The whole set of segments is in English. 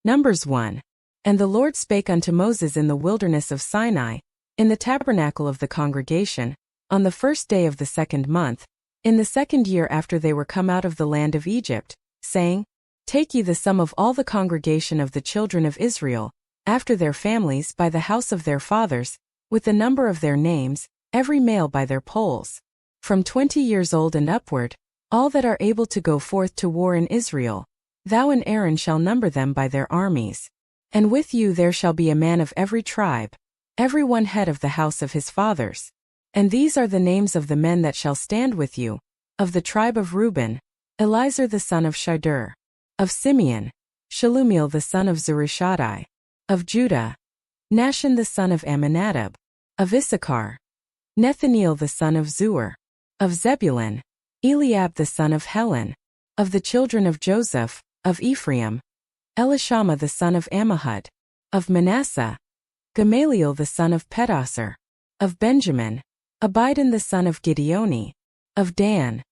Numbers 1. And the Lord spake unto Moses in the wilderness of Sinai, in the tabernacle of the congregation, on the 1st day of the 2nd month, in the 2nd year after they were come out of the land of Egypt, saying, Take ye the sum of all the congregation of the children of Israel, after their families by the house of their fathers, with the number of their names, every male by their polls, from 20 years old and upward, all that are able to go forth to war in Israel. Thou and Aaron shall number them by their armies. And with you there shall be a man of every tribe, every one head of the house of his fathers. And these are the names of the men that shall stand with you: of the tribe of Reuben, Elizur the son of Shadur; of Simeon, Shelumiel the son of Zurishaddai; of Judah, Nahshon the son of Amminadab; of Issachar, Nethaneel the son of Zuar; of Zebulun, Eliab the son of Helon; of the children of Joseph, of Ephraim, Elishama the son of Ammihud; of Manasseh, Gamaliel the son of Pedasur; of Benjamin, Abidan the son of Gideoni; of Dan,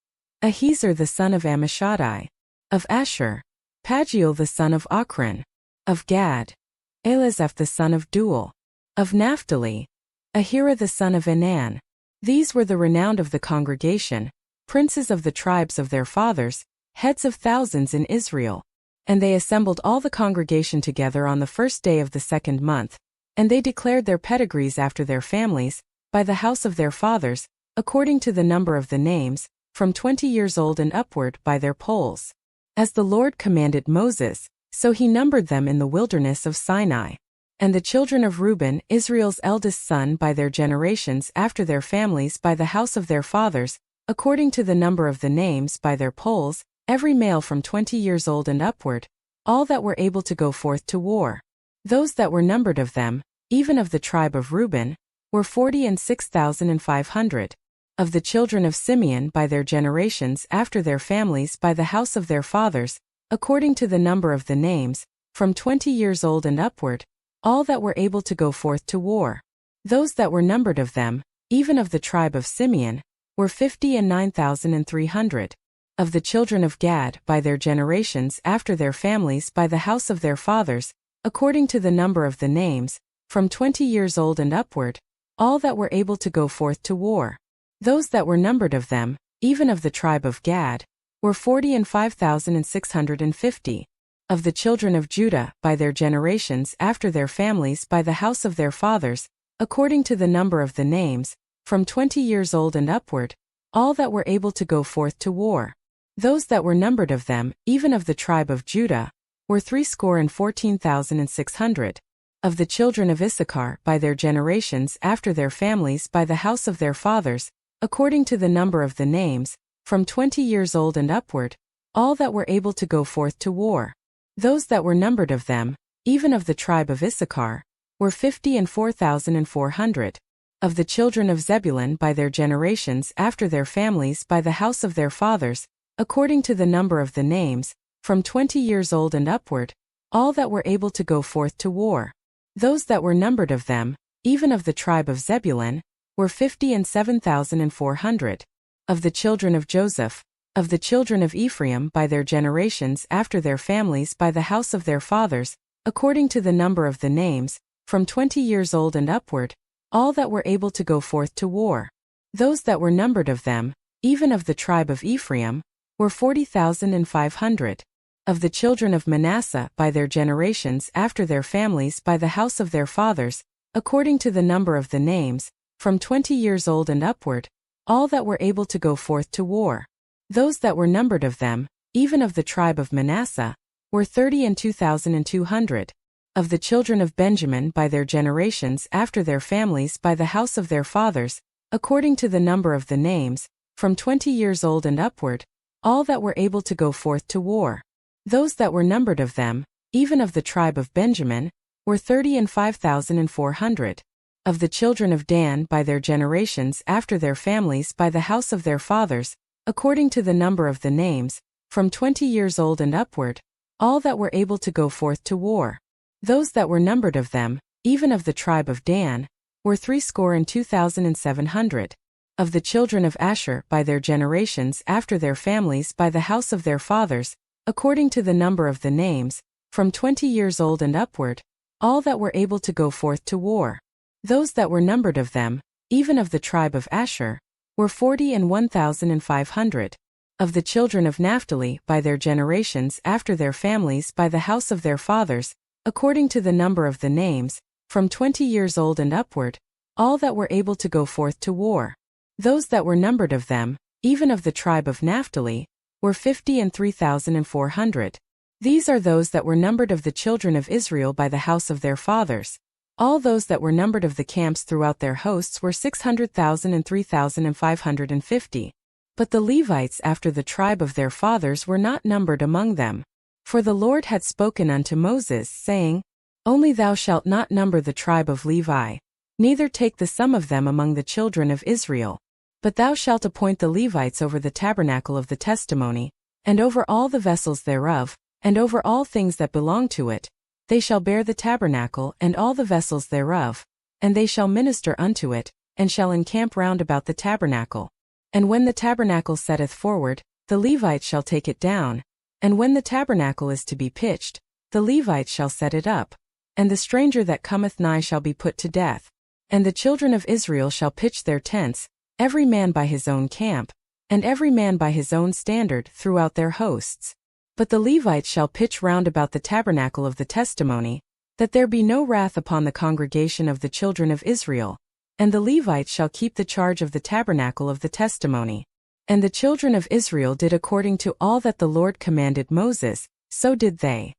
Ahiezer the son of Ammishaddai; of Asher, Pagiel the son of Ochran; of Gad, Elizaph the son of Duel; of Naphtali, Ahira the son of Enan. These were the renowned of the congregation, princes of the tribes of their fathers, heads of thousands in Israel. And they assembled all the congregation together on the 1st day of the 2nd month, and they declared their pedigrees after their families, by the house of their fathers, according to the number of the names, from 20 years old and upward by their polls. As the Lord commanded Moses, so he numbered them in the wilderness of Sinai. And the children of Reuben, Israel's eldest son, by their generations after their families by the house of their fathers, according to the number of the names by their polls, every male from 20 years old and upward, all that were able to go forth to war. Those that were numbered of them, even of the tribe of Reuben, were 46,500. Of the children of Simeon by their generations after their families by the house of their fathers, according to the number of the names, from 20 years old and upward, all that were able to go forth to war. Those that were numbered of them, even of the tribe of Simeon, were 59,300. Of the children of Gad by their generations after their families by the house of their fathers, according to the number of the names, from 20 years old and upward, all that were able to go forth to war. Those that were numbered of them, even of the tribe of Gad, were 45,650. Of the children of Judah by their generations after their families by the house of their fathers, according to the number of the names, from 20 years old and upward, all that were able to go forth to war. Those that were numbered of them, even of the tribe of Judah, were 314,600. Of the children of Issachar by their generations after their families by the house of their fathers, according to the number of the names, from 20 years old and upward, all that were able to go forth to war. Those that were numbered of them, even of the tribe of Issachar, were 54,400. Of the children of Zebulun by their generations after their families by the house of their fathers, according to the number of the names, from 20 years old and upward, all that were able to go forth to war. Those that were numbered of them, even of the tribe of Zebulun, were 57,400. Of the children of Joseph, of the children of Ephraim by their generations after their families by the house of their fathers, according to the number of the names, from 20 years old and upward, all that were able to go forth to war. Those that were numbered of them, even of the tribe of Ephraim, were 40,500. Of the children of Manasseh by their generations after their families by the house of their fathers, according to the number of the names, from 20 years old and upward, all that were able to go forth to war. Those that were numbered of them, even of the tribe of Manasseh, were 32,200. Of the children of Benjamin by their generations after their families by the house of their fathers, according to the number of the names, from 20 years old and upward, all that were able to go forth to war. Those that were numbered of them, even of the tribe of Benjamin, were 35,400. Of the children of Dan by their generations after their families by the house of their fathers, according to the number of the names, from 20 years old and upward, all that were able to go forth to war. Those that were numbered of them, even of the tribe of Dan, were 302,700. Of the children of Asher by their generations after their families by the house of their fathers, according to the number of the names, from 20 years old and upward, all that were able to go forth to war. Those that were numbered of them, even of the tribe of Asher, were 40,1,500. Of the children of Naphtali, by their generations after their families by the house of their fathers, according to the number of the names, from 20 years old and upward, all that were able to go forth to war. Those that were numbered of them, even of the tribe of Naphtali, were 50,3,400. These are those that were numbered of the children of Israel by the house of their fathers. All those that were numbered of the camps throughout their hosts were 600,003,550. But the Levites after the tribe of their fathers were not numbered among them. For the Lord had spoken unto Moses, saying, Only thou shalt not number the tribe of Levi, neither take the sum of them among the children of Israel. But thou shalt appoint the Levites over the tabernacle of the testimony, and over all the vessels thereof, and over all things that belong to it. They shall bear the tabernacle and all the vessels thereof, and they shall minister unto it, and shall encamp round about the tabernacle. And when the tabernacle setteth forward, the Levites shall take it down, and when the tabernacle is to be pitched, the Levites shall set it up. And the stranger that cometh nigh shall be put to death. And the children of Israel shall pitch their tents, every man by his own camp, and every man by his own standard throughout their hosts. But the Levites shall pitch round about the tabernacle of the testimony, that there be no wrath upon the congregation of the children of Israel. And the Levites shall keep the charge of the tabernacle of the testimony. And the children of Israel did according to all that the Lord commanded Moses, so did they.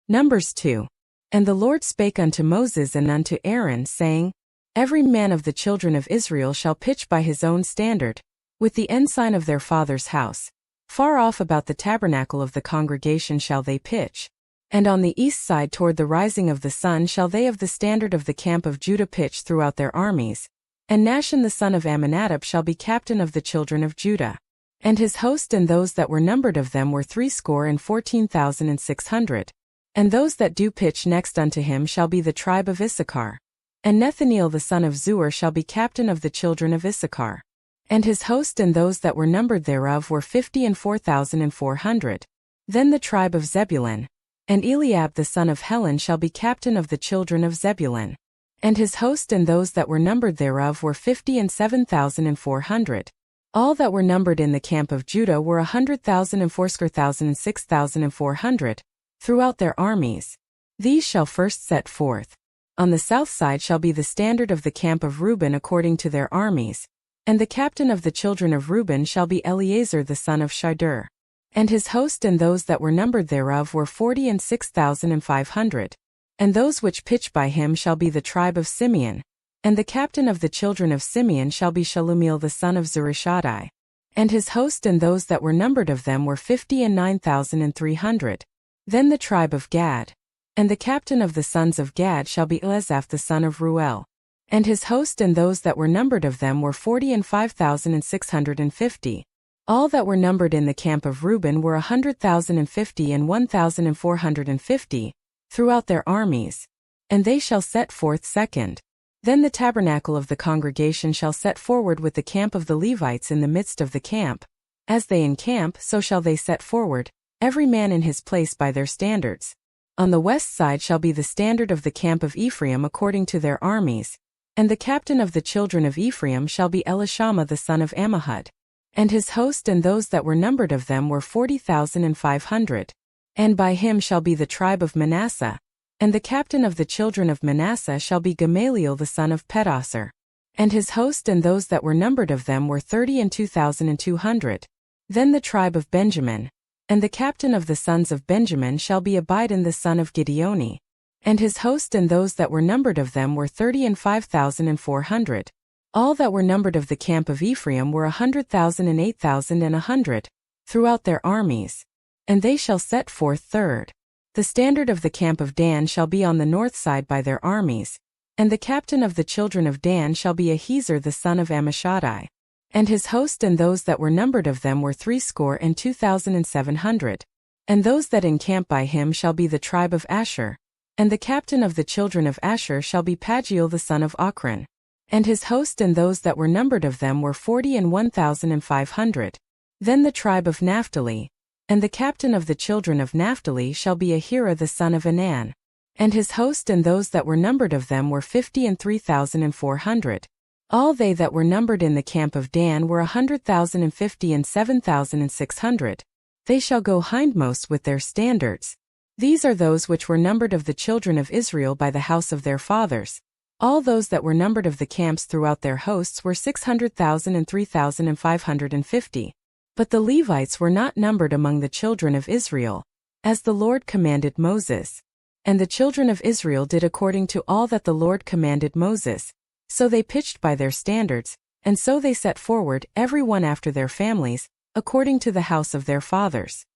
Numbers 2. And the Lord spake unto Moses and unto Aaron, saying, Every man of the children of Israel shall pitch by his own standard, with the ensign of their father's house. Far off about the tabernacle of the congregation shall they pitch. And on the east side toward the rising of the sun shall they of the standard of the camp of Judah pitch throughout their armies. And Nahshon the son of Amminadab shall be captain of the children of Judah. And his host and those that were numbered of them were 314,600. And those that do pitch next unto him shall be the tribe of Issachar. And Nethaneel the son of Zuar shall be captain of the children of Issachar. And his host and those that were numbered thereof were 54,400. Then the tribe of Zebulun. And Eliab the son of Helon shall be captain of the children of Zebulun. And his host and those that were numbered thereof were 57,400. All that were numbered in the camp of Judah were 100,000 and 6,400, throughout their armies. These shall first set forth. On the south side shall be the standard of the camp of Reuben according to their armies. And the captain of the children of Reuben shall be Eleazar the son of Shedeur. And his host and those that were numbered thereof were 46,500. And those which pitch by him shall be the tribe of Simeon. And the captain of the children of Simeon shall be Shalumiel the son of Zurishaddai. And his host and those that were numbered of them were 59,300. Then the tribe of Gad. And the captain of the sons of Gad shall be Elizaph the son of Ruel. And his host and those that were numbered of them were 45,650. All that were numbered in the camp of Reuben were 100,050 and 1,450, throughout their armies. And they shall set forth second. Then the tabernacle of the congregation shall set forward with the camp of the Levites in the midst of the camp. As they encamp, so shall they set forward, every man in his place by their standards. On the west side shall be the standard of the camp of Ephraim according to their armies. And the captain of the children of Ephraim shall be Elishama the son of Ammihud. And his host and those that were numbered of them were 40,500. And by him shall be the tribe of Manasseh. And the captain of the children of Manasseh shall be Gamaliel the son of Pedasur. And his host and those that were numbered of them were 32,200. Then the tribe of Benjamin. And the captain of the sons of Benjamin shall be Abidan the son of Gideoni. And his host and those that were numbered of them were 35,400. All that were numbered of the camp of Ephraim were 100,000 and 8,100, throughout their armies. And they shall set forth third. The standard of the camp of Dan shall be on the north side by their armies. And the captain of the children of Dan shall be Ahiezer the son of Ammishaddai. And his host and those that were numbered of them were 62,700. And those that encamp by him shall be the tribe of Asher. And the captain of the children of Asher shall be Pagiel the son of Ochran. And his host and those that were numbered of them were 40,1,500. Then the tribe of Naphtali, and the captain of the children of Naphtali shall be Ahira the son of Enan. And his host and those that were numbered of them were 50,3,400. All they that were numbered in the camp of Dan were 100,050 and 7,600. They shall go hindmost with their standards. These are those which were numbered of the children of Israel by the house of their fathers. All those that were numbered of the camps throughout their hosts were 600,000 and 3,550. But the Levites were not numbered among the children of Israel, as the Lord commanded Moses. And the children of Israel did according to all that the Lord commanded Moses. So they pitched by their standards, and so they set forward every one after their families, according to the house of their fathers.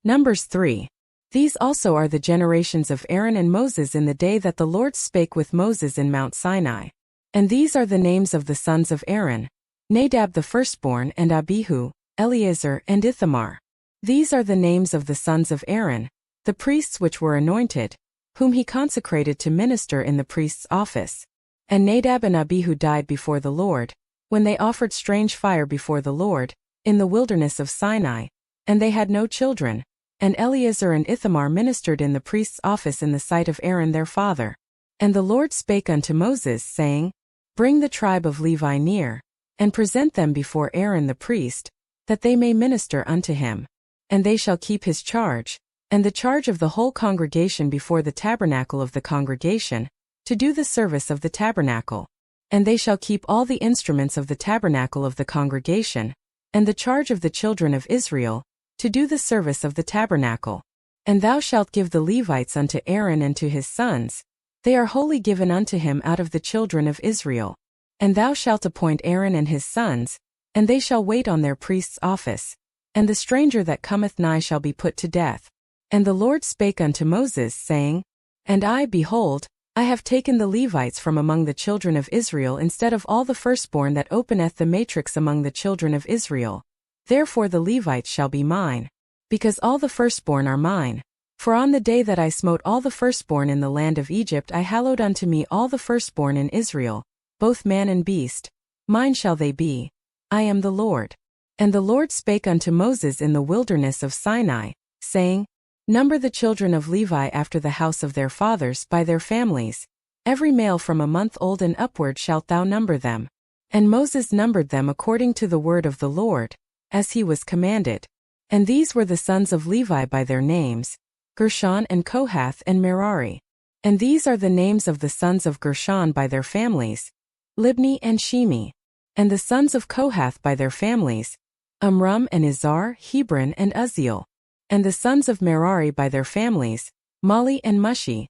Numbers 3. These also are the generations of Aaron and Moses in the day that the Lord spake with Moses in Mount Sinai. And these are the names of the sons of Aaron: Nadab the firstborn, and Abihu, Eleazar, and Ithamar. These are the names of the sons of Aaron, the priests which were anointed, whom he consecrated to minister in the priest's office. And Nadab and Abihu died before the Lord, when they offered strange fire before the Lord, in the wilderness of Sinai, and they had no children. And Eleazar and Ithamar ministered in the priest's office in the sight of Aaron their father. And the Lord spake unto Moses, saying, Bring the tribe of Levi near, and present them before Aaron the priest, that they may minister unto him. And they shall keep his charge, and the charge of the whole congregation before the tabernacle of the congregation, to do the service of the tabernacle. And they shall keep all the instruments of the tabernacle of the congregation, and the charge of the children of Israel, to do the service of the tabernacle. And thou shalt give the Levites unto Aaron and to his sons. They are wholly given unto him out of the children of Israel. And thou shalt appoint Aaron and his sons, and they shall wait on their priest's office. And the stranger that cometh nigh shall be put to death. And the Lord spake unto Moses, saying, And I, behold, I have taken the Levites from among the children of Israel instead of all the firstborn that openeth the matrix among the children of Israel. Therefore the Levites shall be mine, because all the firstborn are mine. For on the day that I smote all the firstborn in the land of Egypt I hallowed unto me all the firstborn in Israel, both man and beast. Mine shall they be. I am the Lord. And the Lord spake unto Moses in the wilderness of Sinai, saying, Number the children of Levi after the house of their fathers by their families. Every male from a month old and upward shalt thou number them. And Moses numbered them according to the word of the Lord, as he was commanded. And these were the sons of Levi by their names, Gershon and Kohath and Merari. And these are the names of the sons of Gershon by their families, Libni and Shimi. And the sons of Kohath by their families, Amram and Izhar, Hebron and Uzziel. And the sons of Merari by their families, Mali and Mushi.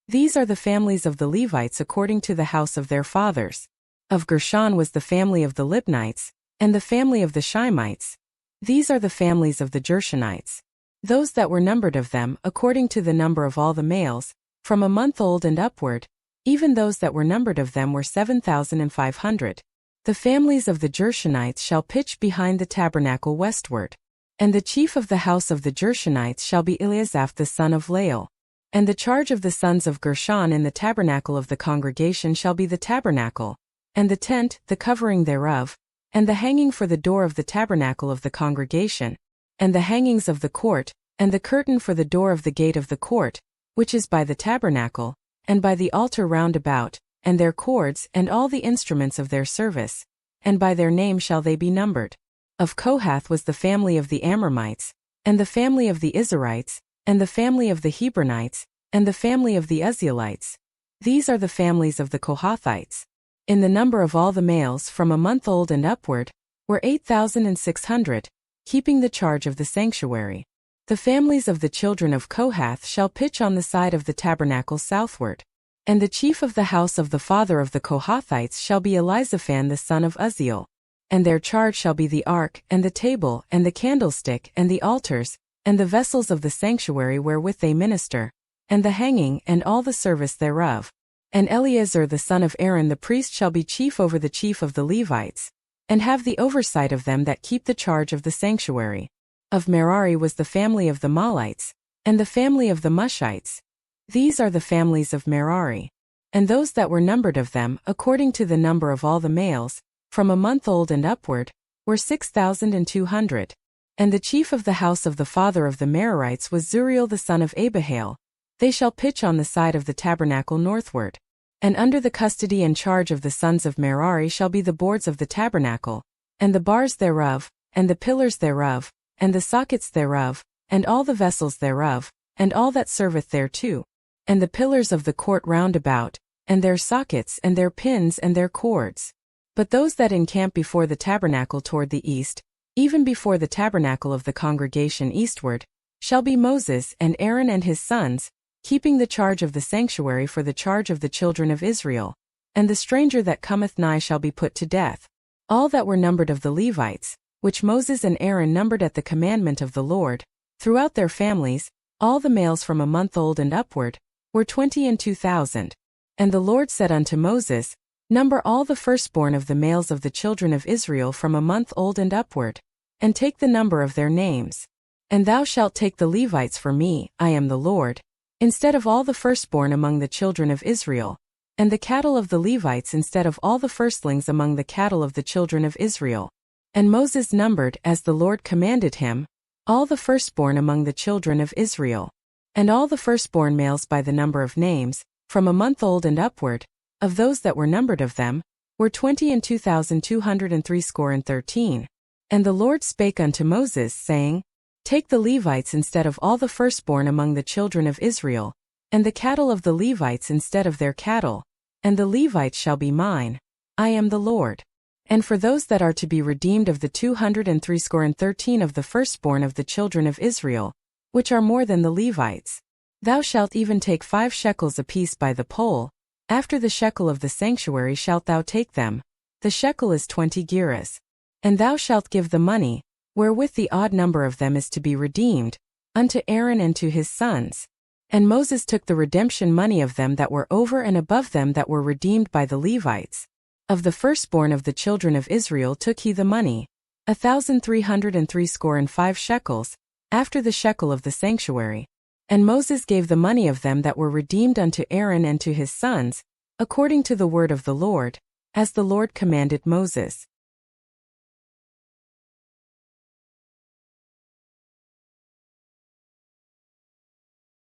These are the families of the Levites according to the house of their fathers. Of Gershon was the family of the Libnites, and the family of the Shimites. These are the families of the Gershonites. Those that were numbered of them, according to the number of all the males, from a month old and upward, even those that were numbered of them were 7,500. The families of the Gershonites shall pitch behind the tabernacle westward. And the chief of the house of the Gershonites shall be Eliasaph the son of Lael. And the charge of the sons of Gershon in the tabernacle of the congregation shall be the tabernacle, and the tent, the covering thereof, and the hanging for the door of the tabernacle of the congregation, and the hangings of the court, and the curtain for the door of the gate of the court, which is by the tabernacle, and by the altar round about, and their cords, and all the instruments of their service, and by their name shall they be numbered. Of Kohath was the family of the Amramites, and the family of the Izharites, and the family of the Hebronites, and the family of the Uzzielites. These are the families of the Kohathites. In the number of all the males from a month old and upward, were 8,600, keeping the charge of the sanctuary. The families of the children of Kohath shall pitch on the side of the tabernacle southward. And the chief of the house of the father of the Kohathites shall be Elizaphan the son of Uzziel. And their charge shall be the ark, and the table, and the candlestick, and the altars, and the vessels of the sanctuary wherewith they minister, and the hanging, and all the service thereof. And Eleazar the son of Aaron the priest shall be chief over the chief of the Levites, and have the oversight of them that keep the charge of the sanctuary. Of Merari was the family of the Malites, And the family of the Mushites. These are the families of Merari. And those that were numbered of them, according to the number of all the males, from a month old and upward, were 6,200. And the chief of the house of the father of the Merarites was Zuriel the son of Abihail. They shall pitch on the side of the tabernacle northward. And under the custody and charge of the sons of Merari shall be the boards of the tabernacle, and the bars thereof, and the pillars thereof, and the sockets thereof, and all the vessels thereof, and all that serveth thereto, and the pillars of the court round about, and their sockets and their pins and their cords. But those that encamp before the tabernacle toward the east, even before the tabernacle of the congregation eastward, shall be Moses and Aaron and his sons, keeping the charge of the sanctuary for the charge of the children of Israel. And the stranger that cometh nigh shall be put to death. All that were numbered of the Levites, which Moses and Aaron numbered at the commandment of the Lord, throughout their families, all the males from a month old and upward, were 22,000. And the Lord said unto Moses, Number all the firstborn of the males of the children of Israel from a month old and upward, and take the number of their names. And thou shalt take the Levites for me, I am the Lord, instead of all the firstborn among the children of Israel, and the cattle of the Levites instead of all the firstlings among the cattle of the children of Israel. And Moses numbered, as the Lord commanded him, all the firstborn among the children of Israel. And all the firstborn males by the number of names, from a month old and upward, of those that were numbered of them, were 22,213. And the Lord spake unto Moses, saying, Take the Levites instead of all the firstborn among the children of Israel, and the cattle of the Levites instead of their cattle, and the Levites shall be mine. I am the Lord. And for those that are to be redeemed of the 213 of the firstborn of the children of Israel, which are more than the Levites, thou shalt even take 5 shekels apiece by the poll. After the shekel of the sanctuary shalt thou take them. The shekel is 20 gerahs. And thou shalt give the money, wherewith the odd number of them is to be redeemed, unto Aaron and to his sons. And Moses took the redemption money of them that were over and above them that were redeemed by the Levites. Of the firstborn of the children of Israel took he the money, 1,365 shekels, after the shekel of the sanctuary. And Moses gave the money of them that were redeemed unto Aaron and to his sons, according to the word of the Lord, as the Lord commanded Moses.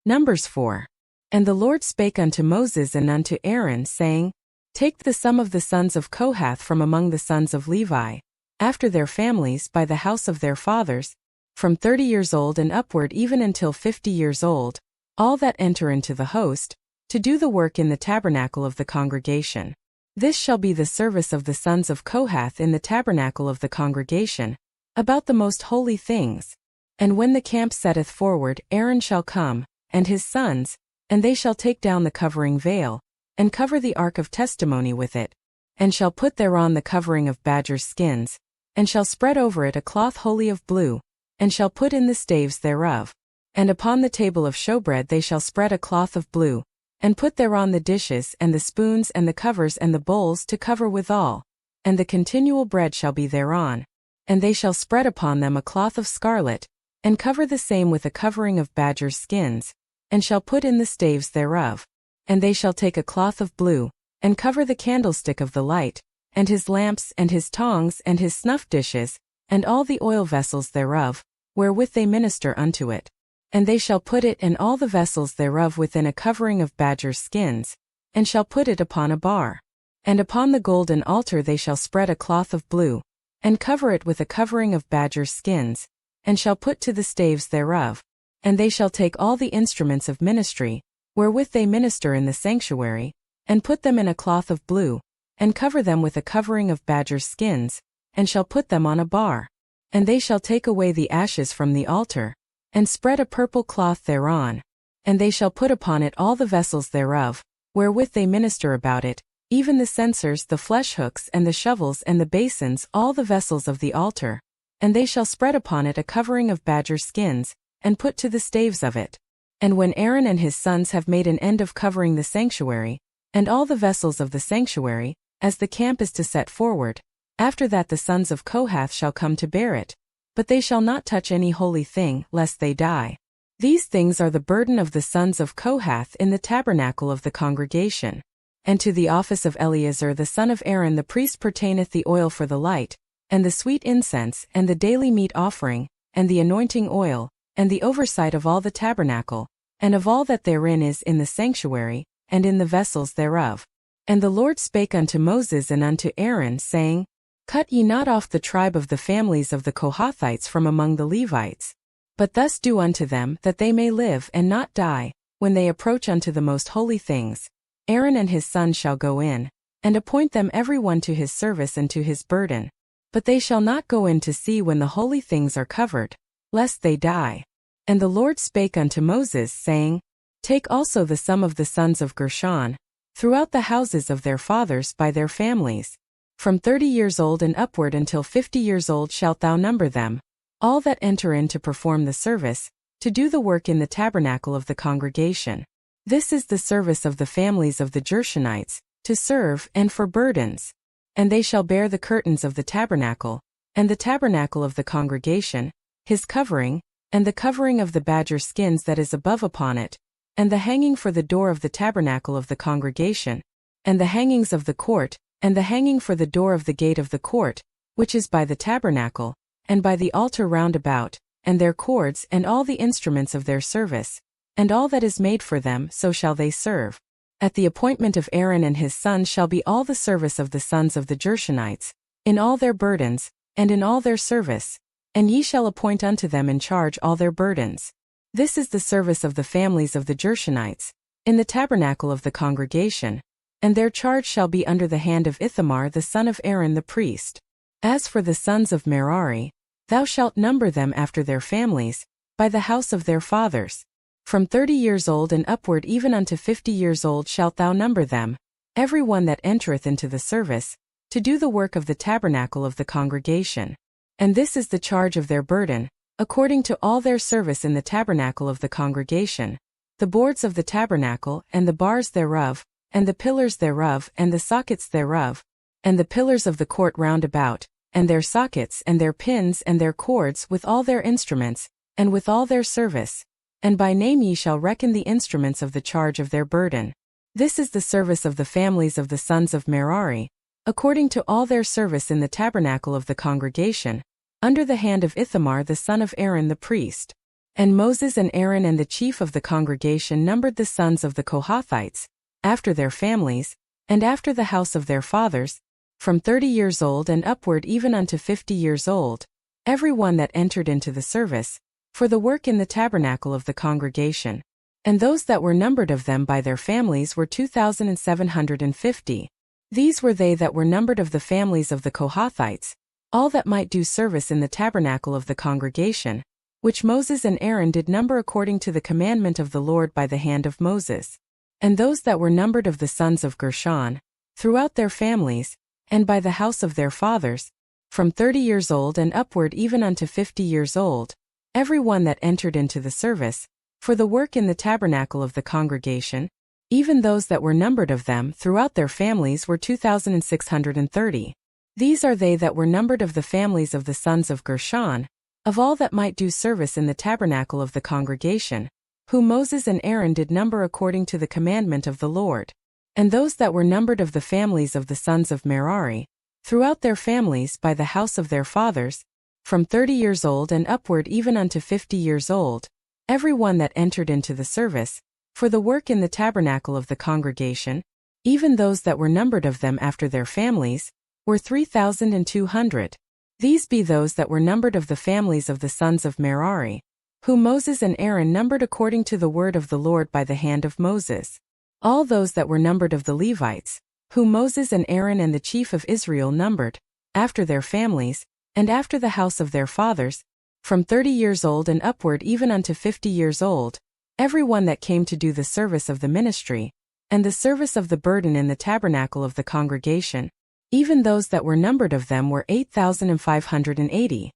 Numbers 4. And the Lord spake unto Moses and unto Aaron, saying, Take the sum of the sons of Kohath from among the sons of Levi, after their families by the house of their fathers, from 30 years old and upward even until 50 years old, all that enter into the host, to do the work in the tabernacle of the congregation. This shall be the service of the sons of Kohath in the tabernacle of the congregation, about the most holy things. And when the camp setteth forward, Aaron shall come, and his sons, and they shall take down the covering veil, and cover the ark of testimony with it, and shall put thereon the covering of badgers' skins, and shall spread over it a cloth wholly of blue, and shall put in the staves thereof. And upon the table of showbread they shall spread a cloth of blue, and put thereon the dishes and the spoons and the covers and the bowls to cover withal, and the continual bread shall be thereon. And they shall spread upon them a cloth of scarlet, and cover the same with a covering of badgers' skins, and shall put in the staves thereof. And they shall take a cloth of blue, and cover the candlestick of the light, and his lamps and his tongs and his snuff dishes, and all the oil vessels thereof, wherewith they minister unto it. And they shall put it and all the vessels thereof within a covering of badgers' skins, and shall put it upon a bar. And upon the golden altar they shall spread a cloth of blue, and cover it with a covering of badgers' skins, and shall put to the staves thereof. And they shall take all the instruments of ministry, wherewith they minister in the sanctuary, and put them in a cloth of blue, and cover them with a covering of badgers' skins, and shall put them on a bar. And they shall take away the ashes from the altar, and spread a purple cloth thereon. And they shall put upon it all the vessels thereof, wherewith they minister about it, even the censers, the flesh hooks, and the shovels, and the basins, all the vessels of the altar. And they shall spread upon it a covering of badgers' skins, and put to the staves of it. And when Aaron and his sons have made an end of covering the sanctuary, and all the vessels of the sanctuary, as the camp is to set forward, after that the sons of Kohath shall come to bear it, but they shall not touch any holy thing, lest they die. These things are the burden of the sons of Kohath in the tabernacle of the congregation. And to the office of Eleazar the son of Aaron the priest pertaineth the oil for the light, and the sweet incense, and the daily meat offering, and the anointing oil, and the oversight of all the tabernacle, and of all that therein is in the sanctuary, and in the vessels thereof. And the Lord spake unto Moses and unto Aaron, saying, Cut ye not off the tribe of the families of the Kohathites from among the Levites, but thus do unto them that they may live and not die, when they approach unto the most holy things. Aaron and his sons shall go in, and appoint them every one to his service and to his burden. But they shall not go in to see when the holy things are covered, lest they die. And the Lord spake unto Moses, saying, Take also the sum of the sons of Gershon, throughout the houses of their fathers by their families. From 30 years old and upward until 50 years old shalt thou number them, all that enter in to perform the service, to do the work in the tabernacle of the congregation. This is the service of the families of the Gershonites, to serve and for burdens. And they shall bear the curtains of the tabernacle, and the tabernacle of the congregation, his covering, and the covering of the badger skins that is above upon it, and the hanging for the door of the tabernacle of the congregation, and the hangings of the court, and the hanging for the door of the gate of the court, which is by the tabernacle, and by the altar round about, and their cords and all the instruments of their service, and all that is made for them, so shall they serve. At the appointment of Aaron and his sons shall be all the service of the sons of the Gershonites, in all their burdens, and in all their service, and ye shall appoint unto them in charge all their burdens. This is the service of the families of the Gershonites, in the tabernacle of the congregation, and their charge shall be under the hand of Ithamar the son of Aaron the priest. As for the sons of Merari, thou shalt number them after their families, by the house of their fathers. From 30 years old and upward even unto 50 years old shalt thou number them, every one that entereth into the service, to do the work of the tabernacle of the congregation. And this is the charge of their burden, according to all their service in the tabernacle of the congregation, the boards of the tabernacle, and the bars thereof, and the pillars thereof, and the sockets thereof, and the pillars of the court round about, and their sockets, and their pins, and their cords, with all their instruments, and with all their service. And by name ye shall reckon the instruments of the charge of their burden. This is the service of the families of the sons of Merari, according to all their service in the tabernacle of the congregation, under the hand of Ithamar the son of Aaron the priest. And Moses and Aaron and the chief of the congregation numbered the sons of the Kohathites, after their families, and after the house of their fathers, from 30 years old and upward even unto 50 years old, every one that entered into the service, for the work in the tabernacle of the congregation. And those that were numbered of them by their families were 2,750. These were they that were numbered of the families of the Kohathites, all that might do service in the tabernacle of the congregation, which Moses and Aaron did number according to the commandment of the Lord by the hand of Moses. And those that were numbered of the sons of Gershon, throughout their families, and by the house of their fathers, from 30 years old and upward even unto 50 years old, every one that entered into the service, for the work in the tabernacle of the congregation, even those that were numbered of them throughout their families were 2,630. These are they that were numbered of the families of the sons of Gershon, of all that might do service in the tabernacle of the congregation, whom Moses and Aaron did number according to the commandment of the Lord. And those that were numbered of the families of the sons of Merari, throughout their families by the house of their fathers, from 30 years old and upward even unto 50 years old, every one that entered into the service, for the work in the tabernacle of the congregation, even those that were numbered of them after their families, were 3,200. These be those that were numbered of the families of the sons of Merari, whom Moses and Aaron numbered according to the word of the Lord by the hand of Moses. All those that were numbered of the Levites, whom Moses and Aaron and the chief of Israel numbered, after their families, and after the house of their fathers, from 30 years old and upward even unto 50 years old, every one that came to do the service of the ministry, and the service of the burden in the tabernacle of the congregation, even those that were numbered of them were 8,580.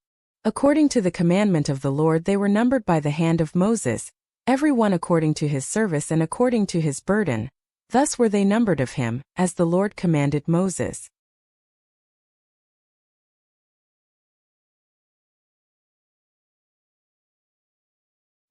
According to the commandment of the Lord they were numbered by the hand of Moses, every one according to his service and according to his burden. Thus were they numbered of him, as the Lord commanded Moses.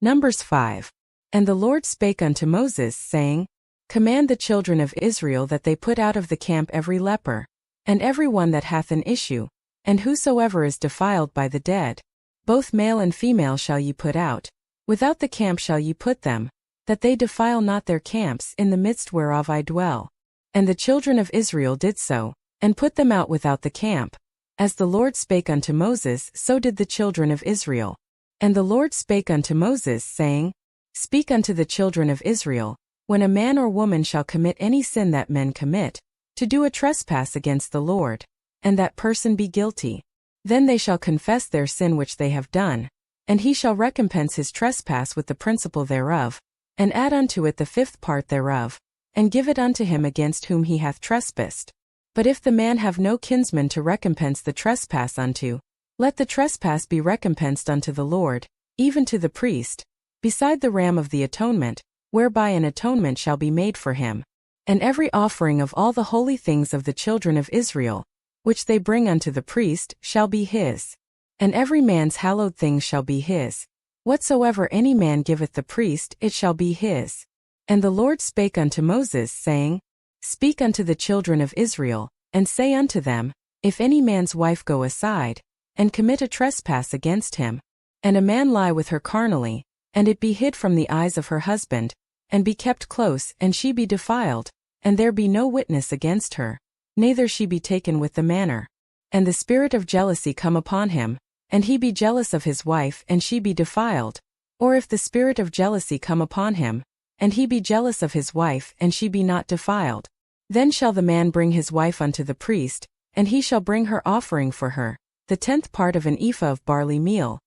Numbers 5. And the Lord spake unto Moses, saying, Command the children of Israel that they put out of the camp every leper, and every one that hath an issue, and whosoever is defiled by the dead. Both male and female shall ye put out, without the camp shall ye put them, that they defile not their camps in the midst whereof I dwell. And the children of Israel did so, and put them out without the camp. As the Lord spake unto Moses, so did the children of Israel. And the Lord spake unto Moses, saying, Speak unto the children of Israel, when a man or woman shall commit any sin that men commit, to do a trespass against the Lord, and that person be guilty, then they shall confess their sin which they have done, and he shall recompense his trespass with the principal thereof, and add unto it the fifth part thereof, and give it unto him against whom he hath trespassed. But if the man have no kinsman to recompense the trespass unto, let the trespass be recompensed unto the Lord, even to the priest, beside the ram of the atonement, whereby an atonement shall be made for him. And every offering of all the holy things of the children of Israel, which they bring unto the priest, shall be his. And every man's hallowed things shall be his. Whatsoever any man giveth the priest, it shall be his. And the Lord spake unto Moses, saying, Speak unto the children of Israel, and say unto them, If any man's wife go aside, and commit a trespass against him, and a man lie with her carnally, and it be hid from the eyes of her husband, and be kept close, and she be defiled, and there be no witness against her, neither she be taken with the manner, and the spirit of jealousy come upon him, and he be jealous of his wife, and she be defiled, or if the spirit of jealousy come upon him, and he be jealous of his wife, and she be not defiled, then shall the man bring his wife unto the priest, and he shall bring her offering for her, the 10th part of an ephah of barley meal.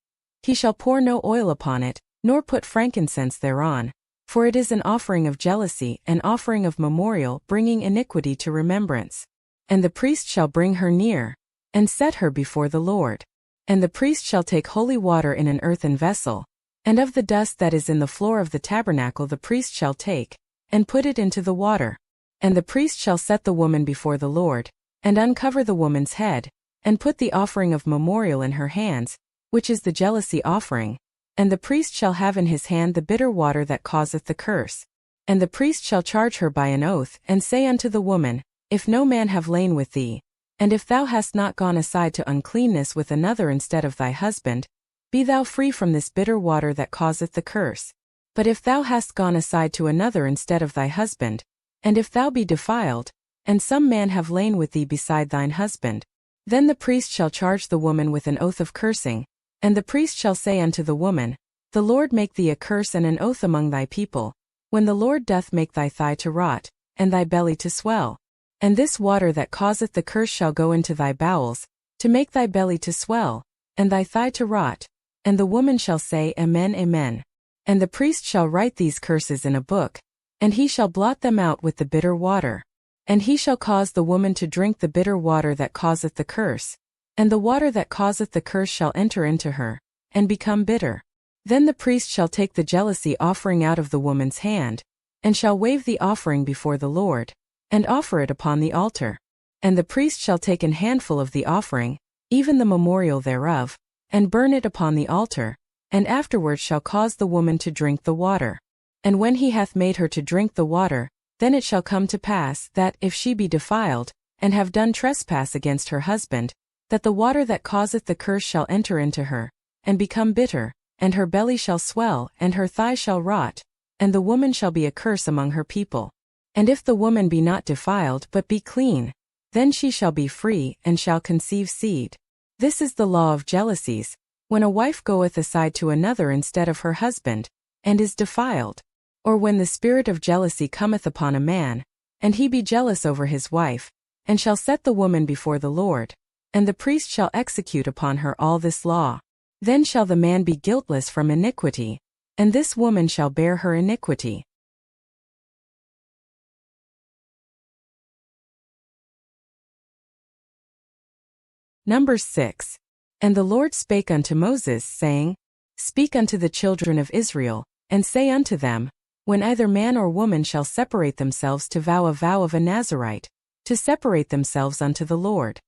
He shall pour no oil upon it, nor put frankincense thereon, for it is an offering of jealousy, an offering of memorial, bringing iniquity to remembrance. And the priest shall bring her near, and set her before the Lord. And the priest shall take holy water in an earthen vessel, and of the dust that is in the floor of the tabernacle the priest shall take, and put it into the water. And the priest shall set the woman before the Lord, and uncover the woman's head, and put the offering of memorial in her hands, which is the jealousy offering. And the priest shall have in his hand the bitter water that causeth the curse. And the priest shall charge her by an oath, and say unto the woman, If no man have lain with thee, and if thou hast not gone aside to uncleanness with another instead of thy husband, be thou free from this bitter water that causeth the curse. But if thou hast gone aside to another instead of thy husband, and if thou be defiled, and some man have lain with thee beside thine husband, then the priest shall charge the woman with an oath of cursing, and the priest shall say unto the woman, The Lord make thee a curse and an oath among thy people, when the Lord doth make thy thigh to rot, and thy belly to swell. And this water that causeth the curse shall go into thy bowels, to make thy belly to swell, and thy thigh to rot. And the woman shall say, Amen, Amen. And the priest shall write these curses in a book, and he shall blot them out with the bitter water. And he shall cause the woman to drink the bitter water that causeth the curse, and the water that causeth the curse shall enter into her, and become bitter. Then the priest shall take the jealousy offering out of the woman's hand, and shall wave the offering before the Lord, and offer it upon the altar. And the priest shall take an handful of the offering, even the memorial thereof, and burn it upon the altar, and afterward shall cause the woman to drink the water. And when he hath made her to drink the water, then it shall come to pass that, if she be defiled, and have done trespass against her husband, that the water that causeth the curse shall enter into her, and become bitter, and her belly shall swell, and her thigh shall rot, and the woman shall be a curse among her people. And if the woman be not defiled but be clean, then she shall be free, and shall conceive seed. This is the law of jealousies, when a wife goeth aside to another instead of her husband, and is defiled. Or when the spirit of jealousy cometh upon a man, and he be jealous over his wife, and shall set the woman before the Lord, and the priest shall execute upon her all this law. Then shall the man be guiltless from iniquity, and this woman shall bear her iniquity. Numbers 6. And the Lord spake unto Moses, saying, Speak unto the children of Israel, and say unto them, When either man or woman shall separate themselves to vow a vow of a Nazirite, to separate themselves unto the Lord,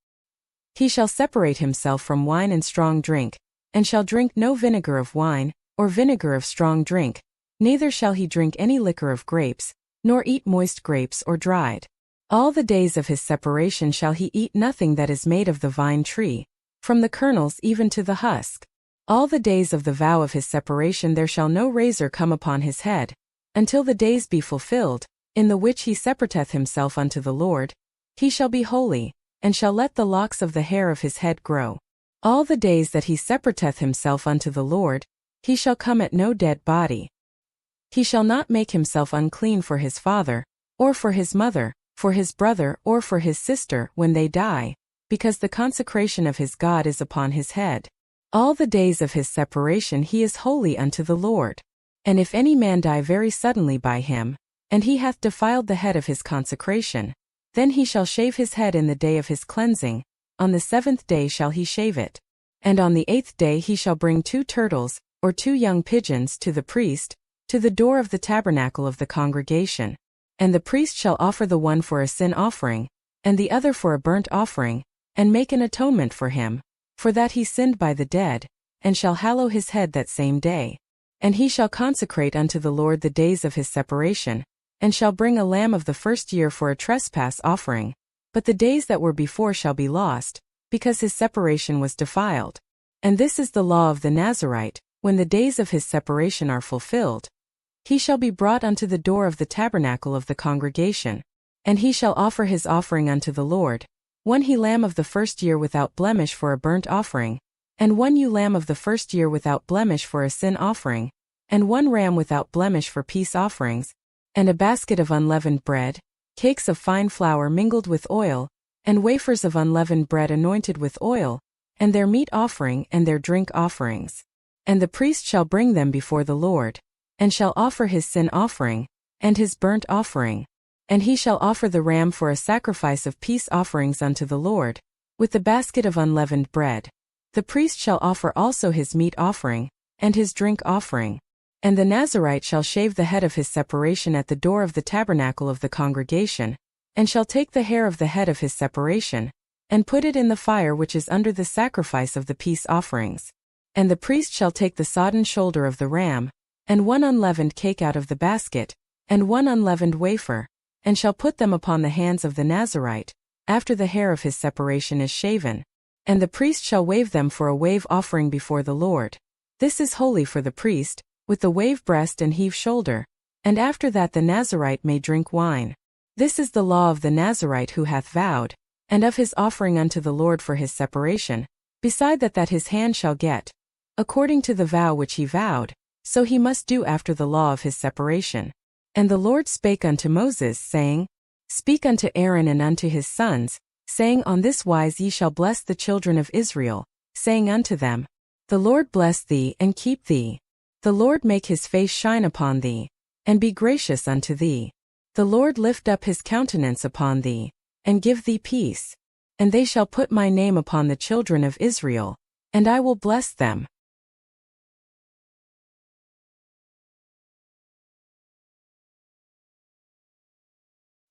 he shall separate himself from wine and strong drink, and shall drink no vinegar of wine, or vinegar of strong drink, neither shall he drink any liquor of grapes, nor eat moist grapes or dried. All the days of his separation shall he eat nothing that is made of the vine tree, from the kernels even to the husk. All the days of the vow of his separation there shall no razor come upon his head, until the days be fulfilled, in the which he separateth himself unto the Lord. He shall be holy, and shall let the locks of the hair of his head grow. All the days that he separateth himself unto the Lord, he shall come at no dead body. He shall not make himself unclean for his father, or for his mother, for his brother or for his sister when they die, because the consecration of his God is upon his head. All the days of his separation he is holy unto the Lord. And if any man die very suddenly by him, and he hath defiled the head of his consecration, then he shall shave his head in the day of his cleansing, on the 7th day shall he shave it. And on the 8th day he shall bring 2 turtles, or 2 young pigeons to the priest, to the door of the tabernacle of the congregation. And the priest shall offer the one for a sin offering, and the other for a burnt offering, and make an atonement for him, for that he sinned by the dead, and shall hallow his head that same day. And he shall consecrate unto the Lord the days of his separation, and shall bring a lamb of the first year for a trespass offering. But the days that were before shall be lost, because his separation was defiled. And this is the law of the Nazirite, when the days of his separation are fulfilled. He shall be brought unto the door of the tabernacle of the congregation, and he shall offer his offering unto the Lord, 1 he-lamb of the first year without blemish for a burnt offering, and 1 ewe-lamb of the first year without blemish for a sin offering, and 1 ram without blemish for peace offerings, and a basket of unleavened bread, cakes of fine flour mingled with oil, and wafers of unleavened bread anointed with oil, and their meat offering and their drink offerings. And the priest shall bring them before the Lord, and shall offer his sin offering, and his burnt offering. And he shall offer the ram for a sacrifice of peace offerings unto the Lord, with the basket of unleavened bread. The priest shall offer also his meat offering, and his drink offering. And the Nazirite shall shave the head of his separation at the door of the tabernacle of the congregation, and shall take the hair of the head of his separation, and put it in the fire which is under the sacrifice of the peace offerings. And the priest shall take the sodden shoulder of the ram, and 1 unleavened cake out of the basket, and 1 unleavened wafer, and shall put them upon the hands of the Nazirite, after the hair of his separation is shaven. And the priest shall wave them for a wave offering before the Lord. This is holy for the priest, with the wave breast and heave shoulder, and after that the Nazirite may drink wine. This is the law of the Nazirite who hath vowed, and of his offering unto the Lord for his separation, beside that his hand shall get, according to the vow which he vowed, so he must do after the law of his separation. And the Lord spake unto Moses, saying, Speak unto Aaron and unto his sons, saying, On this wise ye shall bless the children of Israel, saying unto them, The Lord bless thee and keep thee. The Lord make his face shine upon thee, and be gracious unto thee. The Lord lift up his countenance upon thee, and give thee peace. And they shall put my name upon the children of Israel, and I will bless them.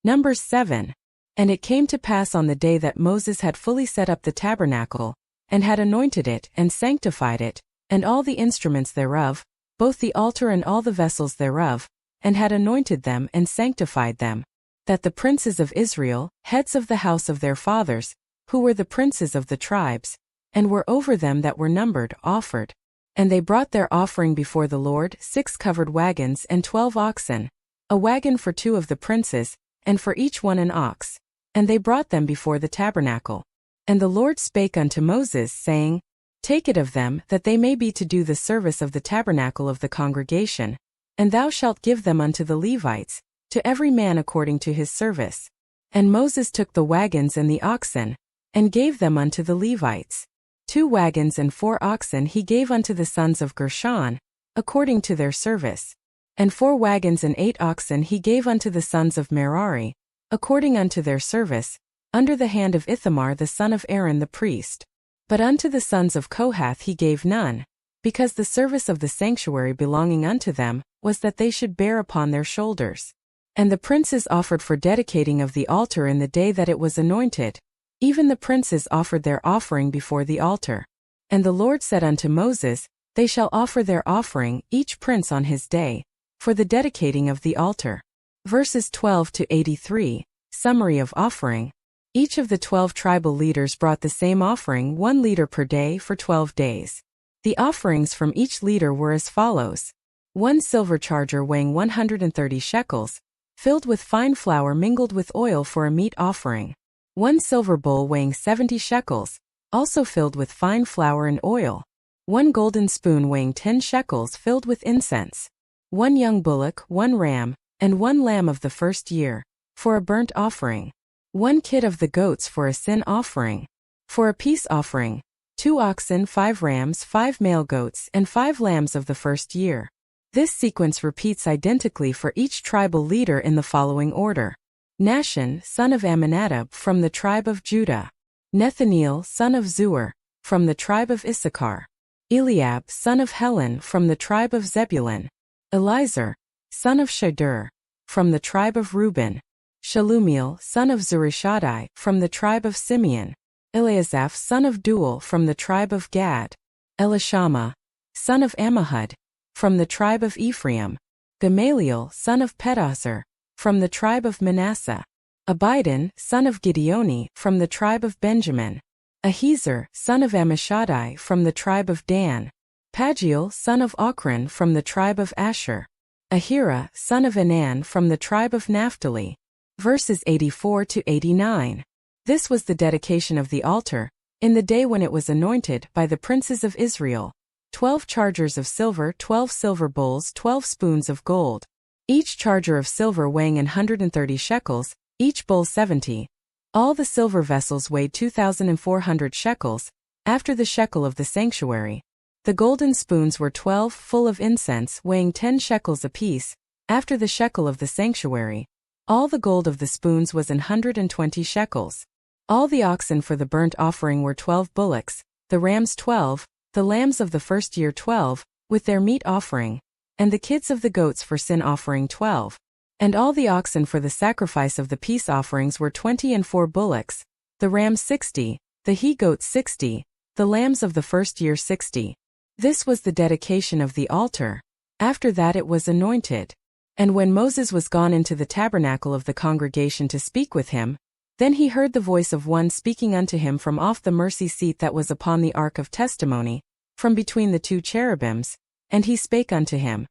Numbers 7. And it came to pass on the day that Moses had fully set up the tabernacle, and had anointed it and sanctified it, and all the instruments thereof, both the altar and all the vessels thereof, and had anointed them and sanctified them, that the princes of Israel, heads of the house of their fathers, who were the princes of the tribes, and were over them that were numbered, offered. And they brought their offering before the Lord 6 covered wagons and 12 oxen, a wagon for 2 of the princes, and for each one an ox. And they brought them before the tabernacle. And the Lord spake unto Moses, saying, Take it of them, that they may be to do the service of the tabernacle of the congregation, and thou shalt give them unto the Levites, to every man according to his service. And Moses took the wagons and the oxen, and gave them unto the Levites. 2 wagons and 4 oxen he gave unto the sons of Gershon, according to their service. And 4 wagons and 8 oxen he gave unto the sons of Merari, according unto their service, under the hand of Ithamar the son of Aaron the priest. But unto the sons of Kohath he gave none, because the service of the sanctuary belonging unto them was that they should bear upon their shoulders. And the princes offered for dedicating of the altar in the day that it was anointed. Even the princes offered their offering before the altar. And the Lord said unto Moses, They shall offer their offering, each prince on his day, for the dedicating of the altar. Verses 12 to 83, summary of offering. Each of the 12 tribal leaders brought the same offering, 1 liter per day for 12 days. The offerings from each leader were as follows. 1 silver charger weighing 130 shekels, filled with fine flour mingled with oil for a meat offering. 1 silver bowl weighing 70 shekels, also filled with fine flour and oil. 1 golden spoon weighing 10 shekels filled with incense. 1 young bullock, 1 ram, and 1 lamb of the first year, for a burnt offering. 1 kid of the goats for a sin offering. For a peace offering, 2 oxen, 5 rams, 5 male goats, and 5 lambs of the first year. This sequence repeats identically for each tribal leader in the following order. Nahshon, son of Amminadab, from the tribe of Judah. Nethaneel, son of Zuar, from the tribe of Issachar. Eliab, son of Helon, from the tribe of Zebulun. Elizur, son of Shadur, from the tribe of Reuben. Shalumiel, son of Zurishaddai, from the tribe of Simeon. Eliasaph, son of Duel, from the tribe of Gad. Elishama, son of Ammihud, from the tribe of Ephraim. Gamaliel, son of Pedahzur, from the tribe of Manasseh. Abidan, son of Gideoni, from the tribe of Benjamin. Ahiezer, son of Ammishaddai, from the tribe of Dan. Pagiel, son of Ochran, from the tribe of Asher. Ahira, son of Enan, from the tribe of Naphtali. Verses 84 to 89. This was the dedication of the altar, in the day when it was anointed by the princes of Israel. 12 chargers of silver, 12 silver bowls, 12 spoons of gold. Each charger of silver weighing 130 shekels, each bowl 70. All the silver vessels weighed 2,400 shekels, after the shekel of the sanctuary. The golden spoons were 12, full of incense, weighing 10 shekels apiece, after the shekel of the sanctuary. All the gold of the spoons was 120 shekels. All the oxen for the burnt offering were 12 bullocks, the rams 12, the lambs of the first year 12, with their meat offering, and the kids of the goats for sin offering 12. And all the oxen for the sacrifice of the peace offerings were 20 and 4 bullocks, the rams 60, the he-goats 60, the lambs of the first year 60. This was the dedication of the altar. After that it was anointed. And when Moses was gone into the tabernacle of the congregation to speak with him, then he heard the voice of one speaking unto him from off the mercy seat that was upon the ark of testimony, from between the 2 cherubims, and he spake unto him.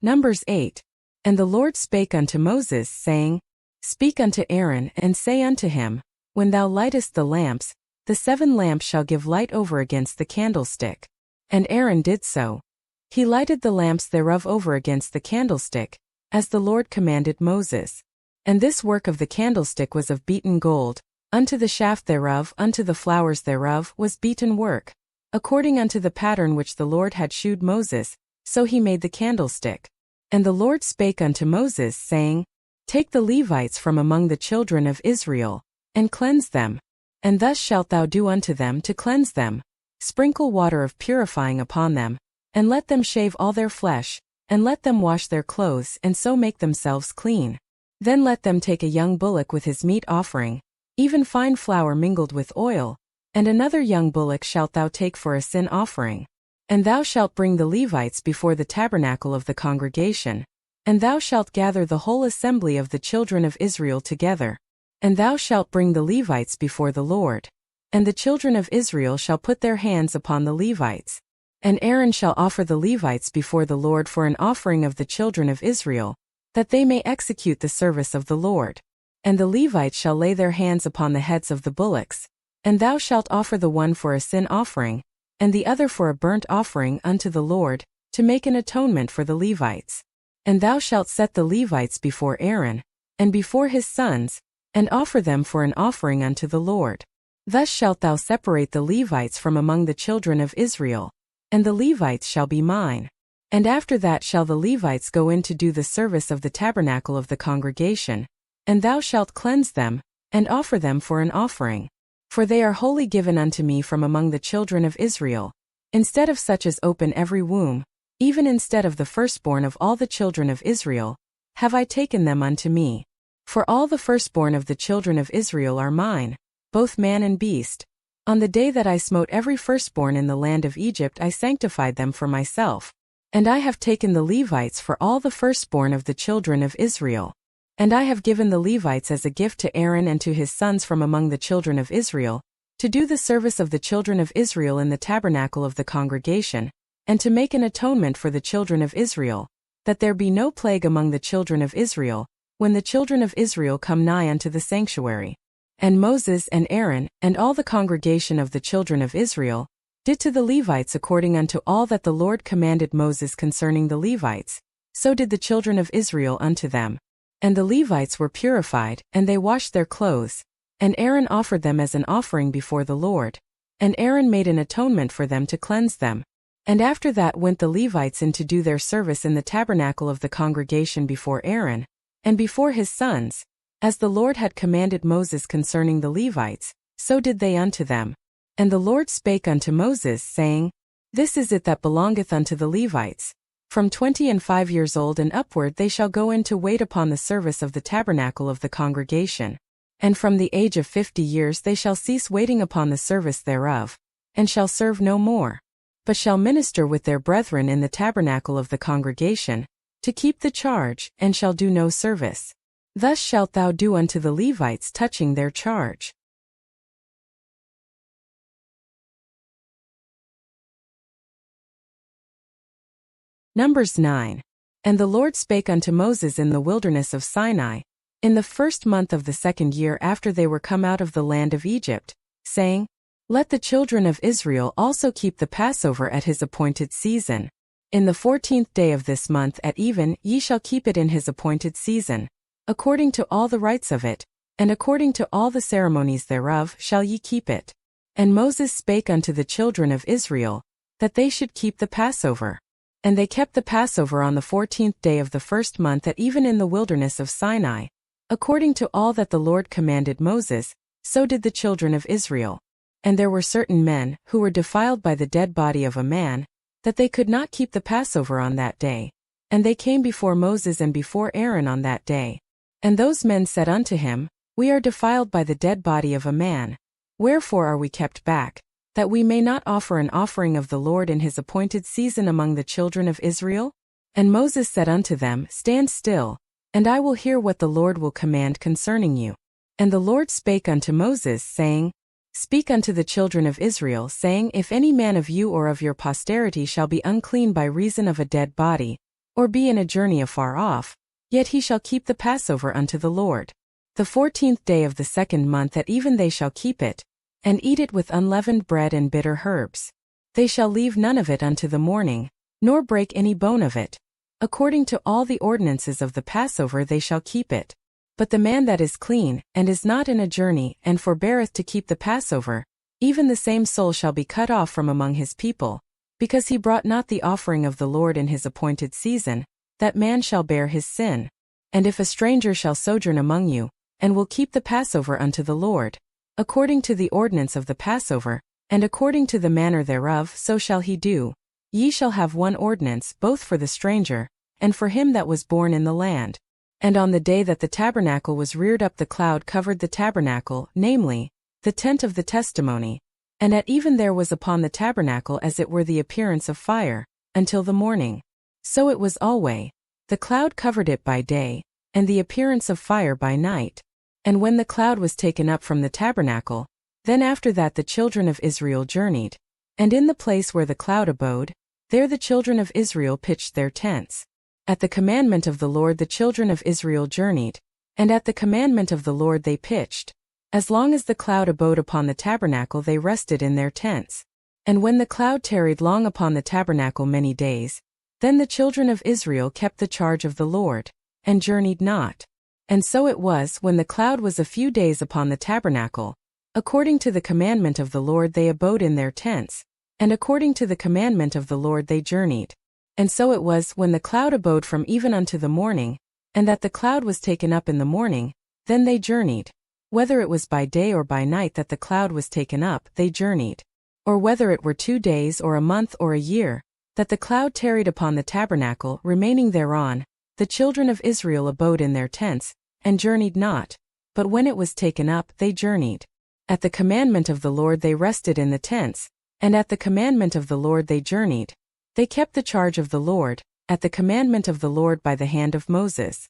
Numbers 8. And the Lord spake unto Moses, saying, Speak unto Aaron, and say unto him, When thou lightest the lamps, the 7 lamps shall give light over against the candlestick. And Aaron did so. He lighted the lamps thereof over against the candlestick, as the Lord commanded Moses. And this work of the candlestick was of beaten gold, unto the shaft thereof, unto the flowers thereof, was beaten work. According unto the pattern which the Lord had shewed Moses, so he made the candlestick. And the Lord spake unto Moses, saying, Take the Levites from among the children of Israel, and cleanse them. And thus shalt thou do unto them to cleanse them. Sprinkle water of purifying upon them, and let them shave all their flesh, and let them wash their clothes, and so make themselves clean. Then let them take a young bullock with his meat offering, even fine flour mingled with oil, and another young bullock shalt thou take for a sin offering. And thou shalt bring the Levites before the tabernacle of the congregation, and thou shalt gather the whole assembly of the children of Israel together. And thou shalt bring the Levites before the Lord. And the children of Israel shall put their hands upon the Levites. And Aaron shall offer the Levites before the Lord for an offering of the children of Israel, that they may execute the service of the Lord. And the Levites shall lay their hands upon the heads of the bullocks. And thou shalt offer the one for a sin offering, and the other for a burnt offering unto the Lord, to make an atonement for the Levites. And thou shalt set the Levites before Aaron, and before his sons, and offer them for an offering unto the Lord. Thus shalt thou separate the Levites from among the children of Israel, and the Levites shall be mine. And after that shall the Levites go in to do the service of the tabernacle of the congregation, and thou shalt cleanse them, and offer them for an offering. For they are wholly given unto me from among the children of Israel, instead of such as open every womb, even instead of the firstborn of all the children of Israel, have I taken them unto me. For all the firstborn of the children of Israel are mine, both man and beast. On the day that I smote every firstborn in the land of Egypt I sanctified them for myself. And I have taken the Levites for all the firstborn of the children of Israel. And I have given the Levites as a gift to Aaron and to his sons from among the children of Israel, to do the service of the children of Israel in the tabernacle of the congregation, and to make an atonement for the children of Israel, that there be no plague among the children of Israel, when the children of Israel come nigh unto the sanctuary. And Moses and Aaron, and all the congregation of the children of Israel, did to the Levites according unto all that the Lord commanded Moses concerning the Levites, so did the children of Israel unto them. And the Levites were purified, and they washed their clothes, and Aaron offered them as an offering before the Lord. And Aaron made an atonement for them to cleanse them. And after that went the Levites in to do their service in the tabernacle of the congregation before Aaron, and before his sons, as the Lord had commanded Moses concerning the Levites, so did they unto them. And the Lord spake unto Moses, saying, This is it that belongeth unto the Levites. From 25 years old and upward they shall go in to wait upon the service of the tabernacle of the congregation. And from the age of 50 years they shall cease waiting upon the service thereof, and shall serve no more, but shall minister with their brethren in the tabernacle of the congregation, to keep the charge, and shall do no service. Thus shalt thou do unto the Levites touching their charge. Numbers 9. And the Lord spake unto Moses in the wilderness of Sinai, in the first month of the 2nd year after they were come out of the land of Egypt, saying, Let the children of Israel also keep the Passover at his appointed season. In the 14th day of this month at even ye shall keep it in his appointed season. According to all the rites of it, and according to all the ceremonies thereof shall ye keep it. And Moses spake unto the children of Israel, that they should keep the Passover. And they kept the Passover on the 14th day of the first month at even in the wilderness of Sinai. According to all that the Lord commanded Moses, so did the children of Israel. And there were certain men, who were defiled by the dead body of a man, that they could not keep the Passover on that day. And they came before Moses and before Aaron on that day. And those men said unto him, We are defiled by the dead body of a man. Wherefore are we kept back, that we may not offer an offering of the Lord in his appointed season among the children of Israel? And Moses said unto them, Stand still, and I will hear what the Lord will command concerning you. And the Lord spake unto Moses, saying, Speak unto the children of Israel, saying, If any man of you or of your posterity shall be unclean by reason of a dead body, or be in a journey afar off, yet he shall keep the Passover unto the Lord. The 14th day of the 2nd month at even they shall keep it, and eat it with unleavened bread and bitter herbs. They shall leave none of it unto the morning, nor break any bone of it. According to all the ordinances of the Passover they shall keep it. But the man that is clean, and is not in a journey, and forbeareth to keep the Passover, even the same soul shall be cut off from among his people, because he brought not the offering of the Lord in his appointed season, that man shall bear his sin. And if a stranger shall sojourn among you, and will keep the Passover unto the Lord, according to the ordinance of the Passover, and according to the manner thereof, so shall he do. Ye shall have one ordinance both for the stranger, and for him that was born in the land. And on the day that the tabernacle was reared up the cloud covered the tabernacle, namely, the tent of the testimony. And at even there was upon the tabernacle as it were the appearance of fire, until the morning. So it was alway. The cloud covered it by day, and the appearance of fire by night. And when the cloud was taken up from the tabernacle, then after that the children of Israel journeyed. And in the place where the cloud abode, there the children of Israel pitched their tents. At the commandment of the Lord the children of Israel journeyed, and at the commandment of the Lord they pitched. As long as the cloud abode upon the tabernacle they rested in their tents. And when the cloud tarried long upon the tabernacle many days, then the children of Israel kept the charge of the Lord, and journeyed not. And so it was, when the cloud was a few days upon the tabernacle, according to the commandment of the Lord they abode in their tents, and according to the commandment of the Lord they journeyed. And so it was, when the cloud abode from even unto the morning, and that the cloud was taken up in the morning, then they journeyed. Whether it was by day or by night that the cloud was taken up, they journeyed. Or whether it were 2 days or a month or a year, that the cloud tarried upon the tabernacle, remaining thereon, the children of Israel abode in their tents, and journeyed not, but when it was taken up they journeyed. At the commandment of the Lord they rested in the tents, and at the commandment of the Lord they journeyed. They kept the charge of the Lord, at the commandment of the Lord by the hand of Moses.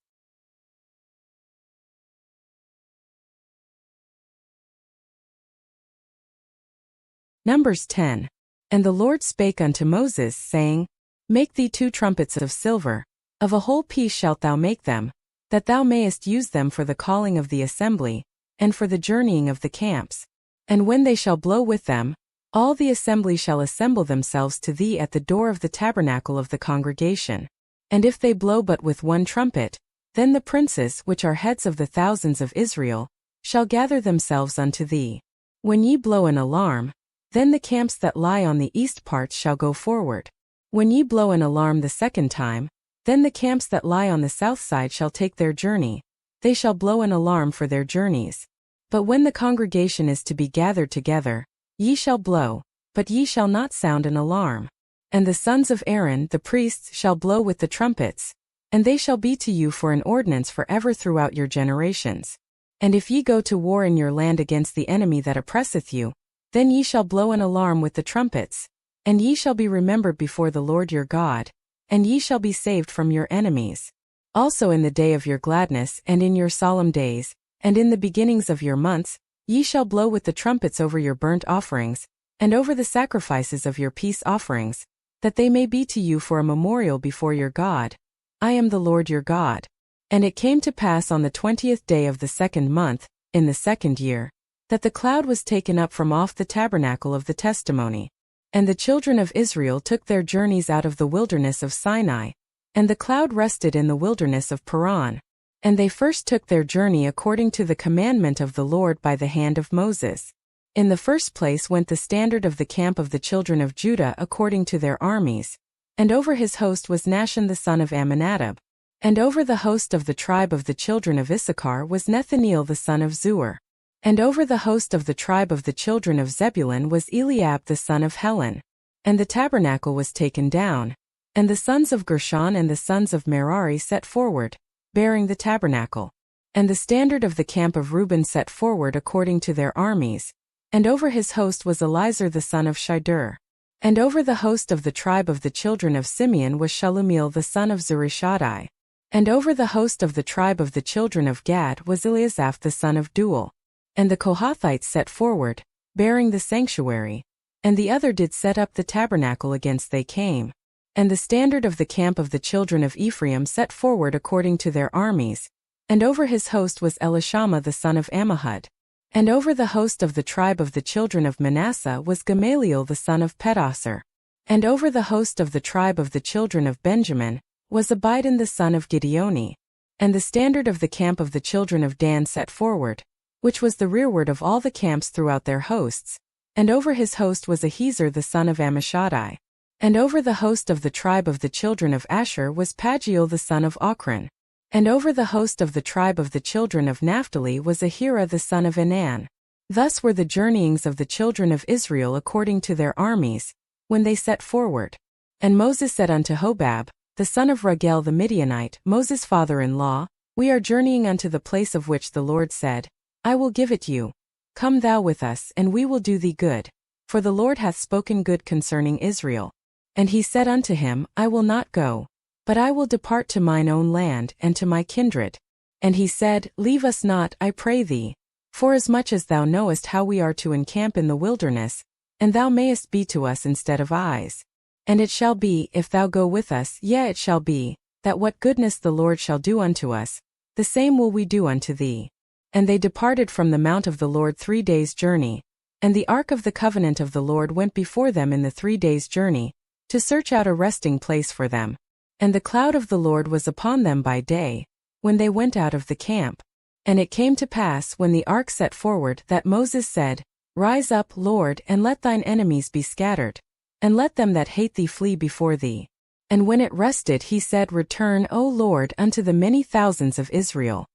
Numbers 10. And the Lord spake unto Moses, saying, Make thee 2 trumpets of silver, of a whole piece shalt thou make them, that thou mayest use them for the calling of the assembly, and for the journeying of the camps. And when they shall blow with them, all the assembly shall assemble themselves to thee at the door of the tabernacle of the congregation. And if they blow but with 1 trumpet, then the princes which are heads of the thousands of Israel shall gather themselves unto thee. When ye blow an alarm, then the camps that lie on the east parts shall go forward. When ye blow an alarm the 2nd time, then the camps that lie on the south side shall take their journey. They shall blow an alarm for their journeys. But when the congregation is to be gathered together, ye shall blow, but ye shall not sound an alarm. And the sons of Aaron the priests shall blow with the trumpets, and they shall be to you for an ordinance forever throughout your generations. And if ye go to war in your land against the enemy that oppresseth you, then ye shall blow an alarm with the trumpets, and ye shall be remembered before the Lord your God, and ye shall be saved from your enemies. Also in the day of your gladness and in your solemn days, and in the beginnings of your months, ye shall blow with the trumpets over your burnt offerings, and over the sacrifices of your peace offerings, that they may be to you for a memorial before your God. I am the Lord your God. And it came to pass on the 20th day of the 2nd month, in the 2nd year, that the cloud was taken up from off the tabernacle of the testimony. And the children of Israel took their journeys out of the wilderness of Sinai, and the cloud rested in the wilderness of Paran. And they first took their journey according to the commandment of the Lord by the hand of Moses. In the first place went the standard of the camp of the children of Judah according to their armies, and over his host was Nahshon the son of Amminadab. And over the host of the tribe of the children of Issachar was Nethaneel the son of Zuar. And over the host of the tribe of the children of Zebulun was Eliab the son of Helon. And the tabernacle was taken down, and the sons of Gershon and the sons of Merari set forward, bearing the tabernacle. And the standard of the camp of Reuben set forward according to their armies, and over his host was Elizur the son of Shideur. And over the host of the tribe of the children of Simeon was Shalumiel the son of Zurishaddai. And over the host of the tribe of the children of Gad was Eliasaph the son of Duel. And the Kohathites set forward, bearing the sanctuary, and the other did set up the tabernacle against they came. And the standard of the camp of the children of Ephraim set forward according to their armies, and over his host was Elishama the son of Ammihud. And over the host of the tribe of the children of Manasseh was Gamaliel the son of Pedasur. And over the host of the tribe of the children of Benjamin was Abidan the son of Gideoni. And the standard of the camp of the children of Dan set forward, which was the rearward of all the camps throughout their hosts, and over his host was Ahiezer the son of Ammishaddai. And over the host of the tribe of the children of Asher was Pagiel the son of Ochran. And over the host of the tribe of the children of Naphtali was Ahira the son of Enan. Thus were the journeyings of the children of Israel according to their armies, when they set forward. And Moses said unto Hobab, the son of Ragel the Midianite, Moses' father-in-law, We are journeying unto the place of which the Lord said, I will give it you. Come thou with us, and we will do thee good. For the Lord hath spoken good concerning Israel. And he said unto him, I will not go, but I will depart to mine own land and to my kindred. And he said, Leave us not, I pray thee, forasmuch as thou knowest how we are to encamp in the wilderness, and thou mayest be to us instead of eyes. And it shall be, if thou go with us, yea, it shall be, that what goodness the Lord shall do unto us, the same will we do unto thee. And they departed from the mount of the Lord 3 days' journey, and the ark of the covenant of the Lord went before them in the 3 days' journey, to search out a resting place for them. And the cloud of the Lord was upon them by day, when they went out of the camp. And it came to pass when the ark set forward that Moses said, Rise up, Lord, and let thine enemies be scattered, and let them that hate thee flee before thee. And when it rested he said, Return, O Lord, unto the many thousands of Israel.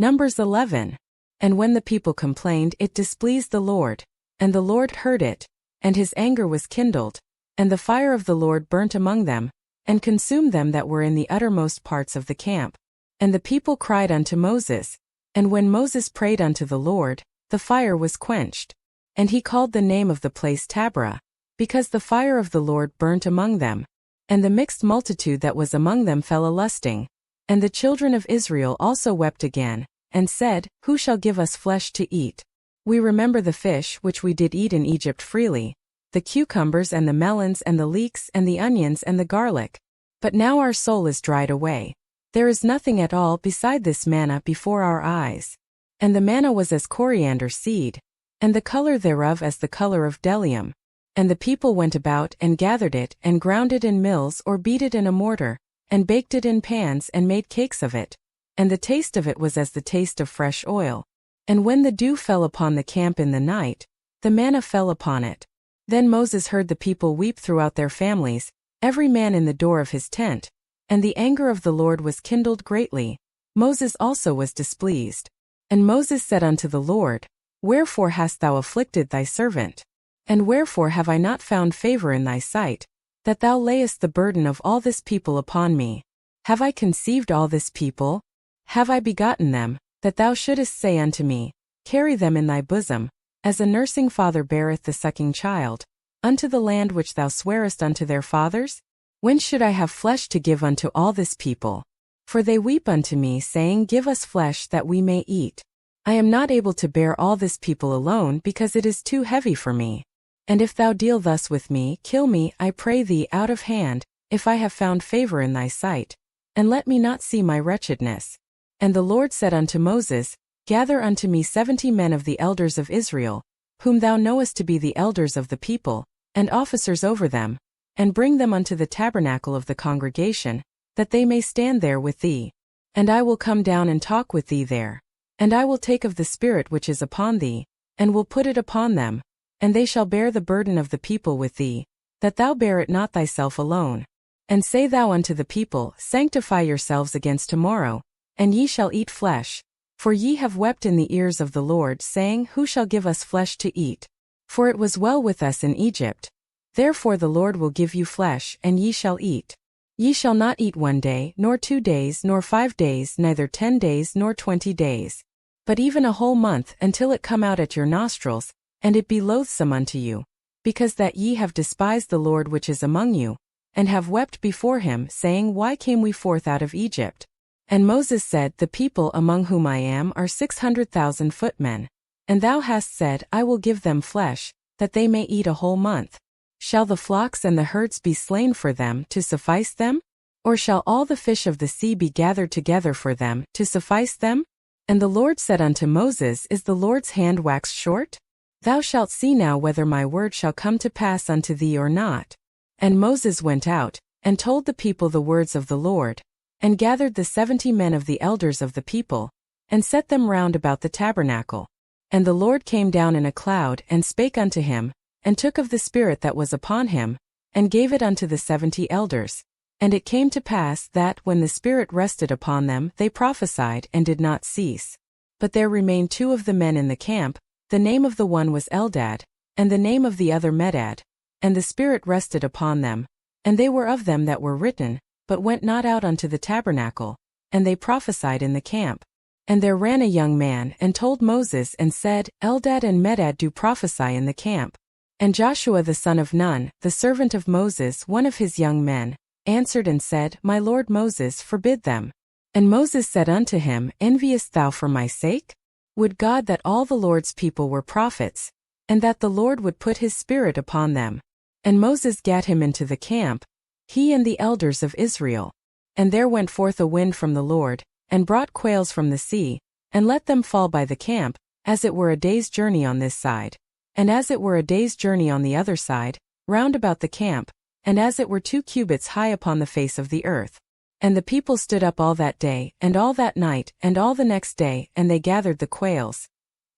Numbers 11. And when the people complained, it displeased the Lord, and the Lord heard it, and his anger was kindled, And the fire of the Lord burnt among them, and consumed them that were in the uttermost parts of the camp. And the people cried unto Moses. And when Moses prayed unto the Lord, the fire was quenched. And he called the name of the place Taberah, because the fire of the Lord burnt among them. And the mixed multitude that was among them fell a-lusting. And the children of Israel also wept again, and said, Who shall give us flesh to eat? We remember the fish which we did eat in Egypt freely, the cucumbers and the melons and the leeks and the onions and the garlic. But now our soul is dried away. There is nothing at all beside this manna before our eyes. And the manna was as coriander seed, and the color thereof as the color of bdellium. And the people went about and gathered it and ground it in mills or beat it in a mortar, and baked it in pans and made cakes of it. And the taste of it was as the taste of fresh oil. And when the dew fell upon the camp in the night, the manna fell upon it. Then Moses heard the people weep throughout their families, every man in the door of his tent. And the anger of the Lord was kindled greatly. Moses also was displeased. And Moses said unto the Lord, Wherefore hast thou afflicted thy servant? And wherefore have I not found favor in thy sight, that thou layest the burden of all this people upon me? Have I conceived all this people? Have I begotten them, that thou shouldest say unto me, Carry them in thy bosom, as a nursing father beareth the sucking child, unto the land which thou swarest unto their fathers? When should I have flesh to give unto all this people? For they weep unto me, saying, Give us flesh that we may eat. I am not able to bear all this people alone, because it is too heavy for me. And if thou deal thus with me, kill me, I pray thee, out of hand, if I have found favor in thy sight, and let me not see my wretchedness. And the Lord said unto Moses, Gather unto me 70 men of the elders of Israel, whom thou knowest to be the elders of the people, and officers over them, and bring them unto the tabernacle of the congregation, that they may stand there with thee. And I will come down and talk with thee there. And I will take of the Spirit which is upon thee, and will put it upon them, and they shall bear the burden of the people with thee, that thou bear it not thyself alone. And say thou unto the people, Sanctify yourselves against tomorrow, and ye shall eat flesh. For ye have wept in the ears of the Lord, saying, Who shall give us flesh to eat? For it was well with us in Egypt. Therefore the Lord will give you flesh, and ye shall eat. Ye shall not eat 1 day, nor 2 days, nor 5 days, neither 10 days, nor 20 days. But even a whole month, until it come out at your nostrils, and it be loathsome unto you, because that ye have despised the Lord which is among you, and have wept before him, saying, Why came we forth out of Egypt? And Moses said, The people among whom I am are 600,000 footmen. And thou hast said, I will give them flesh, that they may eat a whole month. Shall the flocks and the herds be slain for them, to suffice them? Or shall all the fish of the sea be gathered together for them, to suffice them? And the Lord said unto Moses, Is the Lord's hand waxed short? Thou shalt see now whether my word shall come to pass unto thee or not. And Moses went out, and told the people the words of the Lord, and gathered the 70 men of the elders of the people, and set them round about the tabernacle. And the Lord came down in a cloud, and spake unto him, and took of the Spirit that was upon him, and gave it unto the 70 elders. And it came to pass that, when the Spirit rested upon them, they prophesied, and did not cease. But there remained 2 of the men in the camp, the name of the one was Eldad, and the name of the other Medad. And the Spirit rested upon them, and they were of them that were written, but went not out unto the tabernacle, and they prophesied in the camp. And there ran a young man, and told Moses, and said, Eldad and Medad do prophesy in the camp. And Joshua the son of Nun, the servant of Moses, one of his young men, answered and said, My lord Moses, forbid them. And Moses said unto him, Enviest thou for my sake? Would God that all the Lord's people were prophets, and that the Lord would put his Spirit upon them. And Moses gat him into the camp, he and the elders of Israel. And there went forth a wind from the Lord, and brought quails from the sea, and let them fall by the camp, as it were a day's journey on this side, and as it were a day's journey on the other side, round about the camp, and as it were 2 cubits high upon the face of the earth. And the people stood up all that day, and all that night, and all the next day, and they gathered the quails.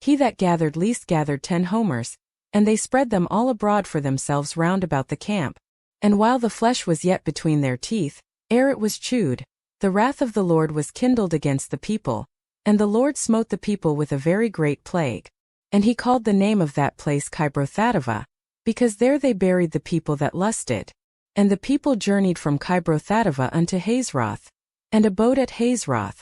He that gathered least gathered 10 homers, and they spread them all abroad for themselves round about the camp. And while the flesh was yet between their teeth, ere it was chewed, the wrath of the Lord was kindled against the people, and the Lord smote the people with a very great plague. And he called the name of that place Kibroth-hattaavah. because there they buried the people that lusted. And the people journeyed from Kibroth-hattaavah unto Hazeroth, and abode at Hazeroth.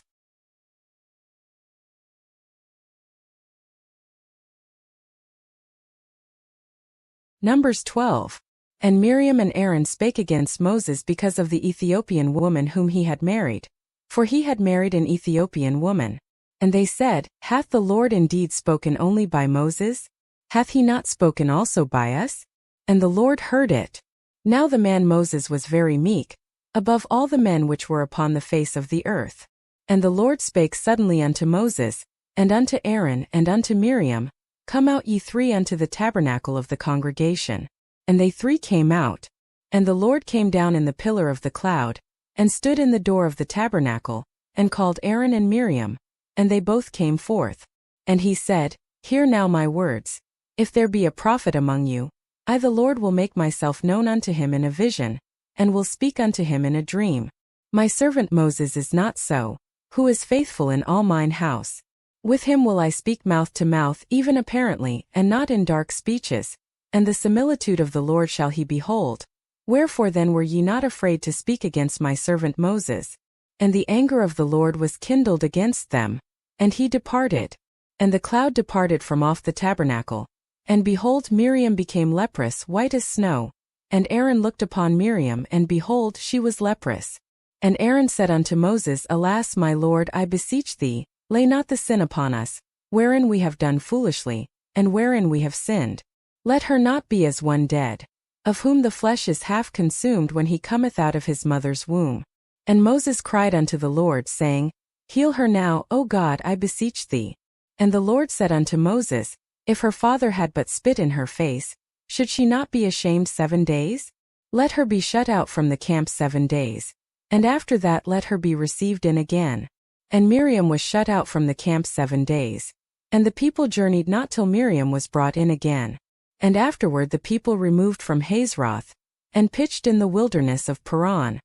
Numbers 12. And Miriam and Aaron spake against Moses because of the Ethiopian woman whom he had married, for he had married an Ethiopian woman. And they said, Hath the Lord indeed spoken only by Moses? Hath he not spoken also by us? And the Lord heard it. Now the man Moses was very meek, above all the men which were upon the face of the earth. And the Lord spake suddenly unto Moses, and unto Aaron, and unto Miriam, Come out ye three unto the tabernacle of the congregation. And they three came out. And the Lord came down in the pillar of the cloud, and stood in the door of the tabernacle, and called Aaron and Miriam, and they both came forth. And he said, Hear now my words. If there be a prophet among you, I the Lord will make myself known unto him in a vision, and will speak unto him in a dream. My servant Moses is not so, who is faithful in all mine house. With him will I speak mouth to mouth, even apparently, and not in dark speeches, and the similitude of the Lord shall he behold. Wherefore then were ye not afraid to speak against my servant Moses? And the anger of the Lord was kindled against them, and he departed. And the cloud departed from off the tabernacle. And behold, Miriam became leprous, white as snow. And Aaron looked upon Miriam, and behold, she was leprous. And Aaron said unto Moses, Alas, my Lord, I beseech thee, lay not the sin upon us, wherein we have done foolishly, and wherein we have sinned. Let her not be as one dead, of whom the flesh is half consumed when he cometh out of his mother's womb. And Moses cried unto the Lord, saying, Heal her now, O God, I beseech thee. And the Lord said unto Moses, If her father had but spit in her face, should she not be ashamed 7 days? Let her be shut out from the camp 7 days, and after that let her be received in again. And Miriam was shut out from the camp 7 days. And the people journeyed not till Miriam was brought in again. And afterward the people removed from Hazeroth, and pitched in the wilderness of Paran.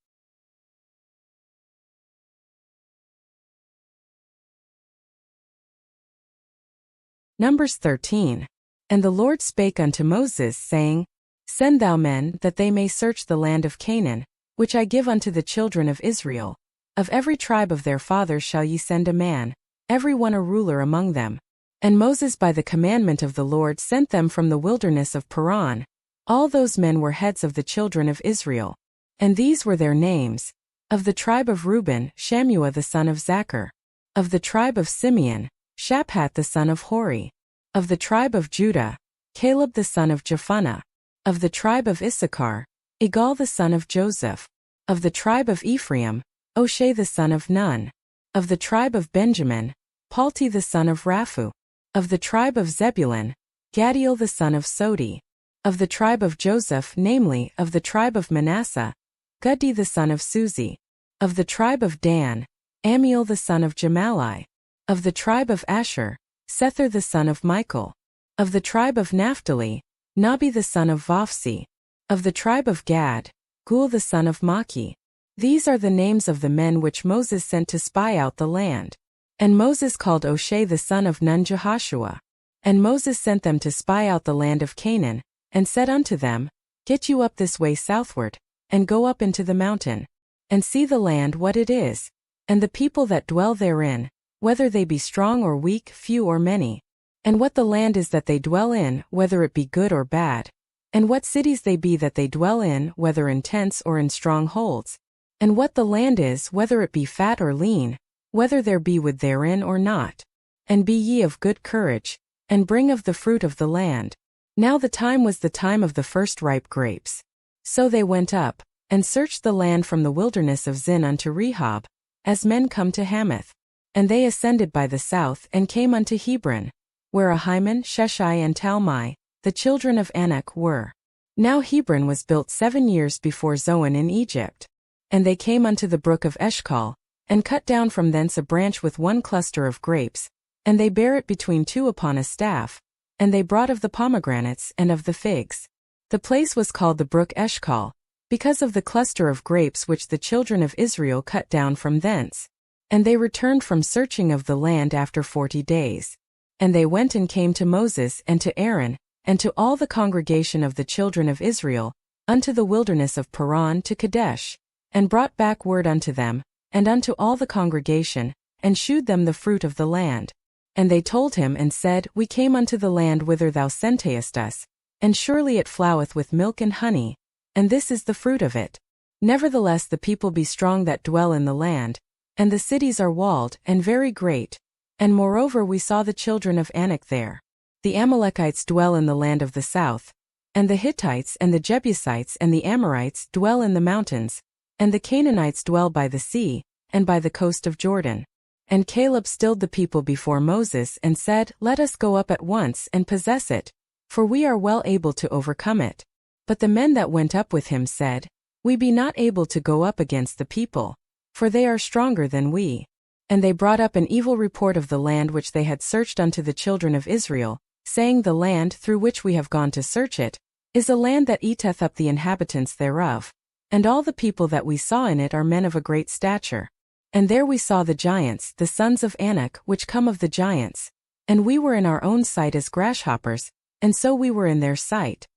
Numbers 13. And the Lord spake unto Moses, saying, Send thou men, that they may search the land of Canaan, which I give unto the children of Israel. Of every tribe of their fathers shall ye send a man, every one a ruler among them. And Moses by the commandment of the Lord sent them from the wilderness of Paran. All those men were heads of the children of Israel. And these were their names. Of the tribe of Reuben, Shammua the son of Zachar. Of the tribe of Simeon, Shaphat the son of Hori. Of the tribe of Judah, Caleb the son of Jephunneh. Of the tribe of Issachar, Igal the son of Joseph. Of the tribe of Ephraim, Oshea the son of Nun. Of the tribe of Benjamin, Palti the son of Raphu. Of the tribe of Zebulun, Gadiel the son of Sodi. Of the tribe of Joseph, namely, of the tribe of Manasseh, Guddi the son of Suzi. Of the tribe of Dan, Amiel the son of Gemalli. Of the tribe of Asher, Sethur the son of Michael. Of the tribe of Naphtali, Nabi the son of Vophsi. Of the tribe of Gad, Gul the son of Maki. These are the names of the men which Moses sent to spy out the land. And Moses called Oshea the son of Nun Jehoshua. And Moses sent them to spy out the land of Canaan, and said unto them, Get you up this way southward, and go up into the mountain, and see the land what it is, and the people that dwell therein, whether they be strong or weak, few or many, and what the land is that they dwell in, whether it be good or bad, and what cities they be that they dwell in, whether in tents or in strongholds, and what the land is, whether it be fat or lean, whether there be wood therein or not. And be ye of good courage, and bring of the fruit of the land. Now the time was the time of the first ripe grapes. So they went up, and searched the land from the wilderness of Zin unto Rehob, as men come to Hamath. And they ascended by the south, and came unto Hebron, where Ahiman, Sheshai and Talmai, the children of Anak, were. Now Hebron was built 7 years before Zoan in Egypt. And they came unto the brook of Eshcol, and cut down from thence a branch with one cluster of grapes, and they bare it between two upon a staff, and they brought of the pomegranates and of the figs. The place was called the brook Eshcol, because of the cluster of grapes which the children of Israel cut down from thence. And they returned from searching of the land after 40 days. And they went and came to Moses and to Aaron, and to all the congregation of the children of Israel, unto the wilderness of Paran to Kadesh, and brought back word unto them, and unto all the congregation, and shewed them the fruit of the land. And they told him and said, We came unto the land whither thou sentest us, and surely it floweth with milk and honey, and this is the fruit of it. Nevertheless the people be strong that dwell in the land, and the cities are walled and very great. And moreover we saw the children of Anak there. The Amalekites dwell in the land of the south, and the Hittites and the Jebusites and the Amorites dwell in the mountains, and the Canaanites dwell by the sea, and by the coast of Jordan. And Caleb stilled the people before Moses and said, Let us go up at once and possess it, for we are well able to overcome it. But the men that went up with him said, We be not able to go up against the people, for they are stronger than we. And they brought up an evil report of the land which they had searched unto the children of Israel, saying, The land through which we have gone to search it is a land that eateth up the inhabitants thereof, and all the people that we saw in it are men of a great stature. And there we saw the giants, the sons of Anak, which come of the giants, and we were in our own sight as grasshoppers, and so we were in their sight.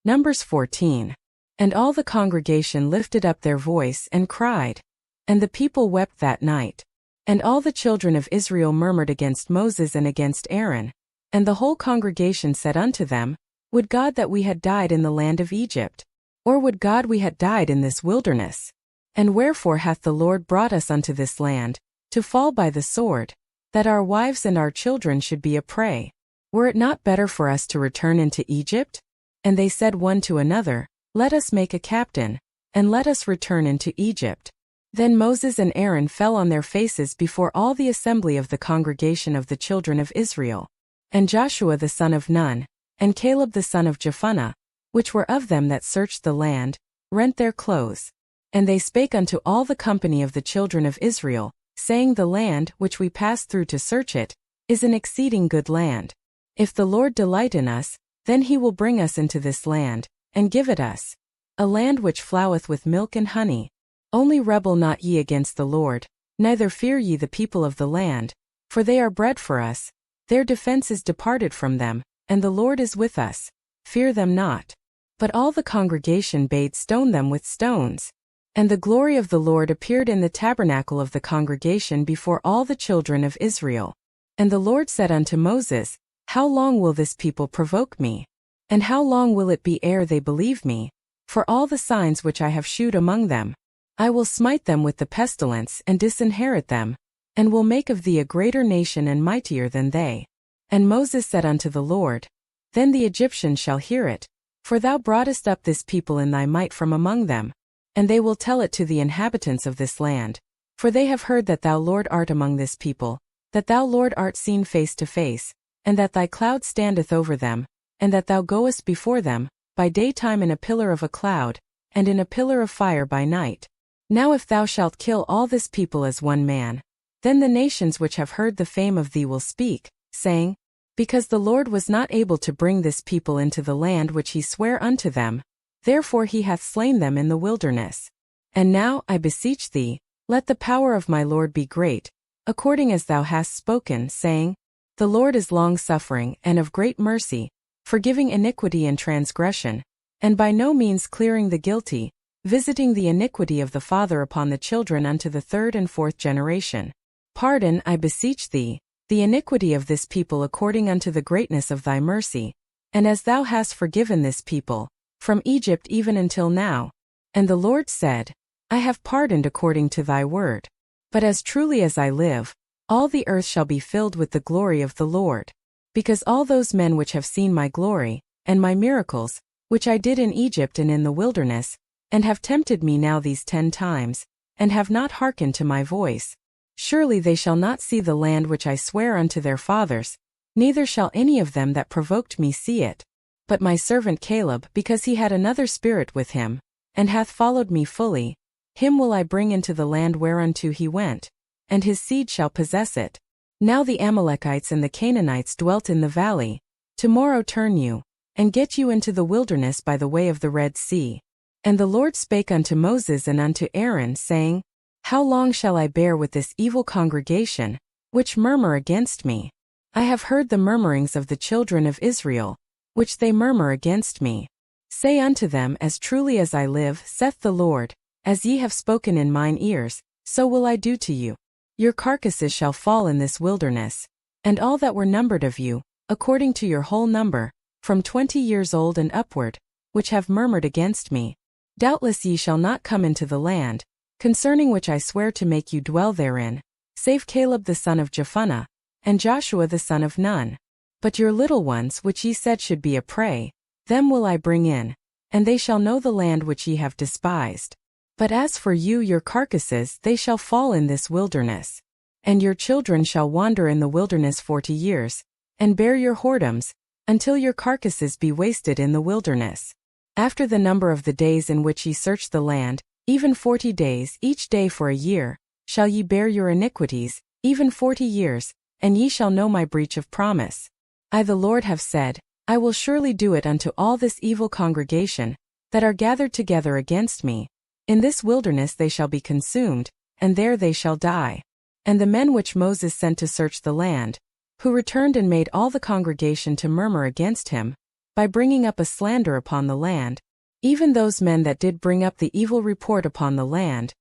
Numbers 14. And all the congregation lifted up their voice and cried. And the people wept that night. And all the children of Israel murmured against Moses and against Aaron. And the whole congregation said unto them, Would God that we had died in the land of Egypt, or would God we had died in this wilderness? And wherefore hath the Lord brought us unto this land, to fall by the sword, that our wives and our children should be a prey? Were it not better for us to return into Egypt? And they said one to another, Let us make a captain, and let us return into Egypt. Then Moses and Aaron fell on their faces before all the assembly of the congregation of the children of Israel. And Joshua the son of Nun, and Caleb the son of Jephunneh, which were of them that searched the land, rent their clothes. And they spake unto all the company of the children of Israel, saying, The land which we passed through to search it is an exceeding good land. If the Lord delight in us, then he will bring us into this land, and give it us, a land which floweth with milk and honey. Only rebel not ye against the Lord, neither fear ye the people of the land, for they are bread for us. Their defense is departed from them, and the Lord is with us. Fear them not. But all the congregation bade stone them with stones. And the glory of the Lord appeared in the tabernacle of the congregation before all the children of Israel. And the Lord said unto Moses, How long will this people provoke me? And how long will it be ere they believe me? For all the signs which I have shewed among them, I will smite them with the pestilence and disinherit them, and will make of thee a greater nation and mightier than they. And Moses said unto the Lord, Then the Egyptians shall hear it, for thou broughtest up this people in thy might from among them, and they will tell it to the inhabitants of this land. For they have heard that thou, Lord, art among this people, that thou, Lord, art seen face to face, and that thy cloud standeth over them, and that thou goest before them, by daytime in a pillar of a cloud, and in a pillar of fire by night. Now if thou shalt kill all this people as one man, then the nations which have heard the fame of thee will speak, saying, Because the Lord was not able to bring this people into the land which he sware unto them, therefore he hath slain them in the wilderness. And now, I beseech thee, let the power of my Lord be great, according as thou hast spoken, saying, The Lord is long-suffering and of great mercy, forgiving iniquity and transgression, and by no means clearing the guilty, visiting the iniquity of the father upon the children unto the third and fourth generation. Pardon, I beseech thee, the iniquity of this people according unto the greatness of thy mercy, and as thou hast forgiven this people, from Egypt even until now. And the Lord said, I have pardoned according to thy word. But as truly as I live, all the earth shall be filled with the glory of the Lord. Because all those men which have seen my glory, and my miracles, which I did in Egypt and in the wilderness, and have tempted me now these 10 times, and have not hearkened to my voice, surely they shall not see the land which I swear unto their fathers, neither shall any of them that provoked me see it. But my servant Caleb, because he had another spirit with him, and hath followed me fully, him will I bring into the land whereunto he went, and his seed shall possess it. Now the Amalekites and the Canaanites dwelt in the valley. Tomorrow turn you, and get you into the wilderness by the way of the Red Sea. And the Lord spake unto Moses and unto Aaron, saying, How long shall I bear with this evil congregation, which murmur against me? I have heard the murmurings of the children of Israel, which they murmur against me. Say unto them, As truly as I live, saith the Lord, as ye have spoken in mine ears, so will I do to you. Your carcasses shall fall in this wilderness, and all that were numbered of you, according to your whole number, from 20 years old and upward, which have murmured against me. Doubtless ye shall not come into the land, concerning which I swear to make you dwell therein, save Caleb the son of Jephunneh, and Joshua the son of Nun. But your little ones which ye said should be a prey, them will I bring in, and they shall know the land which ye have despised. But as for you, your carcasses, they shall fall in this wilderness. And your children shall wander in the wilderness 40 years, and bear your whoredoms, until your carcasses be wasted in the wilderness. After the number of the days in which ye search the land, even 40 days, each day for a year, shall ye bear your iniquities, even 40 years, and ye shall know my breach of promise. I the Lord have said, I will surely do it unto all this evil congregation, that are gathered together against me. In this wilderness they shall be consumed, and there they shall die. And the men which Moses sent to search the land, who returned and made all the congregation to murmur against him, by bringing up a slander upon the land, even those men that did bring up the evil report upon the land,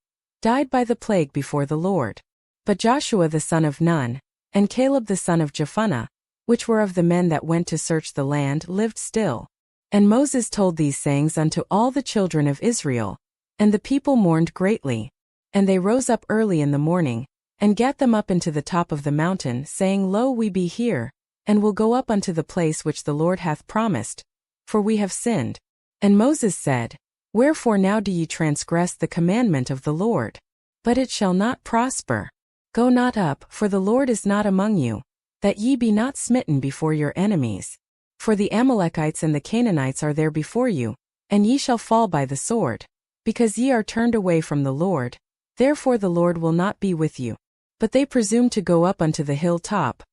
died by the plague before the Lord. But Joshua the son of Nun, and Caleb the son of Jephunneh, which were of the men that went to search the land, lived still. And Moses told these sayings unto all the children of Israel, and the people mourned greatly. And they rose up early in the morning, and gat them up into the top of the mountain, saying, Lo, we be here, and will go up unto the place which the Lord hath promised, for we have sinned. And Moses said, Wherefore now do ye transgress the commandment of the Lord? But it shall not prosper. Go not up, for the Lord is not among you, that ye be not smitten before your enemies. For the Amalekites and the Canaanites are there before you, and ye shall fall by the sword, because ye are turned away from the Lord. Therefore the Lord will not be with you. But they presumed to go up unto the hill top.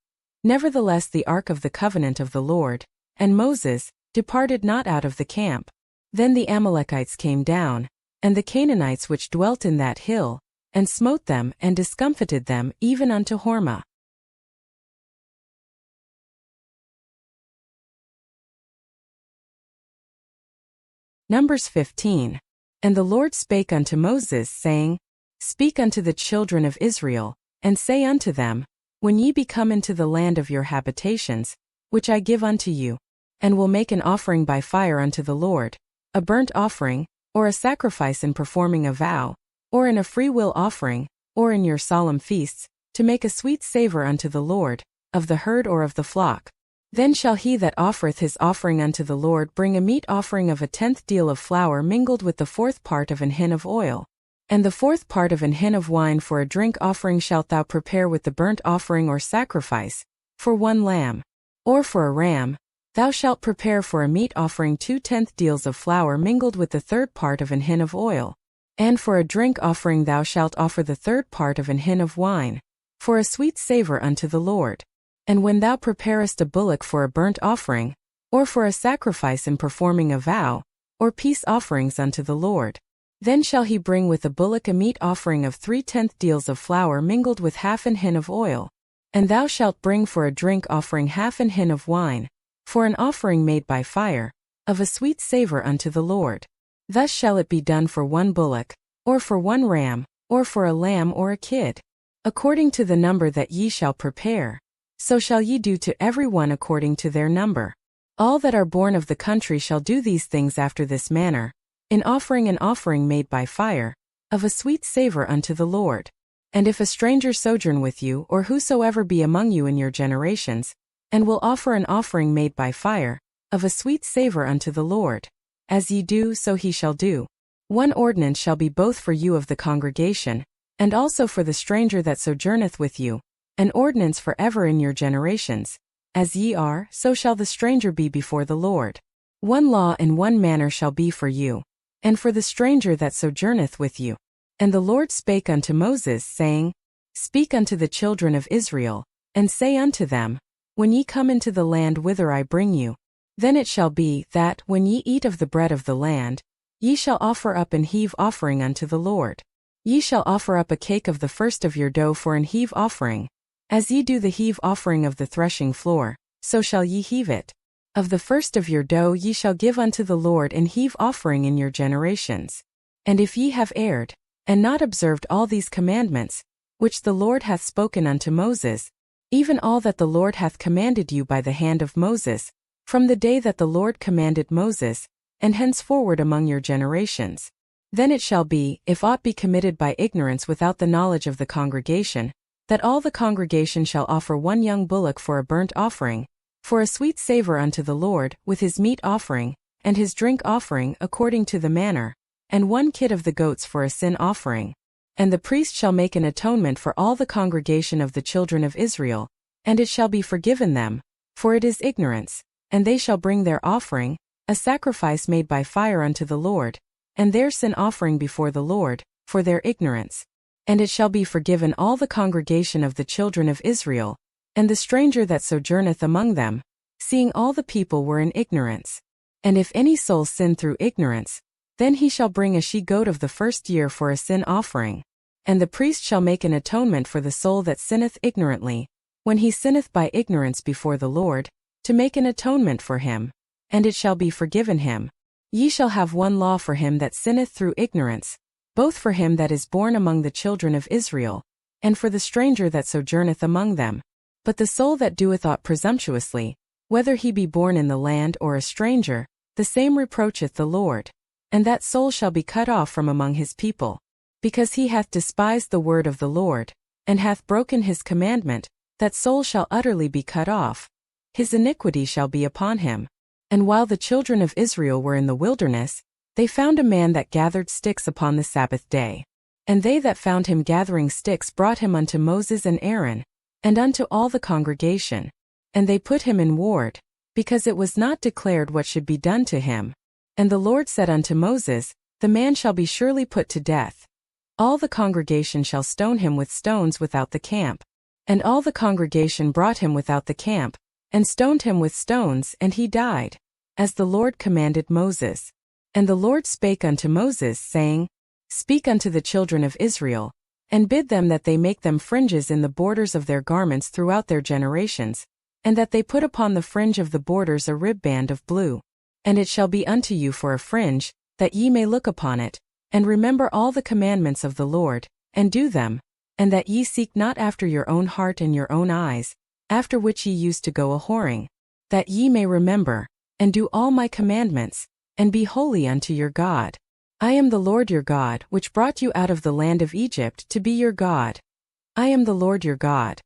Nevertheless the ark of the covenant of the Lord, and Moses, departed not out of the camp. Then the Amalekites came down, and the Canaanites which dwelt in that hill, and smote them, and discomfited them, even unto Hormah. Numbers 15. And the Lord spake unto Moses, saying, Speak unto the children of Israel, and say unto them, When ye be come into the land of your habitations, which I give unto you, and will make an offering by fire unto the Lord, a burnt offering, or a sacrifice in performing a vow, or in a freewill offering, or in your solemn feasts, to make a sweet savor unto the Lord, of the herd or of the flock. Then shall he that offereth his offering unto the Lord bring a meat offering of 1/10 deal of flour mingled with the 4th part of an hin of oil. And the 4th part of an hin of wine for a drink offering shalt thou prepare with the burnt offering or sacrifice, for 1 lamb. Or for a ram, thou shalt prepare for a meat offering 2/10 deals of flour mingled with the 3rd part of an hin of oil. And for a drink offering thou shalt offer the 3rd part of an hin of wine, for a sweet savor unto the Lord. And when thou preparest a bullock for a burnt offering, or for a sacrifice in performing a vow, or peace offerings unto the Lord, then shall he bring with the bullock a meat offering of 3/10 deals of flour mingled with half an hin of oil. And thou shalt bring for a drink offering half an hin of wine, for an offering made by fire, of a sweet savor unto the Lord. Thus shall it be done for 1 bullock, or for 1 ram, or for a lamb or a kid, according to the number that ye shall prepare. So shall ye do to every one according to their number. All that are born of the country shall do these things after this manner, in offering an offering made by fire, of a sweet savor unto the Lord. And if a stranger sojourn with you, or whosoever be among you in your generations, and will offer an offering made by fire, of a sweet savor unto the Lord, as ye do, so he shall do. 1 ordinance shall be both for you of the congregation, and also for the stranger that sojourneth with you, an ordinance for ever in your generations. As ye are, so shall the stranger be before the Lord. 1 law and 1 manner shall be for you, and for the stranger that sojourneth with you. And the Lord spake unto Moses, saying, Speak unto the children of Israel, and say unto them, When ye come into the land whither I bring you, then it shall be, that, when ye eat of the bread of the land, ye shall offer up an heave offering unto the Lord. Ye shall offer up a cake of the first of your dough for an heave offering. As ye do the heave offering of the threshing floor, so shall ye heave it. Of the first of your dough ye shall give unto the Lord an heave offering in your generations. And if ye have erred, and not observed all these commandments, which the Lord hath spoken unto Moses, even all that the Lord hath commanded you by the hand of Moses, from the day that the Lord commanded Moses, and henceforward among your generations. Then it shall be, if aught be committed by ignorance without the knowledge of the congregation, that all the congregation shall offer one young bullock for a burnt offering, for a sweet savor unto the Lord, with his meat offering, and his drink offering according to the manner, and one kid of the goats for a sin offering. And the priest shall make an atonement for all the congregation of the children of Israel, and it shall be forgiven them, for it is ignorance, and they shall bring their offering, a sacrifice made by fire unto the Lord, and their sin offering before the Lord, for their ignorance. And it shall be forgiven all the congregation of the children of Israel, and the stranger that sojourneth among them, seeing all the people were in ignorance. And if any soul sin through ignorance, then he shall bring a she-goat of the first year for a sin offering. And the priest shall make an atonement for the soul that sinneth ignorantly, when he sinneth by ignorance before the Lord, to make an atonement for him, and it shall be forgiven him. Ye shall have one law for him that sinneth through ignorance, both for him that is born among the children of Israel, and for the stranger that sojourneth among them. But the soul that doeth aught presumptuously, whether he be born in the land or a stranger, the same reproacheth the Lord. And that soul shall be cut off from among his people, because he hath despised the word of the Lord, and hath broken his commandment, that soul shall utterly be cut off. His iniquity shall be upon him. And while the children of Israel were in the wilderness, they found a man that gathered sticks upon the Sabbath day. And they that found him gathering sticks brought him unto Moses and Aaron, and unto all the congregation. And they put him in ward, because it was not declared what should be done to him. And the Lord said unto Moses, The man shall be surely put to death. All the congregation shall stone him with stones without the camp. And all the congregation brought him without the camp, and stoned him with stones, and he died, as the Lord commanded Moses. And the Lord spake unto Moses, saying, Speak unto the children of Israel, and bid them that they make them fringes in the borders of their garments throughout their generations, and that they put upon the fringe of the borders a ribband of blue. And it shall be unto you for a fringe, that ye may look upon it, and remember all the commandments of the Lord, and do them, and that ye seek not after your own heart and your own eyes, after which ye used to go a-whoring, that ye may remember, and do all my commandments, and be holy unto your God. I am the Lord your God, which brought you out of the land of Egypt to be your God. I am the Lord your God.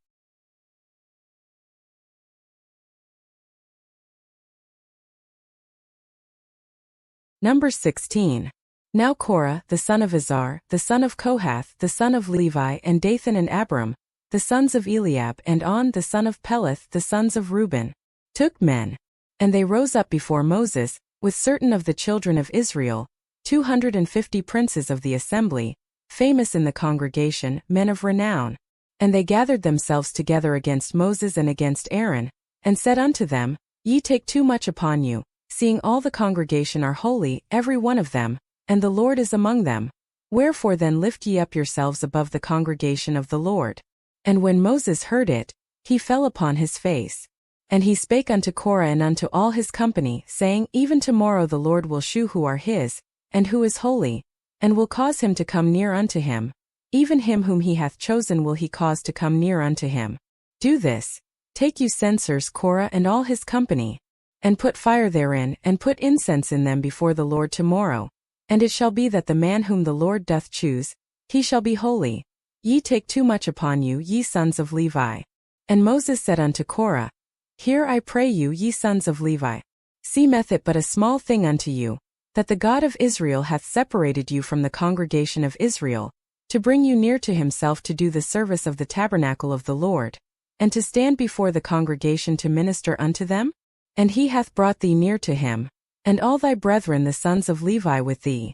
Number 16. Now Korah, the son of Izhar, the son of Kohath, the son of Levi, and Dathan and Abiram, the sons of Eliab, and On, the son of Peleth, the sons of Reuben, took men. And they rose up before Moses, with certain of the children of Israel, 250 princes of the assembly, famous in the congregation, men of renown. And they gathered themselves together against Moses and against Aaron, and said unto them, Ye take too much upon you, seeing all the congregation are holy, every one of them, and the Lord is among them. Wherefore then lift ye up yourselves above the congregation of the Lord. And when Moses heard it, he fell upon his face. And he spake unto Korah and unto all his company, saying, Even tomorrow the Lord will shew who are his, and who is holy, and will cause him to come near unto him. Even him whom he hath chosen will he cause to come near unto him. Do this. Take you censers, Korah and all his company, and put fire therein, and put incense in them before the Lord tomorrow. And it shall be that the man whom the Lord doth choose, he shall be holy. Ye take too much upon you, ye sons of Levi. And Moses said unto Korah, Hear I pray you, ye sons of Levi. Seemeth it but a small thing unto you, that the God of Israel hath separated you from the congregation of Israel, to bring you near to himself to do the service of the tabernacle of the Lord, and to stand before the congregation to minister unto them? And he hath brought thee near to him, and all thy brethren the sons of Levi with thee.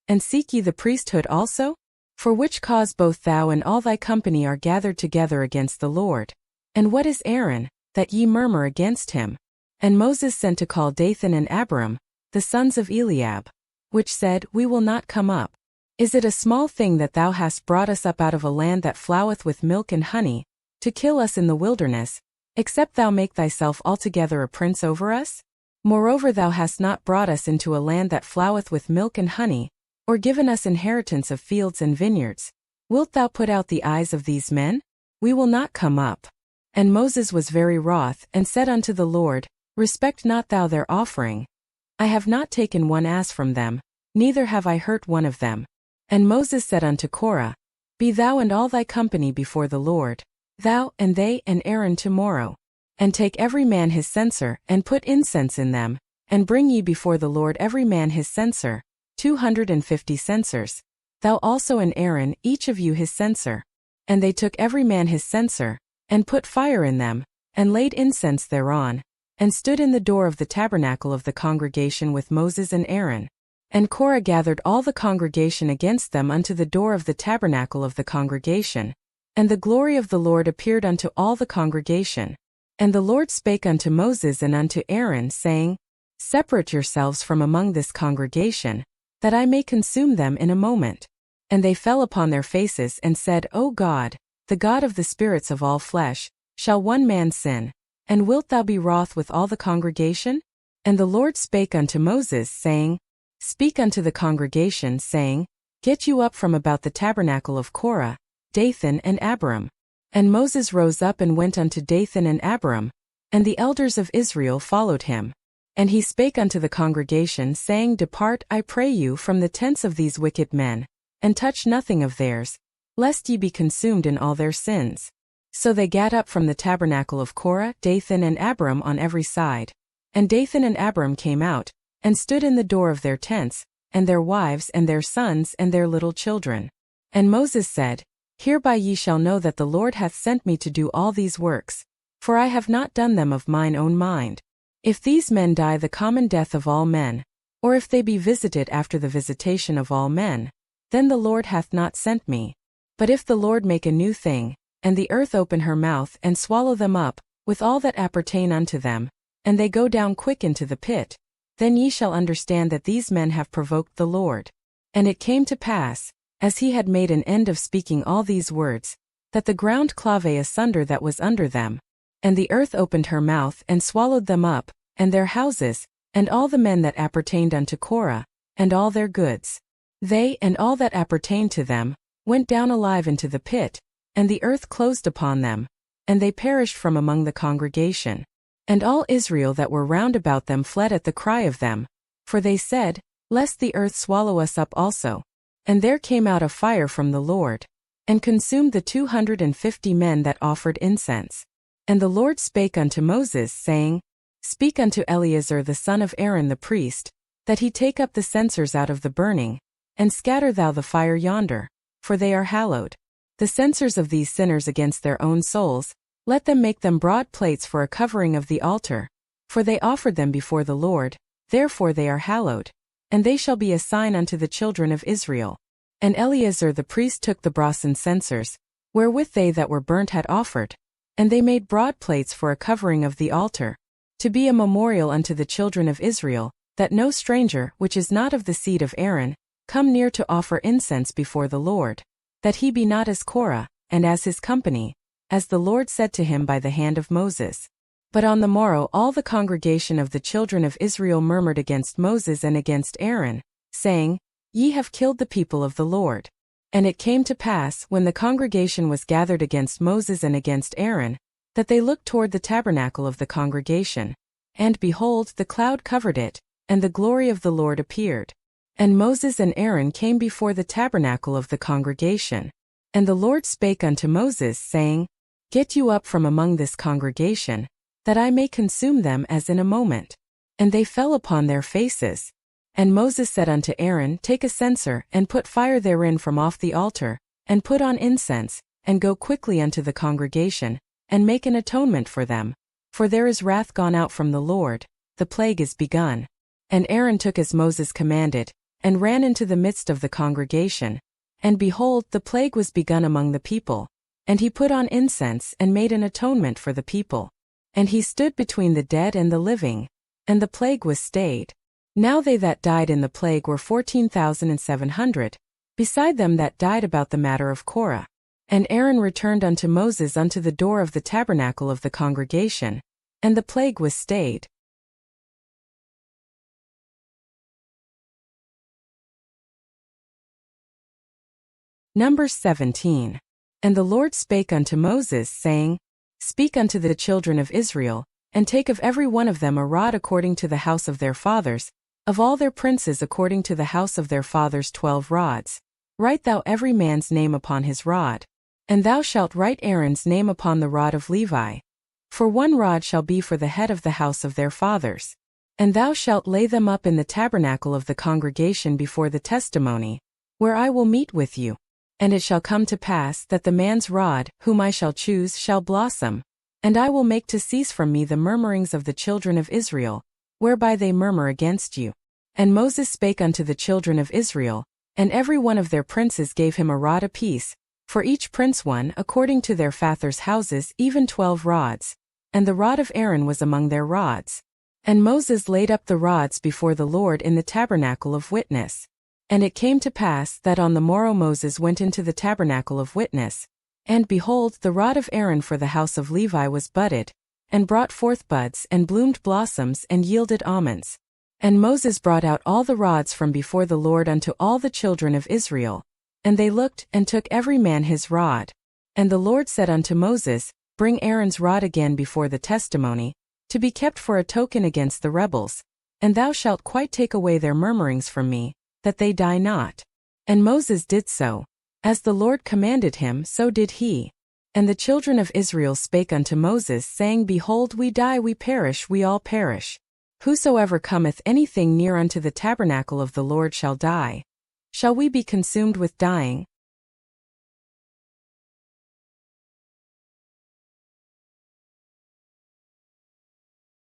And seek ye the priesthood also? For which cause both thou and all thy company are gathered together against the Lord. And what is Aaron, that ye murmur against him? And Moses sent to call Dathan and Abiram, the sons of Eliab, which said, We will not come up. Is it a small thing that thou hast brought us up out of a land that floweth with milk and honey, to kill us in the wilderness, except thou make thyself altogether a prince over us? Moreover, thou hast not brought us into a land that floweth with milk and honey, or given us inheritance of fields and vineyards. Wilt thou put out the eyes of these men? We will not come up. And Moses was very wroth, and said unto the Lord, Respect not thou their offering. I have not taken one ass from them, neither have I hurt one of them. And Moses said unto Korah, Be thou and all thy company before the Lord, thou, and they, and Aaron tomorrow. And take every man his censer, and put incense in them, and bring ye before the Lord every man his censer, 250 censers. Thou also and Aaron, each of you his censer. And they took every man his censer, and put fire in them, and laid incense thereon, and stood in the door of the tabernacle of the congregation with Moses and Aaron. And Korah gathered all the congregation against them unto the door of the tabernacle of the congregation. And the glory of the Lord appeared unto all the congregation. And the Lord spake unto Moses and unto Aaron, saying, Separate yourselves from among this congregation, that I may consume them in a moment. And they fell upon their faces and said, O God, the God of the spirits of all flesh, shall one man sin? And wilt thou be wroth with all the congregation? And the Lord spake unto Moses, saying, Speak unto the congregation, saying, Get you up from about the tabernacle of Korah, Dathan and Abiram. And Moses rose up and went unto Dathan and Abiram, and the elders of Israel followed him. And he spake unto the congregation, saying, Depart, I pray you, from the tents of these wicked men, and touch nothing of theirs, lest ye be consumed in all their sins. So they gat up from the tabernacle of Korah, Dathan and Abiram on every side. And Dathan and Abiram came out, and stood in the door of their tents, and their wives and their sons and their little children. And Moses said, Hereby ye shall know that the Lord hath sent me to do all these works, for I have not done them of mine own mind. If these men die the common death of all men, or if they be visited after the visitation of all men, then the Lord hath not sent me. But if the Lord make a new thing, and the earth open her mouth and swallow them up, with all that appertain unto them, and they go down quick into the pit, then ye shall understand that these men have provoked the Lord. And it came to pass, as he had made an end of speaking all these words, that the ground clave asunder that was under them, and the earth opened her mouth and swallowed them up, and their houses, and all the men that appertained unto Korah, and all their goods. They, and all that appertained to them, went down alive into the pit, and the earth closed upon them, and they perished from among the congregation. And all Israel that were round about them fled at the cry of them, for they said, Lest the earth swallow us up also. And there came out a fire from the Lord, and consumed the 250 men that offered incense. And the Lord spake unto Moses, saying, Speak unto Eleazar the son of Aaron the priest, that he take up the censers out of the burning, and scatter thou the fire yonder, for they are hallowed. The censers of these sinners against their own souls, let them make them broad plates for a covering of the altar, for they offered them before the Lord, therefore they are hallowed. And they shall be a sign unto the children of Israel. And Eleazar the priest took the brasen censers, wherewith they that were burnt had offered, and they made broad plates for a covering of the altar, to be a memorial unto the children of Israel, that no stranger, which is not of the seed of Aaron, come near to offer incense before the Lord, that he be not as Korah, and as his company, as the Lord said to him by the hand of Moses. But on the morrow all the congregation of the children of Israel murmured against Moses and against Aaron, saying, Ye have killed the people of the Lord. And it came to pass, when the congregation was gathered against Moses and against Aaron, that they looked toward the tabernacle of the congregation. And behold, the cloud covered it, and the glory of the Lord appeared. And Moses and Aaron came before the tabernacle of the congregation. And the Lord spake unto Moses, saying, Get you up from among this congregation, that I may consume them as in a moment. And they fell upon their faces. And Moses said unto Aaron, Take a censer, and put fire therein from off the altar, and put on incense, and go quickly unto the congregation, and make an atonement for them. For there is wrath gone out from the Lord, the plague is begun. And Aaron took as Moses commanded, and ran into the midst of the congregation. And behold, the plague was begun among the people. And he put on incense, and made an atonement for the people. And he stood between the dead and the living, and the plague was stayed. Now they that died in the plague were 14,700, beside them that died about the matter of Korah. And Aaron returned unto Moses unto the door of the tabernacle of the congregation, and the plague was stayed. Numbers 17. And the Lord spake unto Moses, saying, Speak unto the children of Israel, and take of every one of them a rod according to the house of their fathers, of all their princes according to the house of their fathers 12 rods. Write thou every man's name upon his rod. And thou shalt write Aaron's name upon the rod of Levi. For 1 rod shall be for the head of the house of their fathers. And thou shalt lay them up in the tabernacle of the congregation before the testimony, where I will meet with you. And it shall come to pass that the man's rod, whom I shall choose, shall blossom. And I will make to cease from me the murmurings of the children of Israel, whereby they murmur against you. And Moses spake unto the children of Israel, and every one of their princes gave him a rod apiece, for each prince one according to their fathers' houses, even 12 rods. And the rod of Aaron was among their rods. And Moses laid up the rods before the Lord in the tabernacle of witness. And it came to pass that on the morrow Moses went into the tabernacle of witness, and behold, the rod of Aaron for the house of Levi was budded, and brought forth buds, and bloomed blossoms, and yielded almonds. And Moses brought out all the rods from before the Lord unto all the children of Israel. And they looked, and took every man his rod. And the Lord said unto Moses, Bring Aaron's rod again before the testimony, to be kept for a token against the rebels. And thou shalt quite take away their murmurings from me, that they die not. And Moses did so. As the Lord commanded him, so did he. And the children of Israel spake unto Moses, saying, Behold, we die, we perish, we all perish. Whosoever cometh anything near unto the tabernacle of the Lord shall die. Shall we be consumed with dying?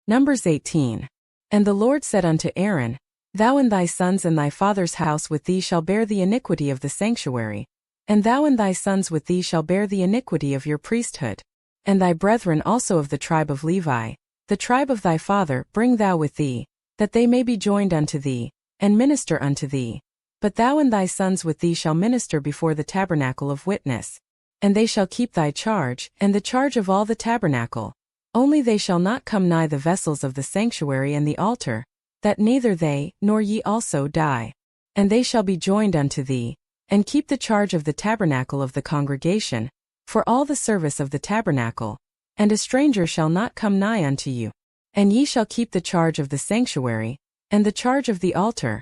Numbers 18. And the Lord said unto Aaron, Thou and thy sons and thy father's house with thee shall bear the iniquity of the sanctuary, and thou and thy sons with thee shall bear the iniquity of your priesthood. And thy brethren also of the tribe of Levi, the tribe of thy father, bring thou with thee, that they may be joined unto thee, and minister unto thee. But thou and thy sons with thee shall minister before the tabernacle of witness. And they shall keep thy charge, and the charge of all the tabernacle. Only they shall not come nigh the vessels of the sanctuary and the altar, that neither they, nor ye also die. And they shall be joined unto thee, and keep the charge of the tabernacle of the congregation, for all the service of the tabernacle. And a stranger shall not come nigh unto you. And ye shall keep the charge of the sanctuary, and the charge of the altar,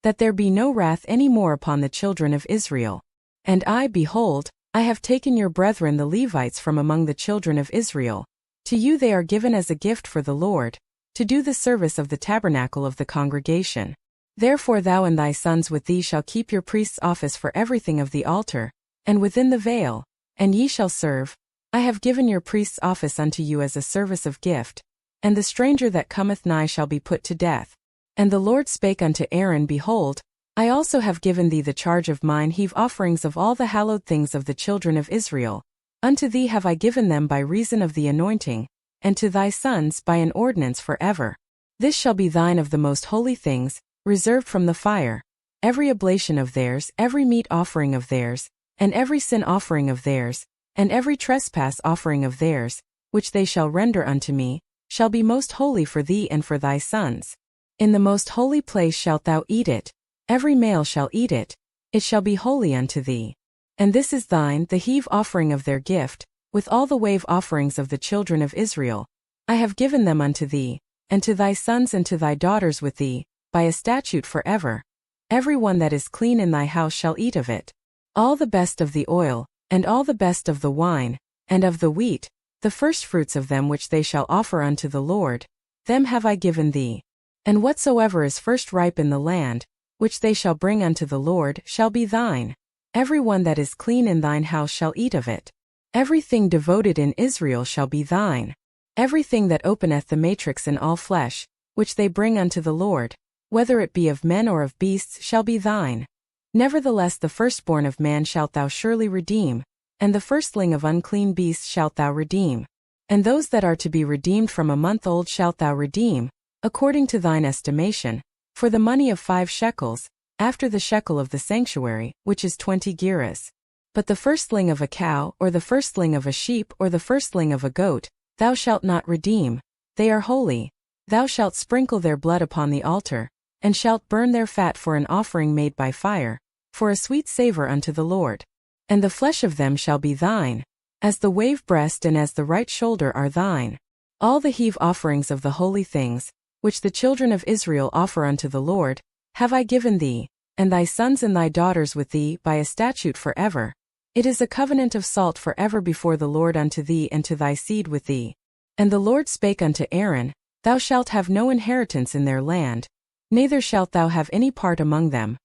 that there be no wrath any more upon the children of Israel. And I, behold, I have taken your brethren the Levites from among the children of Israel. To you they are given as a gift for the Lord, to do the service of the tabernacle of the congregation. Therefore thou and thy sons with thee shall keep your priest's office for everything of the altar, and within the veil, and ye shall serve. I have given your priest's office unto you as a service of gift, and the stranger that cometh nigh shall be put to death. And the Lord spake unto Aaron, Behold, I also have given thee the charge of mine heave offerings of all the hallowed things of the children of Israel. Unto thee have I given them by reason of the anointing, and to thy sons by an ordinance forever. This shall be thine of the most holy things, reserved from the fire. Every oblation of theirs, every meat offering of theirs, and every sin offering of theirs, and every trespass offering of theirs, which they shall render unto me, shall be most holy for thee and for thy sons. In the most holy place shalt thou eat it, every male shall eat it, it shall be holy unto thee. And this is thine, the heave offering of their gift, with all the wave offerings of the children of Israel. I have given them unto thee, and to thy sons and to thy daughters with thee, by a statute forever. Every one that is clean in thy house shall eat of it. All the best of the oil, and all the best of the wine, and of the wheat, the firstfruits of them which they shall offer unto the Lord, them have I given thee. And whatsoever is first ripe in the land, which they shall bring unto the Lord, shall be thine. Every one that is clean in thine house shall eat of it. Everything devoted in Israel shall be thine. Everything that openeth the matrix in all flesh, which they bring unto the Lord, whether it be of men or of beasts, shall be thine. Nevertheless the firstborn of man shalt thou surely redeem, and the firstling of unclean beasts shalt thou redeem. And those that are to be redeemed from a month old shalt thou redeem, according to thine estimation, for the money of 5 shekels, after the shekel of the sanctuary, which is 20 gerahs. But the firstling of a cow, or the firstling of a sheep, or the firstling of a goat, thou shalt not redeem. They are holy. Thou shalt sprinkle their blood upon the altar, and shalt burn their fat for an offering made by fire, for a sweet savor unto the Lord. And the flesh of them shall be thine, as the wave breast and as the right shoulder are thine. All the heave offerings of the holy things, which the children of Israel offer unto the Lord, have I given thee, and thy sons and thy daughters with thee by a statute forever. It is a covenant of salt forever before the Lord unto thee and to thy seed with thee. And the Lord spake unto Aaron, Thou shalt have no inheritance in their land, neither shalt thou have any part among them.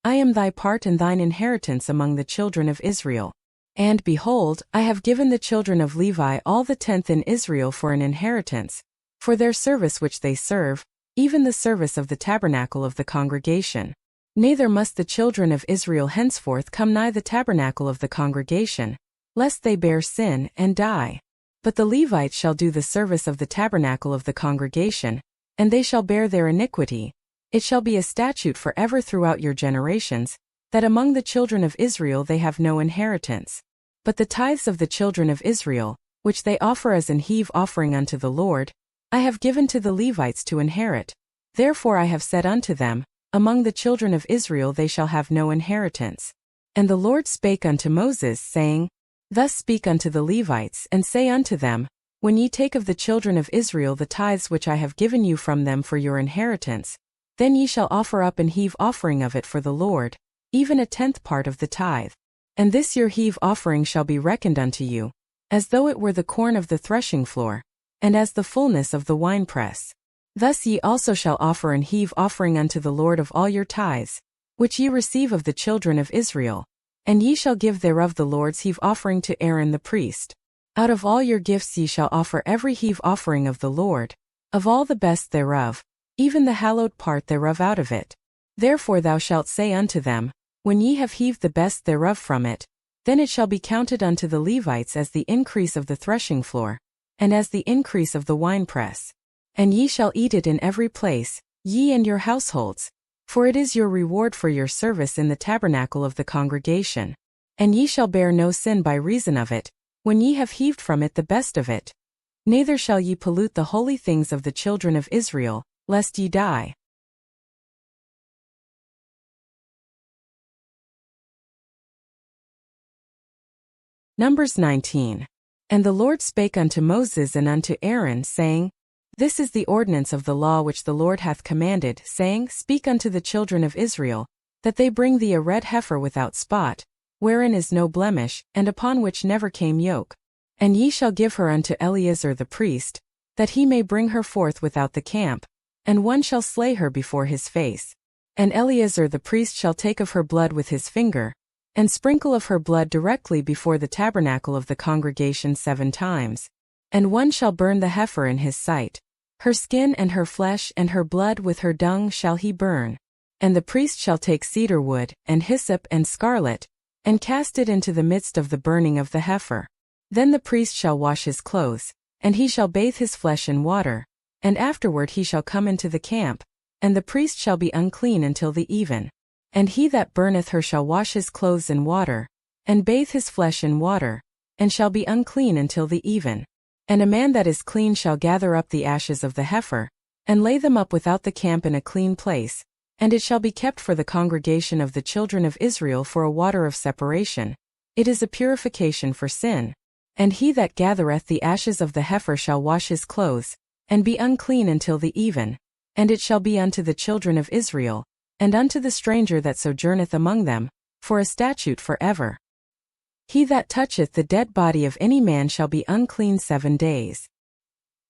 I am thy part and thine inheritance among the children of Israel. And behold, I have given the children of Levi all the tenth in Israel for an inheritance, for their service which they serve, even the service of the tabernacle of the congregation. Neither must the children of Israel henceforth come nigh the tabernacle of the congregation, lest they bear sin and die. But the Levites shall do the service of the tabernacle of the congregation, and they shall bear their iniquity. It shall be a statute forever throughout your generations, that among the children of Israel they have no inheritance. But the tithes of the children of Israel, which they offer as an heave offering unto the Lord, I have given to the Levites to inherit. Therefore I have said unto them, Among the children of Israel they shall have no inheritance. And the Lord spake unto Moses, saying, Thus speak unto the Levites, and say unto them, When ye take of the children of Israel the tithes which I have given you from them for your inheritance, then ye shall offer up an heave offering of it for the Lord, even a tenth part of the tithe. And this your heave offering shall be reckoned unto you, as though it were the corn of the threshing floor, and as the fullness of the winepress. Thus ye also shall offer an heave offering unto the Lord of all your tithes, which ye receive of the children of Israel, and ye shall give thereof the Lord's heave offering to Aaron the priest. Out of all your gifts ye shall offer every heave offering of the Lord, of all the best thereof, even the hallowed part thereof out of it. Therefore thou shalt say unto them, When ye have heaved the best thereof from it, then it shall be counted unto the Levites as the increase of the threshing floor, and as the increase of the winepress. And ye shall eat it in every place, ye and your households, for it is your reward for your service in the tabernacle of the congregation. And ye shall bear no sin by reason of it, when ye have heaved from it the best of it. Neither shall ye pollute the holy things of the children of Israel, lest ye die. Numbers 19. And the Lord spake unto Moses and unto Aaron, saying, This is the ordinance of the law which the Lord hath commanded, saying, Speak unto the children of Israel, that they bring thee a red heifer without spot, wherein is no blemish, and upon which never came yoke. And ye shall give her unto Eleazar the priest, that he may bring her forth without the camp, and one shall slay her before his face. And Eleazar the priest shall take of her blood with his finger, and sprinkle of her blood directly before the tabernacle of the congregation 7 times. And one shall burn the heifer in his sight. Her skin and her flesh and her blood with her dung shall he burn. And the priest shall take cedar wood, and hyssop and scarlet, and cast it into the midst of the burning of the heifer. Then the priest shall wash his clothes, and he shall bathe his flesh in water, and afterward he shall come into the camp, and the priest shall be unclean until the even. And he that burneth her shall wash his clothes in water, and bathe his flesh in water, and shall be unclean until the even. And a man that is clean shall gather up the ashes of the heifer, and lay them up without the camp in a clean place, and it shall be kept for the congregation of the children of Israel for a water of separation. It is a purification for sin. And he that gathereth the ashes of the heifer shall wash his clothes, and be unclean until the even. And it shall be unto the children of Israel, and unto the stranger that sojourneth among them, for a statute forever. He that toucheth the dead body of any man shall be unclean 7 days.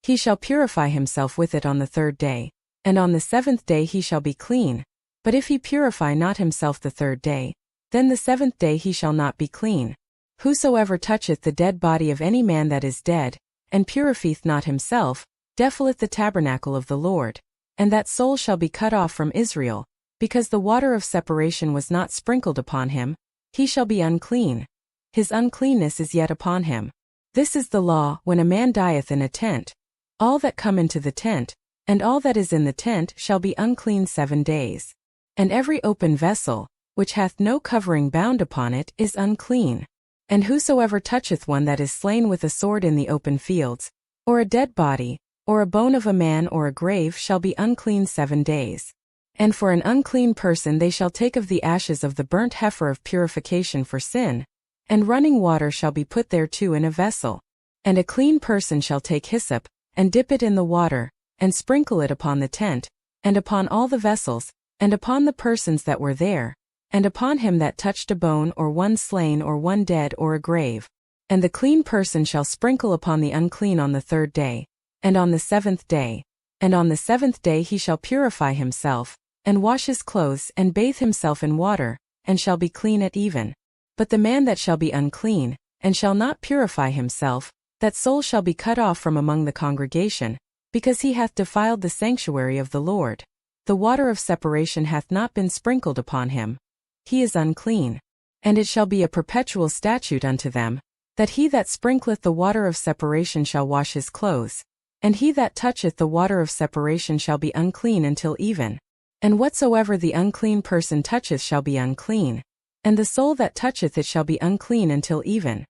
He shall purify himself with it on the 3rd day, and on the 7th day he shall be clean. But if he purify not himself the 3rd day, then the 7th day he shall not be clean. Whosoever toucheth the dead body of any man that is dead, and purifieth not himself, defileth the tabernacle of the Lord, and that soul shall be cut off from Israel, because the water of separation was not sprinkled upon him. He shall be unclean. His uncleanness is yet upon him. This is the law when a man dieth in a tent. All that come into the tent, and all that is in the tent shall be unclean 7 days. And every open vessel, which hath no covering bound upon it, is unclean. And whosoever toucheth one that is slain with a sword in the open fields, or a dead body, or a bone of a man or a grave, shall be unclean 7 days. And for an unclean person they shall take of the ashes of the burnt heifer of purification for sin, and running water shall be put thereto in a vessel. And a clean person shall take hyssop, and dip it in the water, and sprinkle it upon the tent, and upon all the vessels, and upon the persons that were there, and upon him that touched a bone or one slain or one dead or a grave. And the clean person shall sprinkle upon the unclean on the 3rd day, and on the 7th day. And on the 7th day he shall purify himself, and wash his clothes, and bathe himself in water, and shall be clean at even. But the man that shall be unclean, and shall not purify himself, that soul shall be cut off from among the congregation, because he hath defiled the sanctuary of the Lord. The water of separation hath not been sprinkled upon him. He is unclean. And it shall be a perpetual statute unto them, that he that sprinkleth the water of separation shall wash his clothes, and he that toucheth the water of separation shall be unclean until even. And whatsoever the unclean person toucheth shall be unclean, and the soul that toucheth it shall be unclean until even.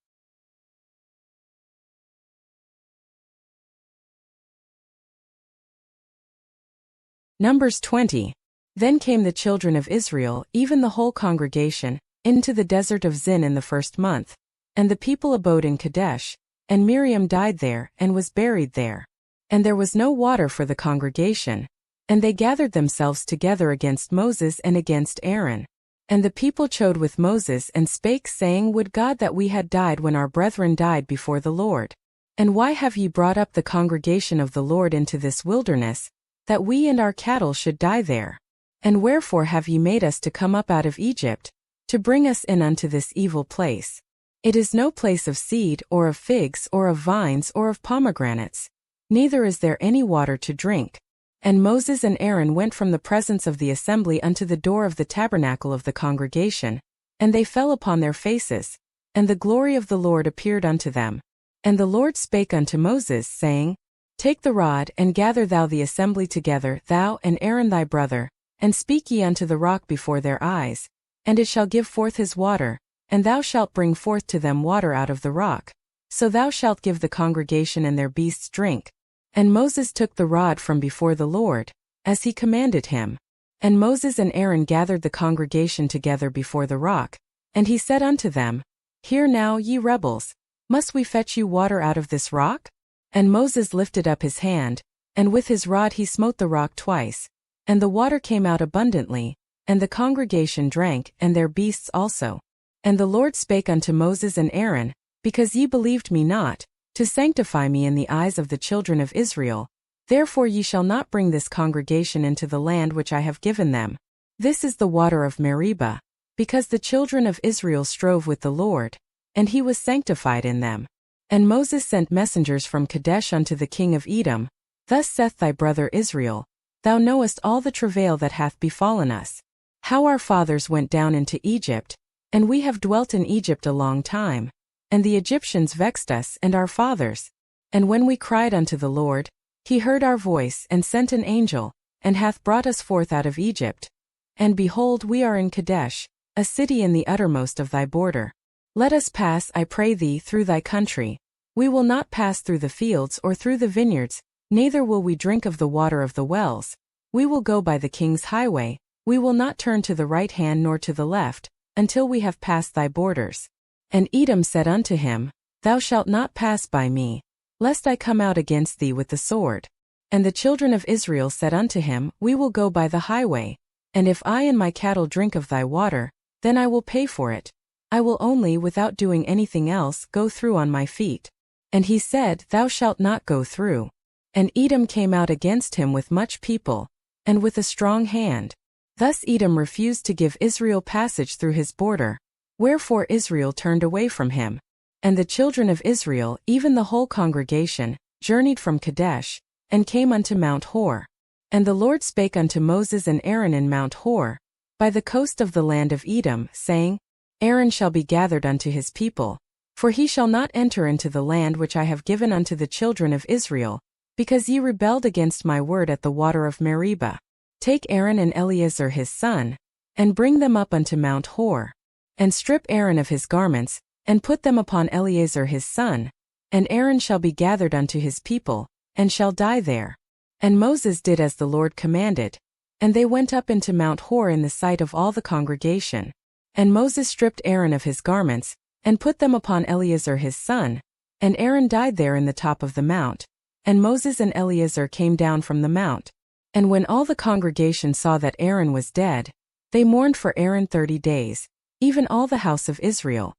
Numbers 20. Then came the children of Israel, even the whole congregation, into the desert of Zin in the 1st month. And the people abode in Kadesh, and Miriam died there, and was buried there. And there was no water for the congregation. And they gathered themselves together against Moses and against Aaron. And the people chode with Moses and spake, saying, Would God that we had died when our brethren died before the Lord. And why have ye brought up the congregation of the Lord into this wilderness, that we and our cattle should die there? And wherefore have ye made us to come up out of Egypt, to bring us in unto this evil place? It is no place of seed, or of figs, or of vines, or of pomegranates, neither is there any water to drink. And Moses and Aaron went from the presence of the assembly unto the door of the tabernacle of the congregation, and they fell upon their faces, and the glory of the Lord appeared unto them. And the Lord spake unto Moses, saying, Take the rod, and gather thou the assembly together, thou and Aaron thy brother, and speak ye unto the rock before their eyes, and it shall give forth his water, and thou shalt bring forth to them water out of the rock. So thou shalt give the congregation and their beasts drink. And Moses took the rod from before the Lord, as he commanded him. And Moses and Aaron gathered the congregation together before the rock, and he said unto them, Hear now, ye rebels, must we fetch you water out of this rock? And Moses lifted up his hand, and with his rod he smote the rock twice, and the water came out abundantly, and the congregation drank, and their beasts also. And the Lord spake unto Moses and Aaron, Because ye believed me not, to sanctify me in the eyes of the children of Israel, therefore ye shall not bring this congregation into the land which I have given them. This is the water of Meribah, because the children of Israel strove with the Lord, and he was sanctified in them. And Moses sent messengers from Kadesh unto the king of Edom, Thus saith thy brother Israel, Thou knowest all the travail that hath befallen us, how our fathers went down into Egypt, and we have dwelt in Egypt a long time. And the Egyptians vexed us and our fathers. And when we cried unto the Lord, he heard our voice, and sent an angel, and hath brought us forth out of Egypt. And behold, we are in Kadesh, a city in the uttermost of thy border. Let us pass, I pray thee, through thy country. We will not pass through the fields or through the vineyards, neither will we drink of the water of the wells. We will go by the king's highway, we will not turn to the right hand nor to the left, until we have passed thy borders. And Edom said unto him, Thou shalt not pass by me, lest I come out against thee with the sword. And the children of Israel said unto him, We will go by the highway, and if I and my cattle drink of thy water, then I will pay for it. I will only, without doing anything else, go through on my feet. And he said, Thou shalt not go through. And Edom came out against him with much people, and with a strong hand. Thus Edom refused to give Israel passage through his border. Wherefore Israel turned away from him. And the children of Israel, even the whole congregation, journeyed from Kadesh, and came unto Mount Hor. And the Lord spake unto Moses and Aaron in Mount Hor, by the coast of the land of Edom, saying, Aaron shall be gathered unto his people, for he shall not enter into the land which I have given unto the children of Israel, because ye rebelled against my word at the water of Meribah. Take Aaron and Eleazar his son, and bring them up unto Mount Hor, and strip Aaron of his garments, and put them upon Eleazar his son, and Aaron shall be gathered unto his people, and shall die there. And Moses did as the Lord commanded, and they went up into Mount Hor in the sight of all the congregation. And Moses stripped Aaron of his garments, and put them upon Eleazar his son, and Aaron died there in the top of the mount. And Moses and Eleazar came down from the mount. And when all the congregation saw that Aaron was dead, they mourned for Aaron 30 days, even all the house of Israel.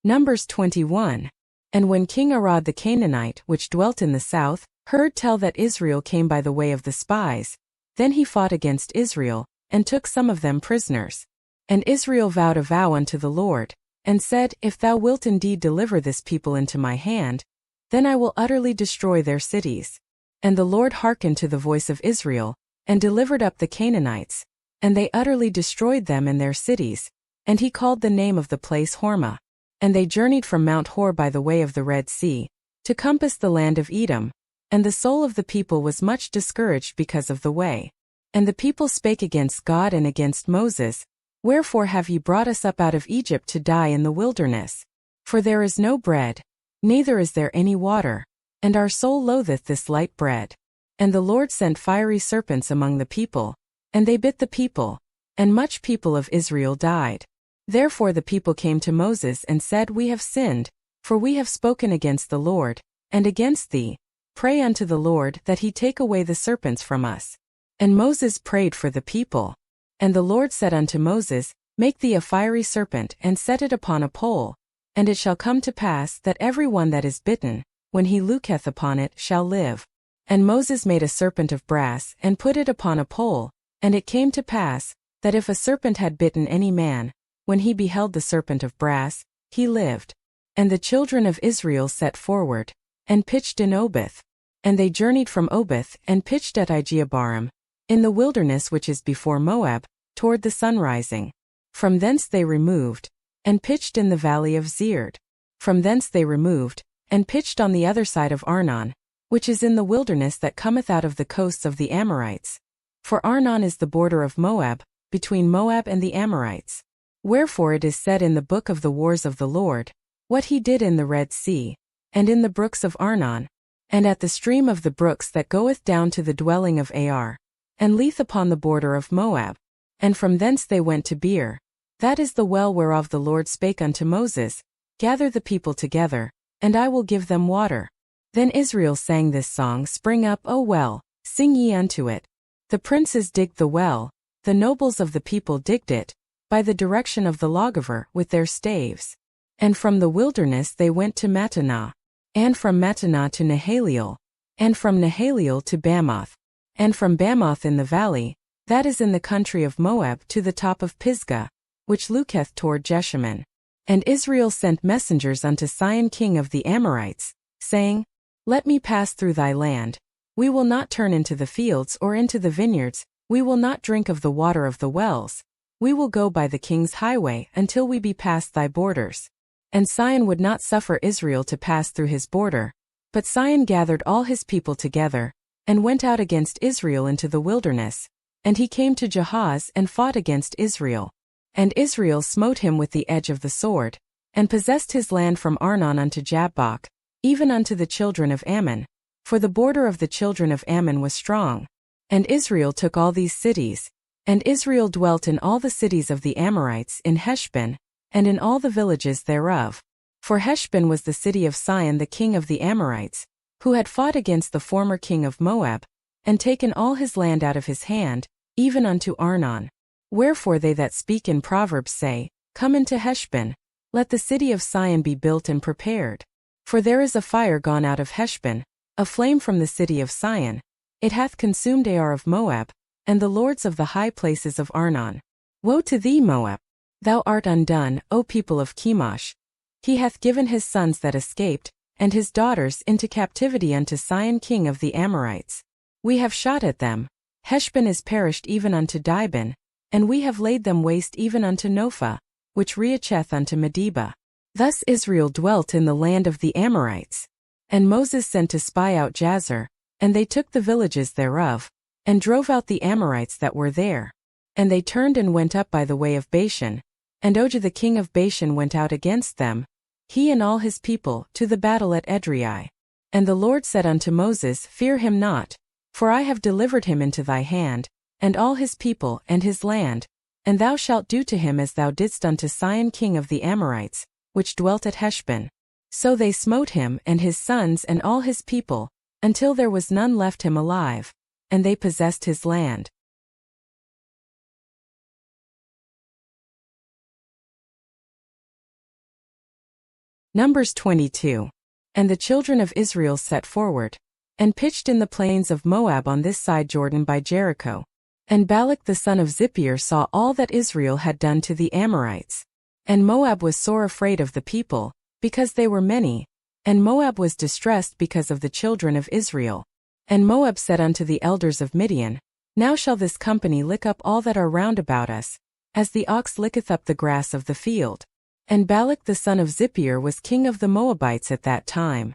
Numbers 21. And when King Arad the Canaanite, which dwelt in the south, heard tell that Israel came by the way of the spies, then he fought against Israel, and took some of them prisoners. And Israel vowed a vow unto the Lord, and said, If thou wilt indeed deliver this people into my hand, then I will utterly destroy their cities. And the Lord hearkened to the voice of Israel, and delivered up the Canaanites, and they utterly destroyed them and their cities, and he called the name of the place Hormah. And they journeyed from Mount Hor by the way of the Red Sea, to compass the land of Edom, and the soul of the people was much discouraged because of the way. And the people spake against God and against Moses, Wherefore have ye brought us up out of Egypt to die in the wilderness? For there is no bread, neither is there any water, and our soul loatheth this light bread. And the Lord sent fiery serpents among the people, and they bit the people, and much people of Israel died. Therefore the people came to Moses and said, We have sinned, for we have spoken against the Lord, and against thee. Pray unto the Lord that he take away the serpents from us. And Moses prayed for the people. And the Lord said unto Moses, Make thee a fiery serpent, and set it upon a pole. And it shall come to pass that every one that is bitten, when he looketh upon it, shall live. And Moses made a serpent of brass, and put it upon a pole. And it came to pass, that if a serpent had bitten any man, when he beheld the serpent of brass, he lived. And the children of Israel set forward, and pitched in Oboth. And they journeyed from Oboth, and pitched at Ijeabarim, in the wilderness which is before Moab, toward the sunrising. From thence they removed, and pitched in the valley of Zered. From thence they removed, and pitched on the other side of Arnon, which is in the wilderness that cometh out of the coasts of the Amorites. For Arnon is the border of Moab, between Moab and the Amorites. Wherefore it is said in the book of the wars of the Lord, what he did in the Red Sea, and in the brooks of Arnon, and at the stream of the brooks that goeth down to the dwelling of Ar, and Leith upon the border of Moab. And from thence they went to Beer. That is the well whereof the Lord spake unto Moses, Gather the people together, and I will give them water. Then Israel sang this song, Spring up, O well, sing ye unto it. The princes digged the well, the nobles of the people digged it, by the direction of the lawgiver with their staves. And from the wilderness they went to Mattanah, and from Mattanah to Nahaliel, and from Nahaliel to Bamoth, and from Bamoth in the valley, that is in the country of Moab, to the top of Pisgah, which looketh toward Jeshimon. And Israel sent messengers unto Sihon king of the Amorites, saying, Let me pass through thy land. We will not turn into the fields or into the vineyards, we will not drink of the water of the wells. We will go by the king's highway until we be past thy borders. And Sihon would not suffer Israel to pass through his border. But Sihon gathered all his people together, and went out against Israel into the wilderness. And he came to Jahaz and fought against Israel. And Israel smote him with the edge of the sword, and possessed his land from Arnon unto Jabbok, even unto the children of Ammon. For the border of the children of Ammon was strong. And Israel took all these cities. And Israel dwelt in all the cities of the Amorites in Heshbon, and in all the villages thereof. For Heshbon was the city of Sihon the king of the Amorites, who had fought against the former king of Moab, and taken all his land out of his hand, even unto Arnon. Wherefore they that speak in Proverbs say, Come into Heshbon, let the city of Sihon be built and prepared. For there is a fire gone out of Heshbon, a flame from the city of Sihon. It hath consumed Ar of Moab, and the lords of the high places of Arnon. Woe to thee, Moab! Thou art undone, O people of Chemosh. He hath given his sons that escaped, and his daughters into captivity unto Sihon king of the Amorites. We have shot at them. Heshbon is perished even unto Dibon, and we have laid them waste even unto Nophah, which reacheth unto Medeba. Thus Israel dwelt in the land of the Amorites. And Moses sent to spy out Jazer, and they took the villages thereof, and drove out the Amorites that were there. And they turned and went up by the way of Bashan, and Og the king of Bashan went out against them, he and all his people, to the battle at Edrei. And the Lord said unto Moses, Fear him not, for I have delivered him into thy hand, and all his people and his land, and thou shalt do to him as thou didst unto Sihon king of the Amorites, which dwelt at Heshbon. So they smote him and his sons and all his people, until there was none left him alive, and they possessed his land. Numbers 22. And the children of Israel set forward, and pitched in the plains of Moab on this side Jordan by Jericho. And Balak the son of Zippor saw all that Israel had done to the Amorites. And Moab was sore afraid of the people, because they were many, and Moab was distressed because of the children of Israel. And Moab said unto the elders of Midian, Now shall this company lick up all that are round about us, as the ox licketh up the grass of the field. And Balak the son of Zippor was king of the Moabites at that time.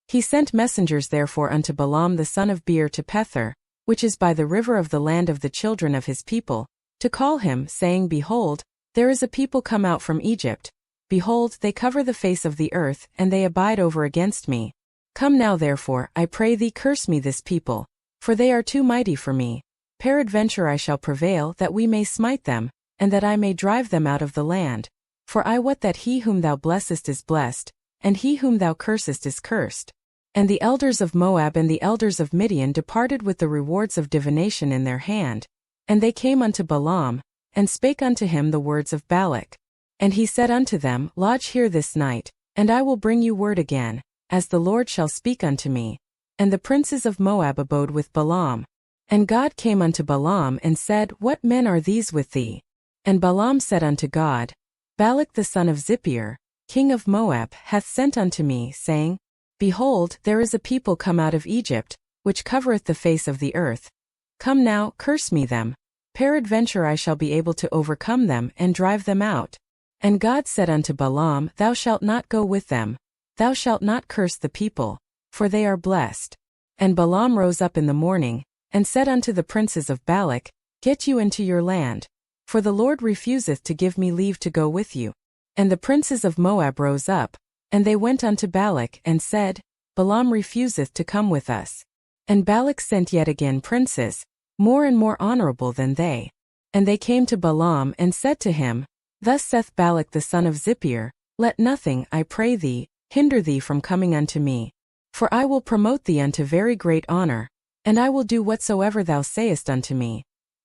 He sent messengers therefore unto Balaam the son of Beor to Pethor, which is by the river of the land of the children of his people, to call him, saying, Behold, there is a people come out from Egypt. Behold, they cover the face of the earth, and they abide over against me. Come now therefore, I pray thee, curse me this people, for they are too mighty for me. Peradventure I shall prevail that we may smite them, and that I may drive them out of the land. For I wot that he whom thou blessest is blessed, and he whom thou cursest is cursed. And the elders of Moab and the elders of Midian departed with the rewards of divination in their hand. And they came unto Balaam, and spake unto him the words of Balak. And he said unto them, Lodge here this night, and I will bring you word again, as the Lord shall speak unto me. And the princes of Moab abode with Balaam. And God came unto Balaam and said, What men are these with thee? And Balaam said unto God, Balak the son of Zippor, king of Moab, hath sent unto me, saying, Behold, there is a people come out of Egypt, which covereth the face of the earth. Come now, curse me them. Peradventure I shall be able to overcome them and drive them out. And God said unto Balaam, Thou shalt not go with them. Thou shalt not curse the people, for they are blessed. And Balaam rose up in the morning, and said unto the princes of Balak, Get you into your land. For the Lord refuseth to give me leave to go with you. And the princes of Moab rose up, and they went unto Balak and said, Balaam refuseth to come with us. And Balak sent yet again princes, more and more honorable than they. And they came to Balaam and said to him, Thus saith Balak the son of Zippor, Let nothing, I pray thee, hinder thee from coming unto me. For I will promote thee unto very great honor, and I will do whatsoever thou sayest unto me.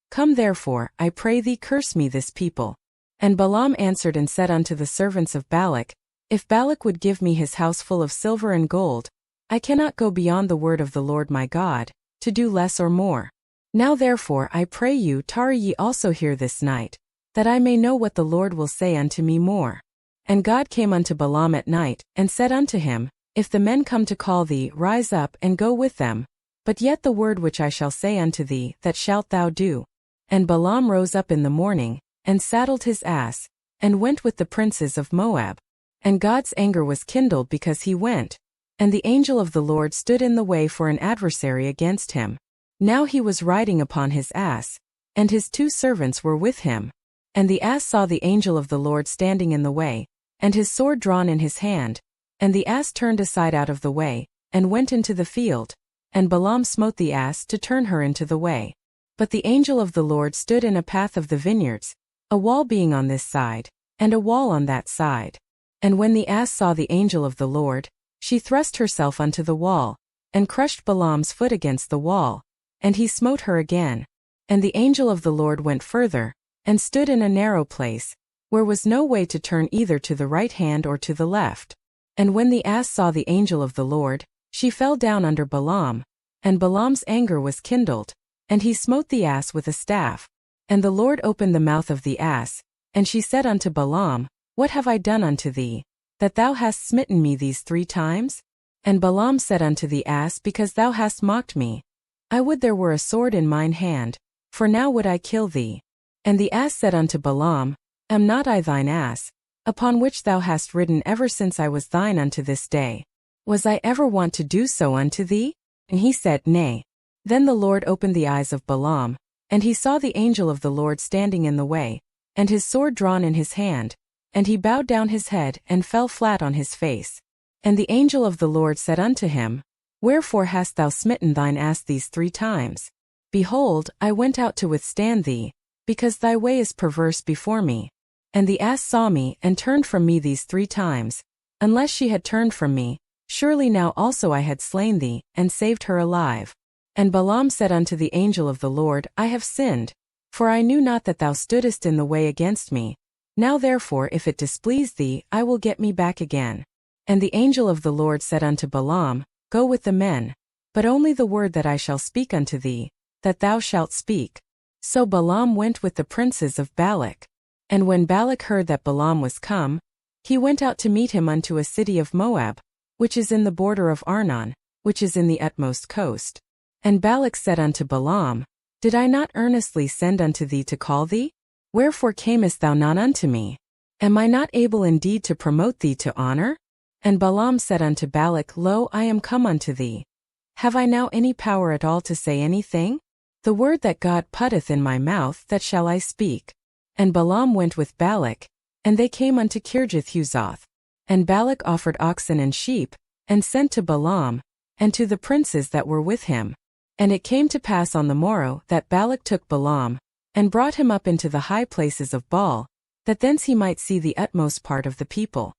Come therefore, I pray thee, curse me this people. And Balaam answered and said unto the servants of Balak, If Balak would give me his house full of silver and gold, I cannot go beyond the word of the Lord my God, to do less or more. Now therefore I pray you, tarry ye also here this night, that I may know what the Lord will say unto me more. And God came unto Balaam at night, and said unto him, If the men come to call thee, rise up and go with them. But yet the word which I shall say unto thee, that shalt thou do. And Balaam rose up in the morning, and saddled his ass, and went with the princes of Moab. And God's anger was kindled because he went. And the angel of the Lord stood in the way for an adversary against him. Now he was riding upon his ass, and his 2 servants were with him. And the ass saw the angel of the Lord standing in the way, and his sword drawn in his hand. And the ass turned aside out of the way, and went into the field. And Balaam smote the ass to turn her into the way. But the angel of the Lord stood in a path of the vineyards, a wall being on this side, and a wall on that side. And when the ass saw the angel of the Lord, she thrust herself unto the wall, and crushed Balaam's foot against the wall, and he smote her again. And the angel of the Lord went further, and stood in a narrow place, where was no way to turn either to the right hand or to the left. And when the ass saw the angel of the Lord, she fell down under Balaam, and Balaam's anger was kindled, and he smote the ass with a staff. And the Lord opened the mouth of the ass, and she said unto Balaam, What have I done unto thee, that thou hast smitten me these 3 times? And Balaam said unto the ass, Because thou hast mocked me. I would there were a sword in mine hand, for now would I kill thee. And the ass said unto Balaam, Am not I thine ass? upon which thou hast ridden ever since I was thine unto this day. Was I ever wont to do so unto thee? And he said, Nay. Then the Lord opened the eyes of Balaam, and he saw the angel of the Lord standing in the way, and his sword drawn in his hand, and he bowed down his head and fell flat on his face. And the angel of the Lord said unto him, Wherefore hast thou smitten thine ass these 3 times? Behold, I went out to withstand thee, because thy way is perverse before me. And the ass saw me and turned from me these 3 times. Unless she had turned from me, surely now also I had slain thee, and saved her alive. And Balaam said unto the angel of the Lord, I have sinned, for I knew not that thou stoodest in the way against me. Now therefore if it displease thee, I will get me back again. And the angel of the Lord said unto Balaam, Go with the men, but only the word that I shall speak unto thee, that thou shalt speak. So Balaam went with the princes of Balak. And when Balak heard that Balaam was come, he went out to meet him unto a city of Moab, which is in the border of Arnon, which is in the utmost coast. And Balak said unto Balaam, Did I not earnestly send unto thee to call thee? Wherefore camest thou not unto me? Am I not able indeed to promote thee to honor? And Balaam said unto Balak, Lo, I am come unto thee. Have I now any power at all to say anything? The word that God putteth in my mouth, that shall I speak. And Balaam went with Balak, and they came unto Kirjath-huzoth. And Balak offered oxen and sheep, and sent to Balaam, and to the princes that were with him. And it came to pass on the morrow that Balak took Balaam, and brought him up into the high places of Baal, that thence he might see the utmost part of the people.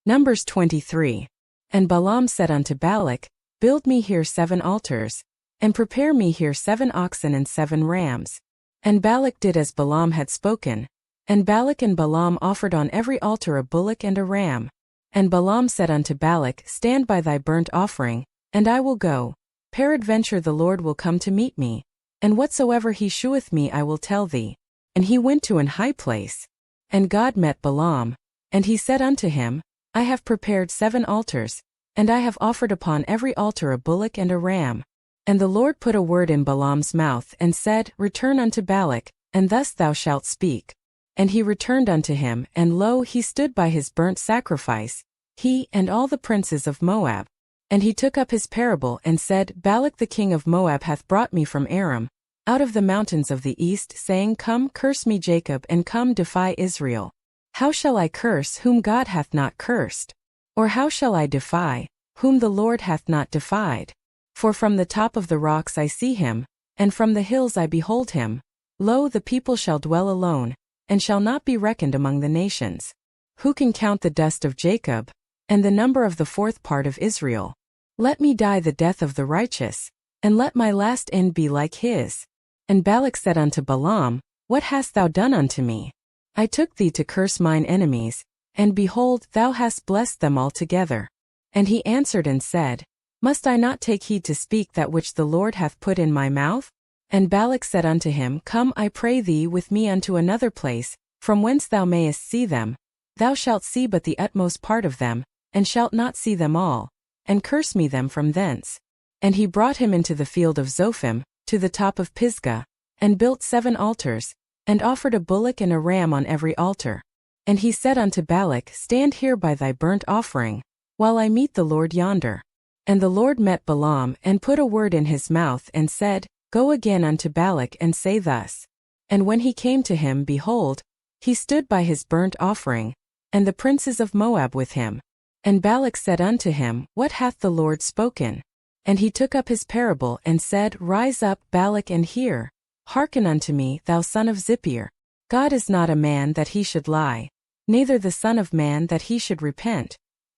Numbers 23. And Balaam said unto Balak, Build me here 7 altars, and prepare me here 7 oxen and 7 rams. And Balak did as Balaam had spoken. And Balak and Balaam offered on every altar a bullock and a ram. And Balaam said unto Balak, Stand by thy burnt offering, and I will go. Peradventure the Lord will come to meet me, and whatsoever he sheweth me I will tell thee. And he went to an high place. And God met Balaam, and he said unto him, I have prepared 7 altars, and I have offered upon every altar a bullock and a ram. And the Lord put a word in Balaam's mouth, and said, Return unto Balak, and thus thou shalt speak. And he returned unto him, and lo, he stood by his burnt sacrifice, he and all the princes of Moab. And he took up his parable, and said, Balak the king of Moab hath brought me from Aram, out of the mountains of the east, saying, Come, curse me Jacob, and come, defy Israel. How shall I curse whom God hath not cursed? Or how shall I defy whom the Lord hath not defied? For from the top of the rocks I see him, and from the hills I behold him. Lo, the people shall dwell alone, and shall not be reckoned among the nations. Who can count the dust of Jacob, and the number of the 4th part of Israel? Let me die the death of the righteous, and let my last end be like his. And Balak said unto Balaam, What hast thou done unto me? I took thee to curse mine enemies, and behold, thou hast blessed them altogether. And he answered and said, Must I not take heed to speak that which the Lord hath put in my mouth? And Balak said unto him, Come, I pray thee, with me unto another place, from whence thou mayest see them. Thou shalt see but the utmost part of them, and shalt not see them all, and curse me them from thence. And he brought him into the field of Zophim, to the top of Pisgah, and built 7 altars, and offered a bullock and a ram on every altar. And he said unto Balak, Stand here by thy burnt offering, while I meet the Lord yonder. And the Lord met Balaam, and put a word in his mouth, and said, Go again unto Balak, and say thus. And when he came to him, behold, he stood by his burnt offering, and the princes of Moab with him. And Balak said unto him, What hath the Lord spoken? And he took up his parable, and said, Rise up, Balak, and hear. Hearken unto me, thou son of Zippor. God is not a man that he should lie, neither the son of man that he should repent.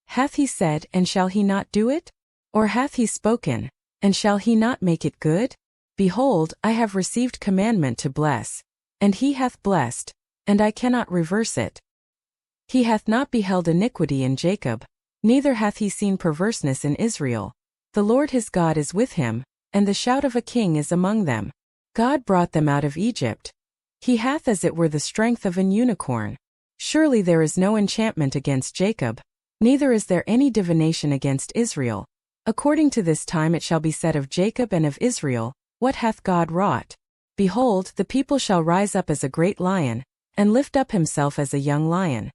Hath he said, and shall he not do it? Or hath he spoken, and shall he not make it good? Behold, I have received commandment to bless, and he hath blessed, and I cannot reverse it. He hath not beheld iniquity in Jacob, neither hath he seen perverseness in Israel. The Lord his God is with him, and the shout of a king is among them. God brought them out of Egypt. He hath as it were the strength of an unicorn. Surely there is no enchantment against Jacob, neither is there any divination against Israel. According to this time it shall be said of Jacob and of Israel, What hath God wrought? Behold, the people shall rise up as a great lion, and lift up himself as a young lion.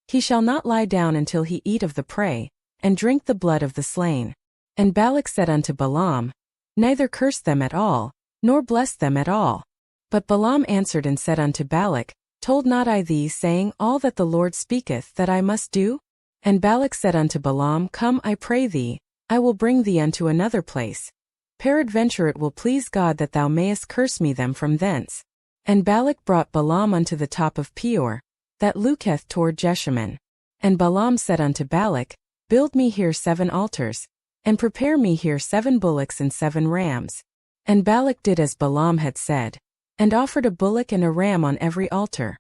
He shall not lie down until he eat of the prey, and drink the blood of the slain. And Balak said unto Balaam, Neither curse them at all, nor bless them at all. But Balaam answered and said unto Balak, Told not I thee, saying, All that the Lord speaketh that I must do? And Balak said unto Balaam, Come, I pray thee, I will bring thee unto another place. Peradventure it will please God that thou mayest curse me them from thence. And Balak brought Balaam unto the top of Peor, that looketh toward Jeshimon. And Balaam said unto Balak, Build me here 7 altars, and prepare me here 7 bullocks and 7 rams. And Balak did as Balaam had said, and offered a bullock and a ram on every altar.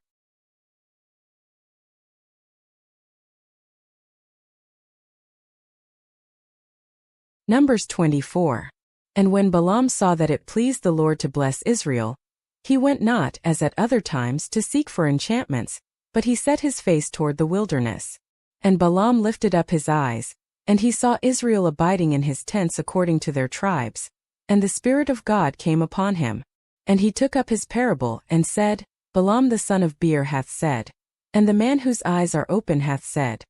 Numbers 24. And when Balaam saw that it pleased the Lord to bless Israel, he went not, as at other times, to seek for enchantments, but he set his face toward the wilderness. And Balaam lifted up his eyes, and he saw Israel abiding in his tents according to their tribes. And the Spirit of God came upon him. And he took up his parable, and said, Balaam the son of Beor hath said, and the man whose eyes are open hath said.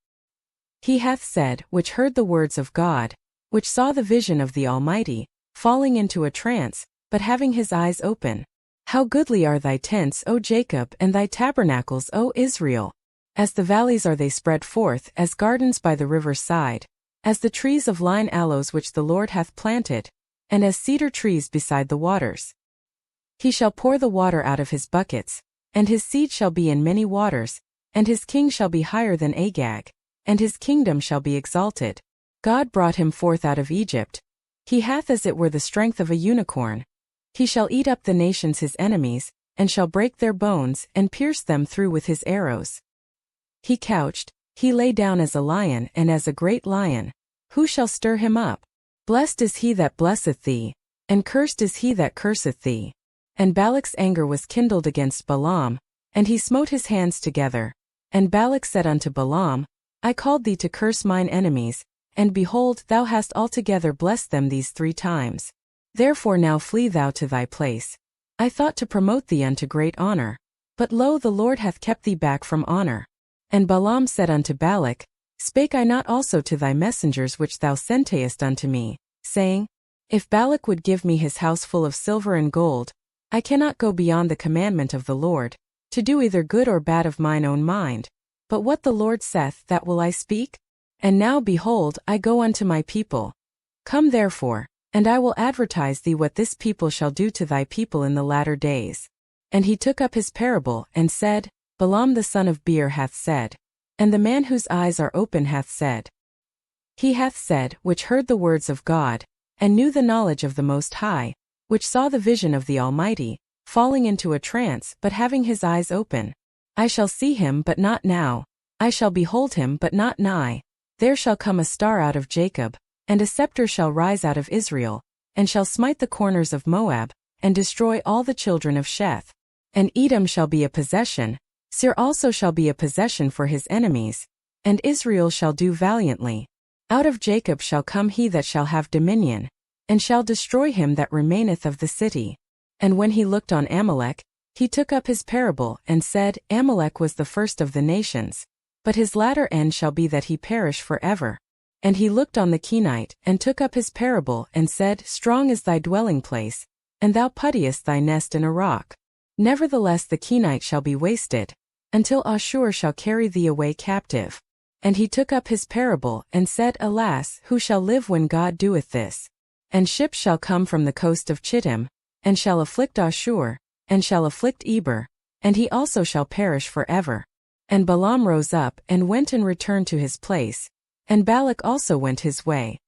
He hath said, which heard the words of God, which saw the vision of the Almighty, falling into a trance, but having his eyes open. How goodly are thy tents, O Jacob, and thy tabernacles, O Israel! As the valleys are they spread forth, as gardens by the river's side, as the trees of lign aloes which the Lord hath planted, and as cedar trees beside the waters. He shall pour the water out of his buckets, and his seed shall be in many waters, and his king shall be higher than Agag, and his kingdom shall be exalted. God brought him forth out of Egypt. He hath as it were the strength of a unicorn. He shall eat up the nations his enemies, and shall break their bones, and pierce them through with his arrows. He couched, he lay down as a lion and as a great lion. Who shall stir him up? Blessed is he that blesseth thee, and cursed is he that curseth thee. And Balak's anger was kindled against Balaam, and he smote his hands together. And Balak said unto Balaam, I called thee to curse mine enemies, and behold, thou hast altogether blessed them these 3 times. Therefore now flee thou to thy place. I thought to promote thee unto great honor. But lo, the Lord hath kept thee back from honor. And Balaam said unto Balak, Spake I not also to thy messengers which thou sentest unto me, saying, If Balak would give me his house full of silver and gold, I cannot go beyond the commandment of the Lord, to do either good or bad of mine own mind. But what the Lord saith, that will I speak? And now behold, I go unto my people. Come therefore, and I will advertise thee what this people shall do to thy people in the latter days. And he took up his parable, and said, Balaam the son of Beor hath said, and the man whose eyes are open hath said. He hath said, which heard the words of God, and knew the knowledge of the Most High, which saw the vision of the Almighty, falling into a trance, but having his eyes open. I shall see him, but not now. I shall behold him, but not nigh. There shall come a star out of Jacob, and a scepter shall rise out of Israel, and shall smite the corners of Moab, and destroy all the children of Sheth. And Edom shall be a possession, Seir also shall be a possession for his enemies, and Israel shall do valiantly. Out of Jacob shall come he that shall have dominion, and shall destroy him that remaineth of the city. And when he looked on Amalek, he took up his parable, and said, Amalek was the first of the nations, but his latter end shall be that he perish forever. And he looked on the Kenite, and took up his parable, and said, Strong is thy dwelling place, and thou puttiest thy nest in a rock. Nevertheless the Kenite shall be wasted, until Ashur shall carry thee away captive. And he took up his parable, and said, Alas, who shall live when God doeth this? And ships shall come from the coast of Chittim, and shall afflict Ashur, and shall afflict Eber, and he also shall perish forever. And Balaam rose up, and went and returned to his place, and Balak also went his way.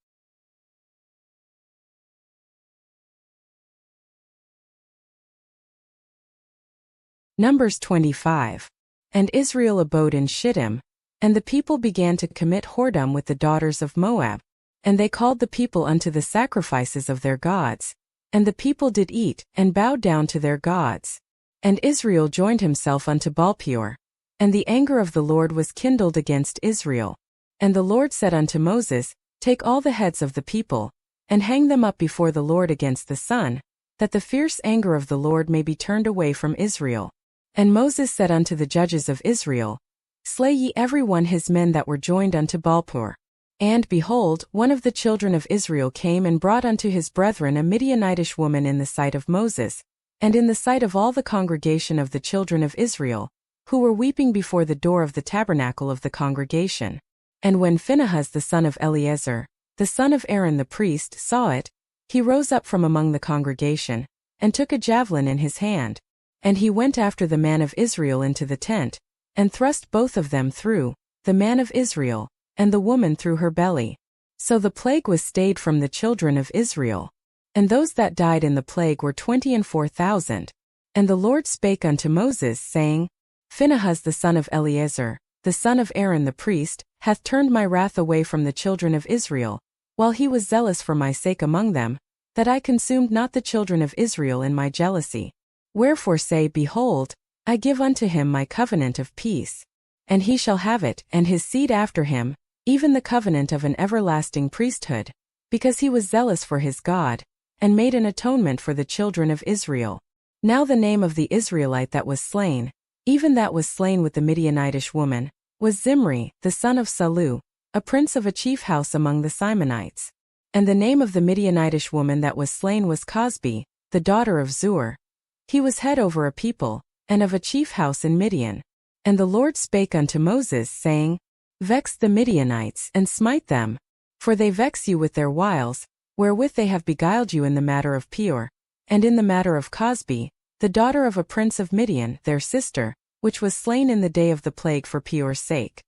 Numbers 25. And Israel abode in Shittim, and the people began to commit whoredom with the daughters of Moab. And they called the people unto the sacrifices of their gods. And the people did eat, and bowed down to their gods. And Israel joined himself unto Baalpeor. And the anger of the Lord was kindled against Israel. And the Lord said unto Moses, Take all the heads of the people, and hang them up before the Lord against the sun, that the fierce anger of the Lord may be turned away from Israel. And Moses said unto the judges of Israel, Slay ye every one his men that were joined unto Baalpur. And, behold, one of the children of Israel came and brought unto his brethren a Midianitish woman in the sight of Moses, and in the sight of all the congregation of the children of Israel, who were weeping before the door of the tabernacle of the congregation. And when Phinehas the son of Eleazar, the son of Aaron the priest, saw it, he rose up from among the congregation, and took a javelin in his hand. And he went after the man of Israel into the tent, and thrust both of them through, the man of Israel, and the woman through her belly. So the plague was stayed from the children of Israel. And those that died in the plague were 24,000. And the Lord spake unto Moses, saying, Phinehas the son of Eleazar, the son of Aaron the priest, hath turned my wrath away from the children of Israel, while he was zealous for my sake among them, that I consumed not the children of Israel in my jealousy. Wherefore say, Behold, I give unto him my covenant of peace. And he shall have it, and his seed after him, even the covenant of an everlasting priesthood, because he was zealous for his God, and made an atonement for the children of Israel. Now the name of the Israelite that was slain, even that was slain with the Midianitish woman, was Zimri, the son of Salu, a prince of a chief house among the Simonites. And the name of the Midianitish woman that was slain was Cosbi, the daughter of Zur. He was head over a people, and of a chief house in Midian. And the Lord spake unto Moses, saying, Vex the Midianites, and smite them, for they vex you with their wiles, wherewith they have beguiled you in the matter of Peor, and in the matter of Cosbi, the daughter of a prince of Midian, their sister, which was slain in the day of the plague for Peor's sake.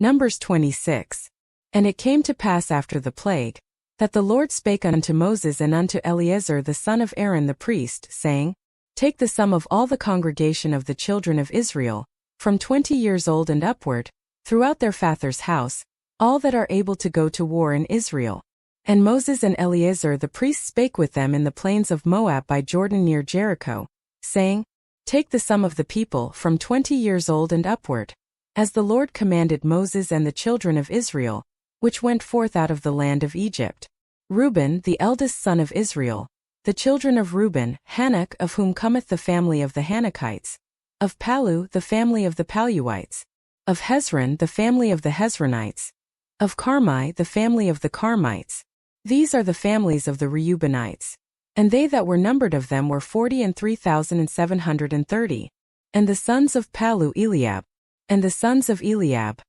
Numbers 26. And it came to pass after the plague, that the Lord spake unto Moses and unto Eleazar the son of Aaron the priest, saying, Take the sum of all the congregation of the children of Israel, from 20 years old and upward, throughout their father's house, all that are able to go to war in Israel. And Moses and Eleazar the priest spake with them in the plains of Moab by Jordan near Jericho, saying, Take the sum of the people from 20 years old and upward, as the Lord commanded Moses and the children of Israel, which went forth out of the land of Egypt. Reuben, the eldest son of Israel, the children of Reuben, Hanok, of whom cometh the family of the Hanokites, of Palu, the family of the Paluites, of Hezron, the family of the Hezronites, of Carmi, the family of the Carmites. These are the families of the Reubenites. And they that were numbered of them were 43,730. And the sons of Palu, Eliab. And the sons of Eliab,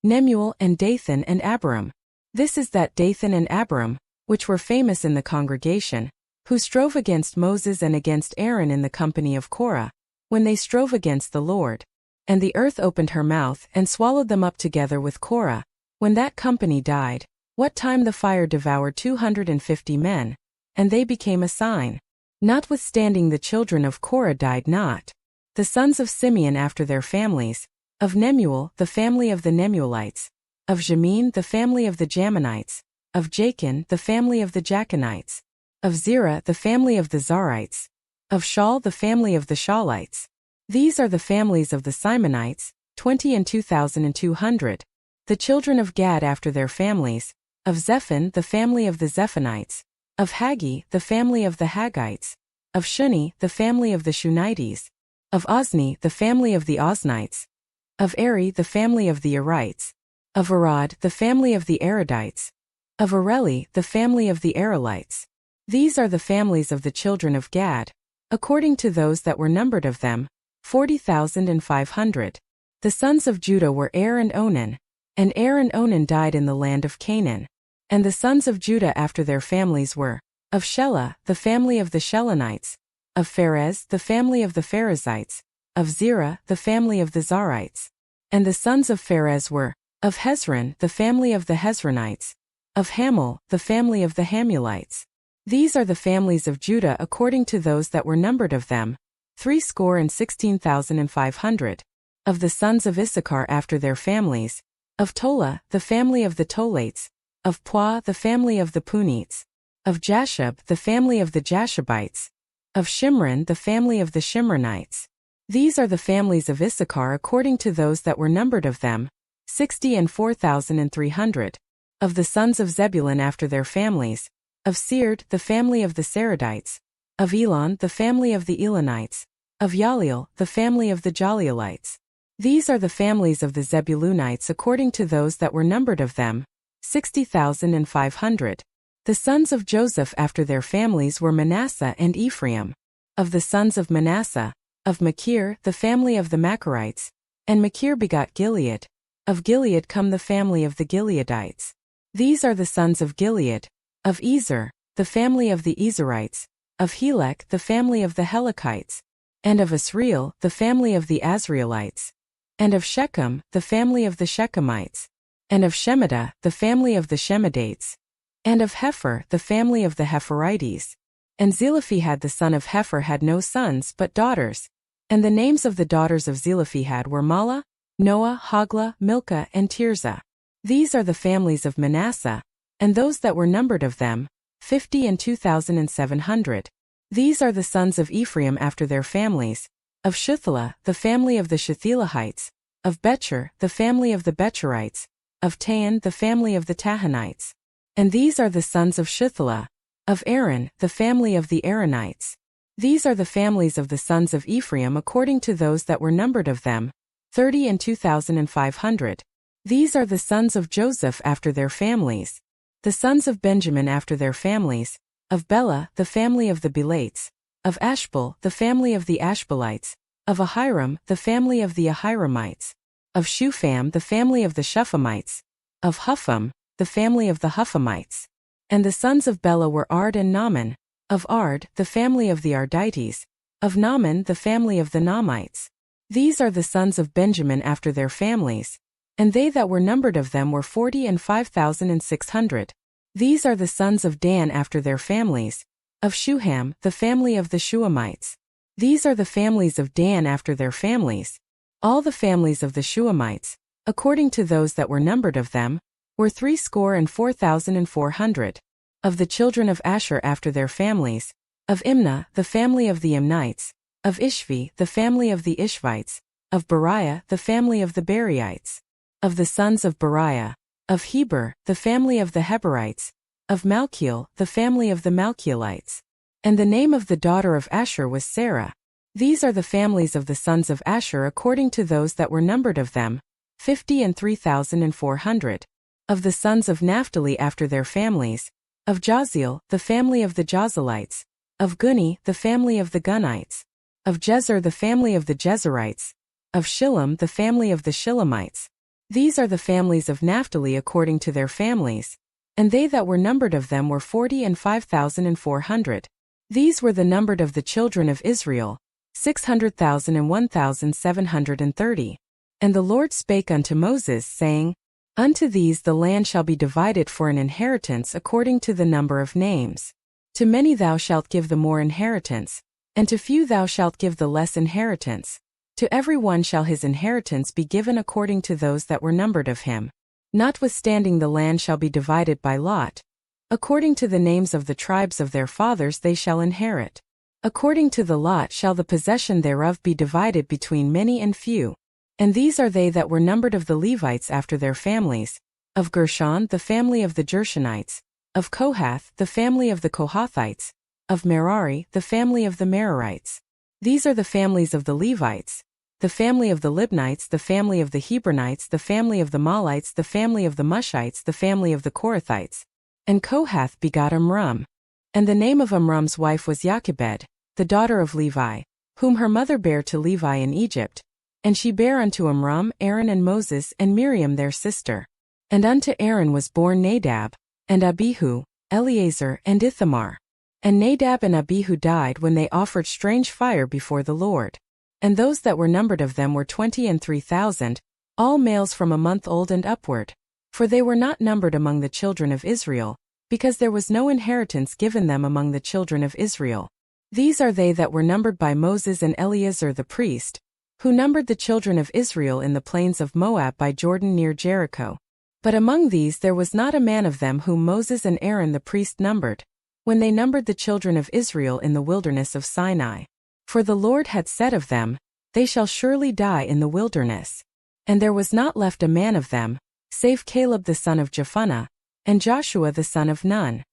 Nemuel and Dathan and Abiram. This is that Dathan and Abiram, which were famous in the congregation, who strove against Moses and against Aaron in the company of Korah, when they strove against the Lord. And the earth opened her mouth and swallowed them up together with Korah, when that company died, what time the fire devoured 250 men, and they became a sign. Notwithstanding the children of Korah died not. The sons of Simeon after their families, of Nemuel, the family of the Nemuelites, of Jamin, the family of the Jaminites, of Jachin, the family of the Jachinites, of Zerah, the family of the Zarites, of Shaul, the family of the Shaulites. These are the families of the Simonites, 20,200. The children of Gad after their families, of Zephon, the family of the Zephonites, of Haggi, the family of the Haggites, of Shuni, the family of the Shunites, of Ozni, the family of the Oznites, of Eri, the family of the Erites, of Arad, the family of the Aradites, of Areli, the family of the Arelites. These are the families of the children of Gad, according to those that were numbered of them, 40,500. The sons of Judah were Er and Onan, and Er and Onan died in the land of Canaan. And the sons of Judah after their families were, of Shelah, the family of the Shelonites, of Pharez, the family of the Pharezites, of Zerah, the family of the Zarites. And the sons of Pharez were, of Hezron, the family of the Hezronites, of Hamul, the family of the Hamulites. These are the families of Judah according to those that were numbered of them, 16,500. Of the sons of Issachar after their families, of Tola, the family of the Tolates, of Puah, the family of the Punites, of Jashub, the family of the Jashubites, of Shimron, the family of the Shimronites. These are the families of Issachar according to those that were numbered of them, 60,004,300. Of the sons of Zebulun after their families, of Sered, the family of the Seredites, of Elon, the family of the Elonites, of Yaleel, the family of the Jaleelites. These are the families of the Zebulunites according to those that were numbered of them, 60,500. The sons of Joseph after their families were Manasseh and Ephraim. Of the sons of Manasseh, of Machir, the family of the Machirites, and Machir begot Gilead. Of Gilead come the family of the Gileadites. These are the sons of Gilead. Of Ezer, the family of the Ezerites, of Helek, the family of the Helekites, and of Asriel, the family of the Asrielites, and of Shechem, the family of the Shechemites, and of Shemida, the family of the Shemidates, and of Hepher, the family of the Hepherites. And Zelophehad the son of Hepher had no sons but daughters. And the names of the daughters of Zelophehad were Mahlah, Noah, Hoglah, Milcah, and Tirzah. These are the families of Manasseh, and those that were numbered of them, 50,700. These are the sons of Ephraim after their families, of Shuthelah, the family of the Shuthelahites, of Becher, the family of the Becherites, of Tahan, the family of the Tahanites. And these are the sons of Shuthelah, of Aaron, the family of the Aaronites. These are the families of the sons of Ephraim according to those that were numbered of them, 30,500. These are the sons of Joseph after their families. The sons of Benjamin after their families, of Bela, the family of the Belates, of Ashbel, the family of the Ashbelites, of Ahiram, the family of the Ahiramites, of Shupham, the family of the Shuphamites, of Hupham, the family of the Huphamites. And the sons of Bela were Ard and Naaman, of Ard, the family of the Ardites, of Naaman, the family of the Naamites. These are the sons of Benjamin after their families, and they that were numbered of them were 40,500. These are the sons of Dan after their families, of Shuham, the family of the Shuamites. These are the families of Dan after their families. All the families of the Shuamites, according to those that were numbered of them, were 64,400. Of the children of Asher after their families, of Imnah, the family of the Imnites, of Ishvi, the family of the Ishvites, of Beriah, the family of the Beriites. Of the sons of Beriah, of Heber, the family of the Heberites, of Malchiel, the family of the Malchielites. And the name of the daughter of Asher was Sarah. These are the families of the sons of Asher according to those that were numbered of them, 50,400. Of the sons of Naphtali after their families, of Jaziel, the family of the Jazelites, of Guni, the family of the Gunites, of Jezer, the family of the Jezerites, of Shillem, the family of the Shillemites. These are the families of Naphtali according to their families, and they that were numbered of them were 40,500. These were the numbered of the children of Israel, 600,001,730. And the Lord spake unto Moses, saying, Unto these the land shall be divided for an inheritance according to the number of names. To many thou shalt give the more inheritance, and to few thou shalt give the less inheritance. To every one shall his inheritance be given according to those that were numbered of him. Notwithstanding the land shall be divided by lot. According to the names of the tribes of their fathers they shall inherit. According to the lot shall the possession thereof be divided between many and few. And these are they that were numbered of the Levites after their families, of Gershon the family of the Gershonites, of Kohath the family of the Kohathites, of Merari the family of the Merarites. These are the families of the Levites, the family of the Libnites, the family of the Hebronites, the family of the Malites, the family of the Mushites, the family of the Korathites. And Kohath begot Amram. And the name of Amram's wife was Jochebed, the daughter of Levi, whom her mother bare to Levi in Egypt. And she bare unto Amram Aaron and Moses and Miriam their sister. And unto Aaron was born Nadab, and Abihu, Eleazar, and Ithamar. And Nadab and Abihu died when they offered strange fire before the Lord. And those that were numbered of them were 23,000, all males from a month old and upward. For they were not numbered among the children of Israel, because there was no inheritance given them among the children of Israel. These are they that were numbered by Moses and Eleazar the priest, who numbered the children of Israel in the plains of Moab by Jordan near Jericho. But among these there was not a man of them whom Moses and Aaron the priest numbered, when they numbered the children of Israel in the wilderness of Sinai. For the Lord had said of them, They shall surely die in the wilderness. And there was not left a man of them, save Caleb the son of Jephunneh, and Joshua the son of Nun.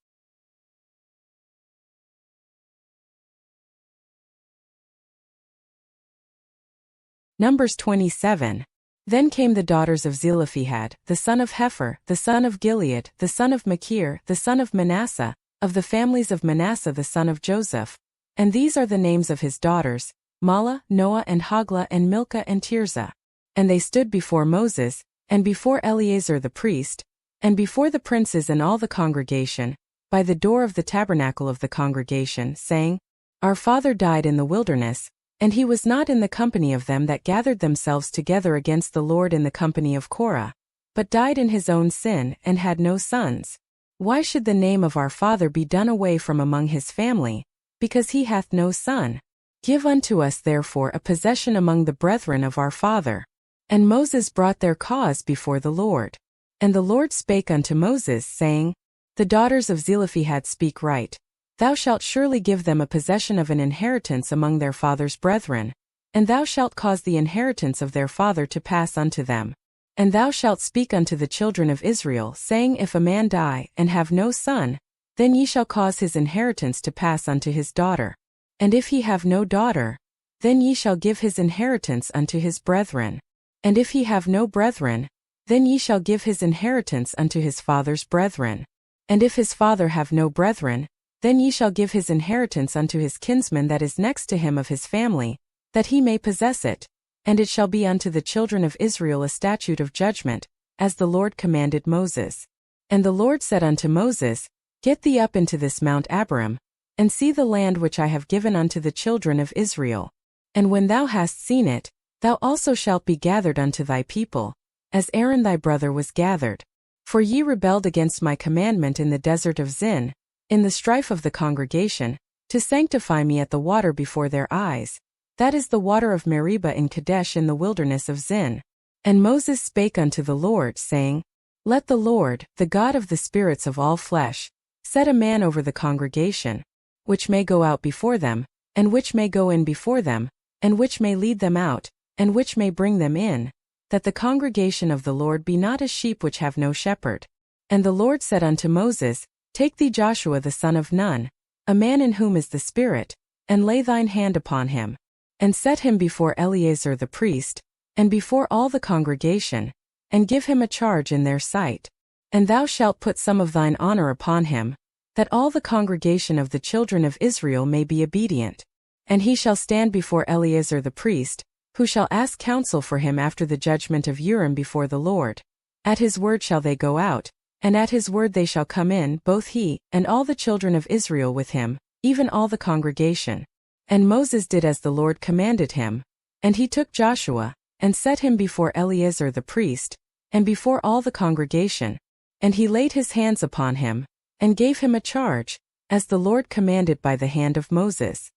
Numbers 27. Then came the daughters of Zelophehad, the son of Hepher, the son of Gilead, the son of Machir, the son of Manasseh, of the families of Manasseh the son of Joseph. And these are the names of his daughters, Mahlah, Noah and Hoglah and Milcah and Tirzah. And they stood before Moses, and before Eleazar the priest, and before the princes and all the congregation, by the door of the tabernacle of the congregation, saying, Our father died in the wilderness, and he was not in the company of them that gathered themselves together against the Lord in the company of Korah, but died in his own sin, and had no sons. Why should the name of our father be done away from among his family, because he hath no son? Give unto us therefore a possession among the brethren of our father. And Moses brought their cause before the Lord. And the Lord spake unto Moses, saying, The daughters of Zelophehad speak right. Thou shalt surely give them a possession of an inheritance among their father's brethren, and thou shalt cause the inheritance of their father to pass unto them. And thou shalt speak unto the children of Israel, saying, If a man die, and have no son, then ye shall cause his inheritance to pass unto his daughter. And if he have no daughter, then ye shall give his inheritance unto his brethren. And if he have no brethren, then ye shall give his inheritance unto his father's brethren. And if his father have no brethren, then ye shall give his inheritance unto his kinsman that is next to him of his family, that he may possess it. And it shall be unto the children of Israel a statute of judgment, as the Lord commanded Moses. And the Lord said unto Moses, Get thee up into this Mount Abarim, and see the land which I have given unto the children of Israel. And when thou hast seen it, thou also shalt be gathered unto thy people, as Aaron thy brother was gathered. For ye rebelled against my commandment in the desert of Zin, in the strife of the congregation, to sanctify me at the water before their eyes, that is the water of Meribah in Kadesh in the wilderness of Zin. And Moses spake unto the Lord, saying, Let the Lord, the God of the spirits of all flesh, set a man over the congregation, which may go out before them, and which may go in before them, and which may lead them out, and which may bring them in, that the congregation of the Lord be not as sheep which have no shepherd. And the Lord said unto Moses, Take thee Joshua the son of Nun, a man in whom is the Spirit, and lay thine hand upon him, and set him before Eleazar the priest, and before all the congregation, and give him a charge in their sight. And thou shalt put some of thine honor upon him, that all the congregation of the children of Israel may be obedient. And he shall stand before Eleazar the priest, who shall ask counsel for him after the judgment of Urim before the Lord. At his word shall they go out, and at his word they shall come in, both he, and all the children of Israel with him, even all the congregation. And Moses did as the Lord commanded him. And he took Joshua, and set him before Eleazar the priest, and before all the congregation. And he laid his hands upon him, and gave him a charge, as the Lord commanded by the hand of Moses.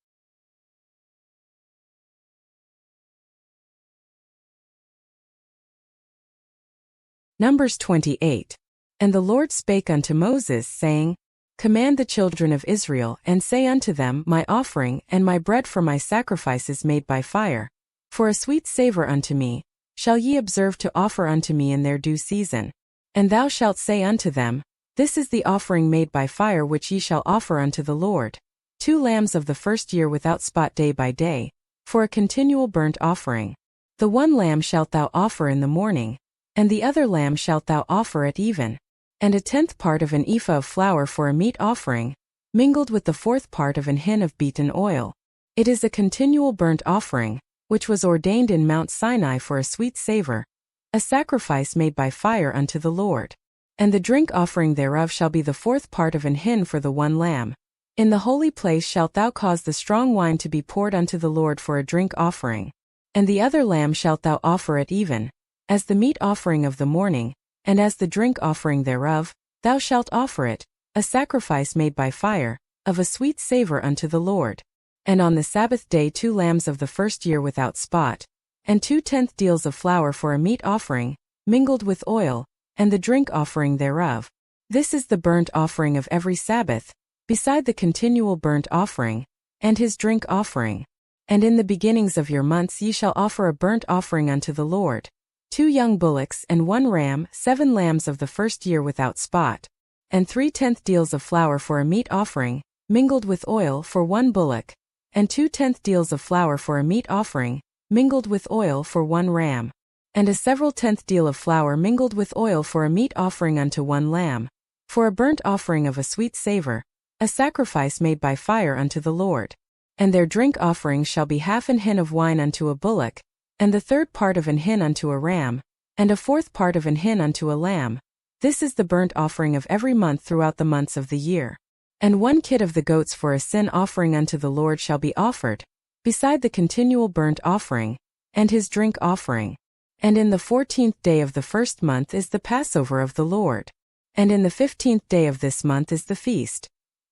Numbers 28. And the Lord spake unto Moses, saying, Command the children of Israel, and say unto them, My offering, and my bread for my sacrifices made by fire, for a sweet savour unto me, shall ye observe to offer unto me in their due season. And thou shalt say unto them, This is the offering made by fire which ye shall offer unto the Lord, 2 lambs of the first year without spot day by day, for a continual burnt offering. The one lamb shalt thou offer in the morning, and the other lamb shalt thou offer at even. And a 10th part of an ephah of flour for a meat offering, mingled with the 4th part of an hin of beaten oil. It is a continual burnt offering, which was ordained in Mount Sinai for a sweet savour, a sacrifice made by fire unto the Lord. And the drink offering thereof shall be the 4th part of an hin for the one lamb. In the holy place shalt thou cause the strong wine to be poured unto the Lord for a drink offering. And the other lamb shalt thou offer at even, as the meat offering of the morning, and as the drink offering thereof, thou shalt offer it, a sacrifice made by fire, of a sweet savour unto the Lord. And on the Sabbath day 2 lambs of the first year without spot, and 2/10 deals of flour for a meat offering, mingled with oil, and the drink offering thereof. This is the burnt offering of every Sabbath, beside the continual burnt offering, and his drink offering. And in the beginnings of your months ye shall offer a burnt offering unto the Lord, 2 young bullocks and 1 ram, 7 lambs of the first year without spot, and 3/10 deals of flour for a meat offering, mingled with oil for 1 bullock, and 2/10 deals of flour for a meat offering, mingled with oil for 1 ram, and a several tenth deal of flour mingled with oil for a meat offering unto 1 lamb, for a burnt offering of a sweet savor, a sacrifice made by fire unto the Lord. And their drink offering shall be half an hin of wine unto a bullock, and the third part of an hin unto a ram, and a fourth part of an hin unto a lamb. This is the burnt offering of every month throughout the months of the year. And 1 kid of the goats for a sin offering unto the Lord shall be offered, beside the continual burnt offering, and his drink offering. And in the 14th day of the first month is the Passover of the Lord. And in the 15th day of this month is the feast.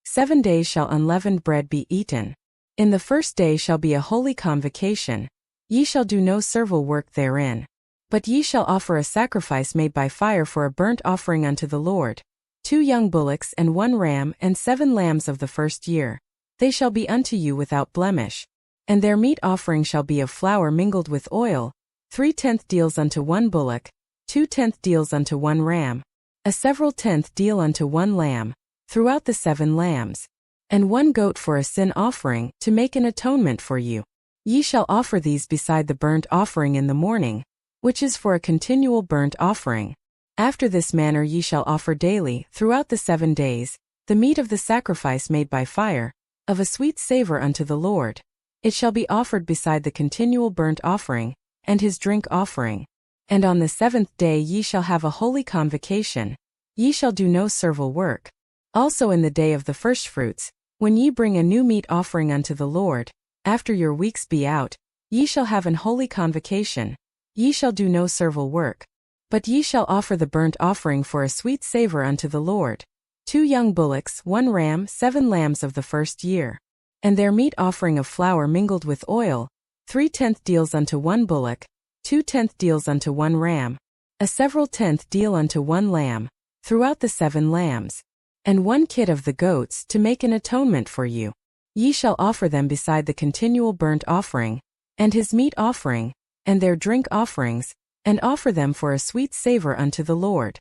7 days shall unleavened bread be eaten. In the first day shall be a holy convocation. Ye shall do no servile work therein. But ye shall offer a sacrifice made by fire for a burnt offering unto the Lord. 2 young bullocks and 1 ram and 7 lambs of the first year. They shall be unto you without blemish. And their meat offering shall be of flour mingled with oil, 3/10 deals unto 1 bullock, 2/10 deals unto 1 ram, a several tenth deal unto 1 lamb, throughout the 7 lambs, and 1 goat for a sin offering, to make an atonement for you. Ye shall offer these beside the burnt offering in the morning, which is for a continual burnt offering. After this manner ye shall offer daily, throughout the 7 days, the meat of the sacrifice made by fire, of a sweet savor unto the Lord. It shall be offered beside the continual burnt offering, and his drink offering. And on the 7th day ye shall have a holy convocation. Ye shall do no servile work. Also in the day of the firstfruits, when ye bring a new meat offering unto the Lord, after your weeks be out, ye shall have an holy convocation. Ye shall do no servile work. But ye shall offer the burnt offering for a sweet savor unto the Lord. 2 young bullocks, 1 ram, 7 lambs of the first year. And their meat offering of flour mingled with oil, 3/10 deals unto 1 bullock, 2/10 deals unto 1 ram, a several tenth deal unto 1 lamb, throughout the 7 lambs, and 1 kid of the goats to make an atonement for you. Ye shall offer them beside the continual burnt offering, and his meat offering, and their drink offerings, and offer them for a sweet savor unto the Lord.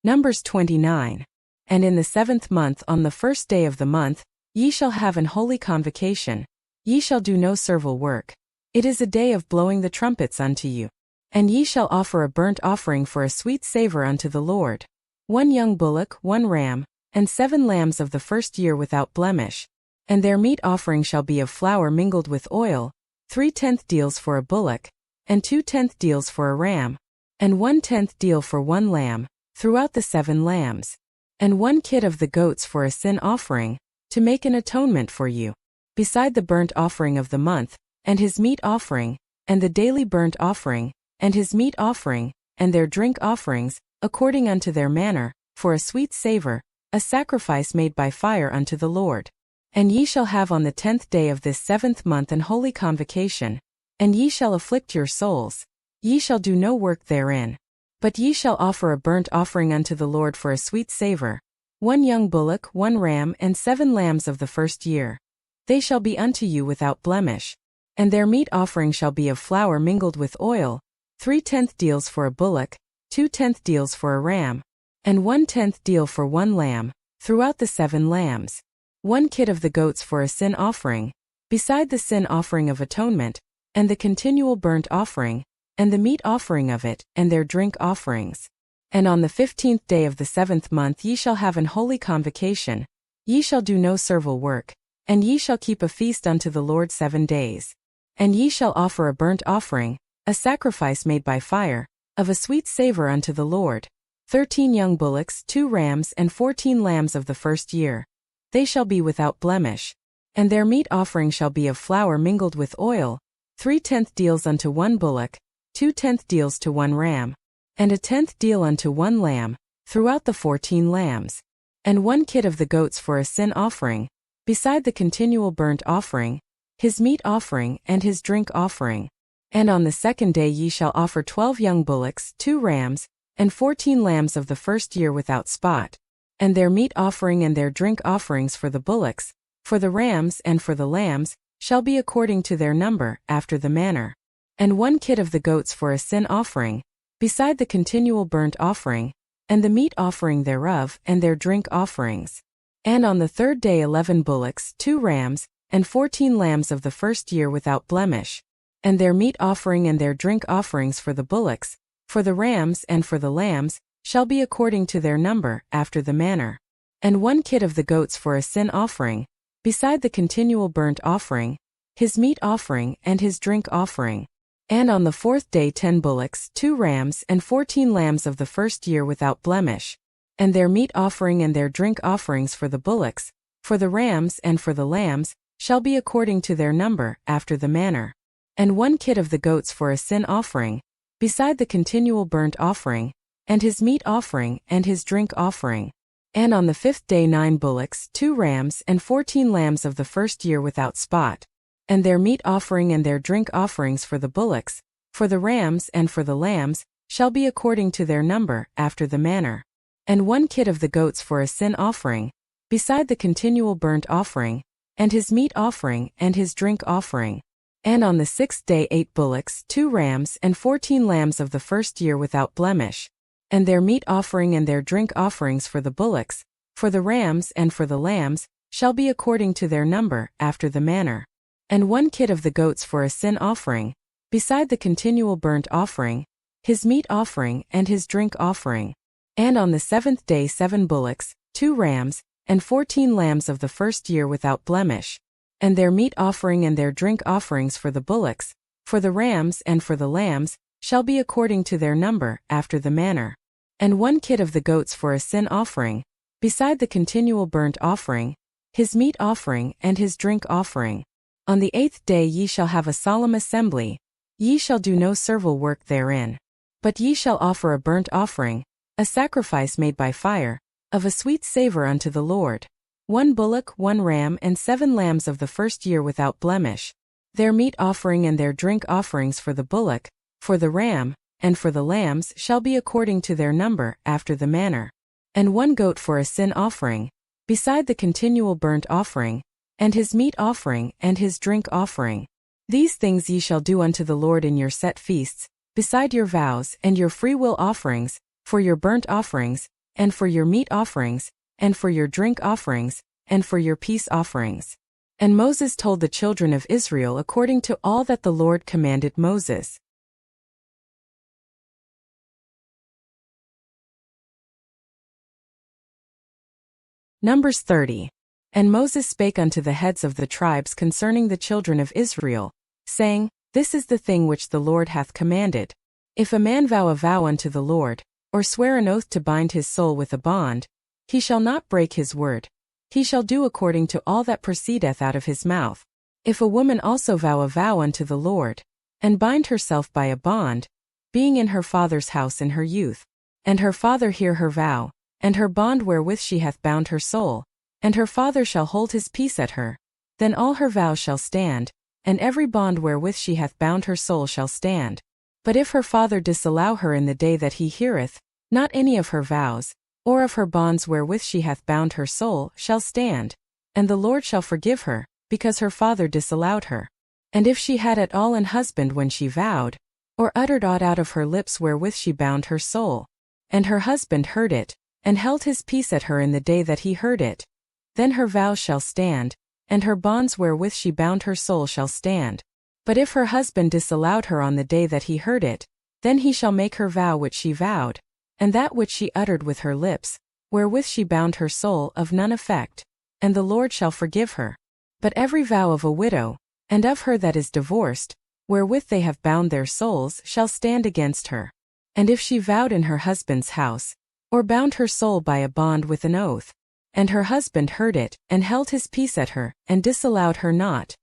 Numbers 29. And in the 7th month on the first day of the month, ye shall have an holy convocation. Ye shall do no servile work. It is a day of blowing the trumpets unto you. And ye shall offer a burnt offering for a sweet savor unto the Lord. 1 young bullock, 1 ram, and 7 lambs of the first year without blemish. And their meat offering shall be of flour mingled with oil, 3/10 deals for a bullock, and 2/10 deals for a ram, and 1/10 deal for 1 lamb, throughout the 7 lambs, and 1 kid of the goats for a sin offering, to make an atonement for you, beside the burnt offering of the month, and his meat offering, and the daily burnt offering, and his meat offering, and their drink offerings, according unto their manner, for a sweet savor, a sacrifice made by fire unto the Lord. And ye shall have on the 10th day of this 7th month an holy convocation, and ye shall afflict your souls. Ye shall do no work therein. But ye shall offer a burnt offering unto the Lord for a sweet savor, 1 young bullock, 1 ram, and 7 lambs of the first year. They shall be unto you without blemish. And their meat offering shall be of flour mingled with oil, 3/10 deals for a bullock, 2/10 deals for a ram, and 1/10 deal for 1 lamb, throughout the 7 lambs. 1 kid of the goats for a sin offering, beside the sin offering of atonement, and the continual burnt offering, and the meat offering of it, and their drink offerings. And on the 15th day of the 7th month ye shall have an holy convocation. Ye shall do no servile work, and ye shall keep a feast unto the Lord 7 days. And ye shall offer a burnt offering, a sacrifice made by fire, of a sweet savor unto the Lord. 13 young bullocks, 2 rams, and 14 lambs of the first year. They shall be without blemish. And their meat offering shall be of flour mingled with oil, 3/10 deals unto 1 bullock, 2/10 deals to 1 ram, and a 10th deal unto 1 lamb, throughout the 14 lambs, and 1 kid of the goats for a sin offering, beside the continual burnt offering, his meat offering, and his drink offering. And on the 2nd day ye shall offer 12 young bullocks, 2 rams, and 14 lambs of the first year without spot, and their meat offering and their drink offerings for the bullocks, for the rams and for the lambs, shall be according to their number, after the manner. And 1 kid of the goats for a sin offering, beside the continual burnt offering, and the meat offering thereof, and their drink offerings. And on the 3rd day 11 bullocks, 2 rams, and 14 lambs of the first year without blemish, and their meat offering and their drink offerings for the bullocks, for the rams and for the lambs, shall be according to their number, after the manner. And 1 kid of the goats for a sin offering, beside the continual burnt offering, his meat offering and his drink offering. And on the 4th day 10 bullocks, 2 rams, and 14 lambs of the first year without blemish, and their meat offering and their drink offerings for the bullocks, for the rams and for the lambs, shall be according to their number, after the manner. And 1 kid of the goats for a sin offering, beside the continual burnt offering, and his meat offering and his drink offering. And on the 5th day 9 bullocks, 2 rams, and 14 lambs of the first year without spot, and their meat offering and their drink offerings for the bullocks, for the rams and for the lambs, shall be according to their number, after the manner. And 1 kid of the goats for a sin offering, beside the continual burnt offering, and his meat offering and his drink offering. And on the 6th day 8 bullocks, 2 rams, and 14 lambs of the first year without blemish, and their meat offering and their drink offerings for the bullocks, for the rams and for the lambs, shall be according to their number, after the manner. And 1 kid of the goats for a sin offering, beside the continual burnt offering, his meat offering and his drink offering. And on the 7th day 7 bullocks, 2 rams, and 14 lambs of the first year without blemish, and their meat offering and their drink offerings for the bullocks, for the rams and for the lambs, shall be according to their number, after the manner. And 1 kid of the goats for a sin offering, beside the continual burnt offering, his meat offering and his drink offering. On the 8th day ye shall have a solemn assembly, ye shall do no servile work therein. But ye shall offer a burnt offering, a sacrifice made by fire, of a sweet savour unto the Lord. 1 bullock, 1 ram, and 7 lambs of the first year without blemish, their meat offering and their drink offerings for the bullock, for the ram, and for the lambs shall be according to their number, after the manner. And 1 goat for a sin offering, beside the continual burnt offering, and his meat offering and his drink offering. These things ye shall do unto the Lord in your set feasts, beside your vows and your freewill offerings, for your burnt offerings, and for your meat offerings, and for your drink offerings, and for your peace offerings. And Moses told the children of Israel according to all that the Lord commanded Moses. Numbers 30. And Moses spake unto the heads of the tribes concerning the children of Israel, saying, This is the thing which the Lord hath commanded. If a man vow a vow unto the Lord, or swear an oath to bind his soul with a bond, he shall not break his word. He shall do according to all that proceedeth out of his mouth. If a woman also vow a vow unto the Lord, and bind herself by a bond, being in her father's house in her youth, and her father hear her vow, and her bond wherewith she hath bound her soul, and her father shall hold his peace at her, then all her vows shall stand, and every bond wherewith she hath bound her soul shall stand. But if her father disallow her in the day that he heareth, not any of her vows, or of her bonds wherewith she hath bound her soul, shall stand, and the Lord shall forgive her, because her father disallowed her. And if she had at all an husband when she vowed, or uttered aught out of her lips wherewith she bound her soul, and her husband heard it, and held his peace at her in the day that he heard it, then her vows shall stand, and her bonds wherewith she bound her soul shall stand. But if her husband disallowed her on the day that he heard it, then he shall make her vow which she vowed, and that which she uttered with her lips, wherewith she bound her soul, of none effect, and the Lord shall forgive her. But every vow of a widow, and of her that is divorced, wherewith they have bound their souls, shall stand against her. And if she vowed in her husband's house, or bound her soul by a bond with an oath, and her husband heard it, and held his peace at her, and disallowed her not,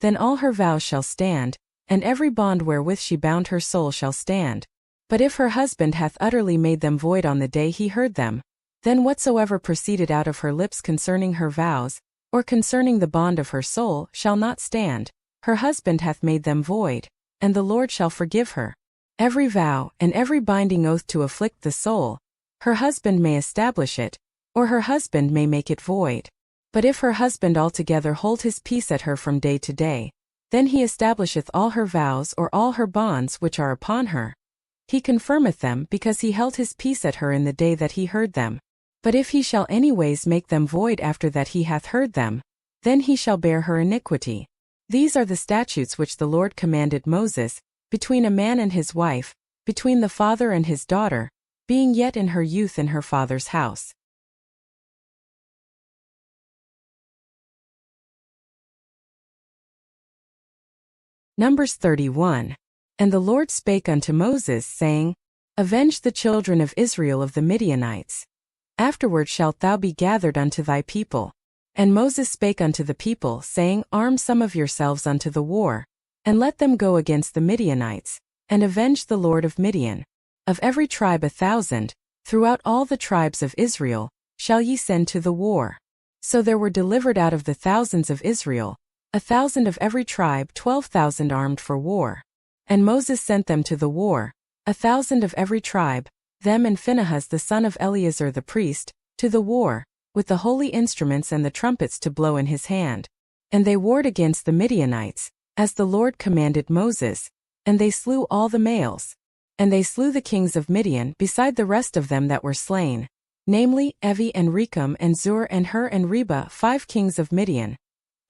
then all her vows shall stand, and every bond wherewith she bound her soul shall stand. But if her husband hath utterly made them void on the day he heard them, then whatsoever proceeded out of her lips concerning her vows, or concerning the bond of her soul, shall not stand. Her husband hath made them void, and the Lord shall forgive her. Every vow, and every binding oath to afflict the soul, her husband may establish it, or her husband may make it void. But if her husband altogether hold his peace at her from day to day, then he establisheth all her vows or all her bonds which are upon her. He confirmeth them because he held his peace at her in the day that he heard them. But if he shall anyways make them void after that he hath heard them, then he shall bear her iniquity. These are the statutes which the Lord commanded Moses, between a man and his wife, between the father and his daughter, being yet in her youth in her father's house. Numbers 31. And the Lord spake unto Moses, saying, Avenge the children of Israel of the Midianites. Afterward shalt thou be gathered unto thy people. And Moses spake unto the people, saying, Arm some of yourselves unto the war, and let them go against the Midianites, and avenge the Lord of Midian. Of every tribe 1,000, throughout all the tribes of Israel, shall ye send to the war. So there were delivered out of the thousands of Israel, 1,000 of every tribe, 12,000 armed for war. And Moses sent them to the war, 1,000 of every tribe, them and Phinehas the son of Eleazar the priest, to the war, with the holy instruments and the trumpets to blow in his hand. And they warred against the Midianites, as the Lord commanded Moses, and they slew all the males. And they slew the kings of Midian beside the rest of them that were slain, namely, Evi and Rechem and Zur and Hur and Reba, 5 kings of Midian.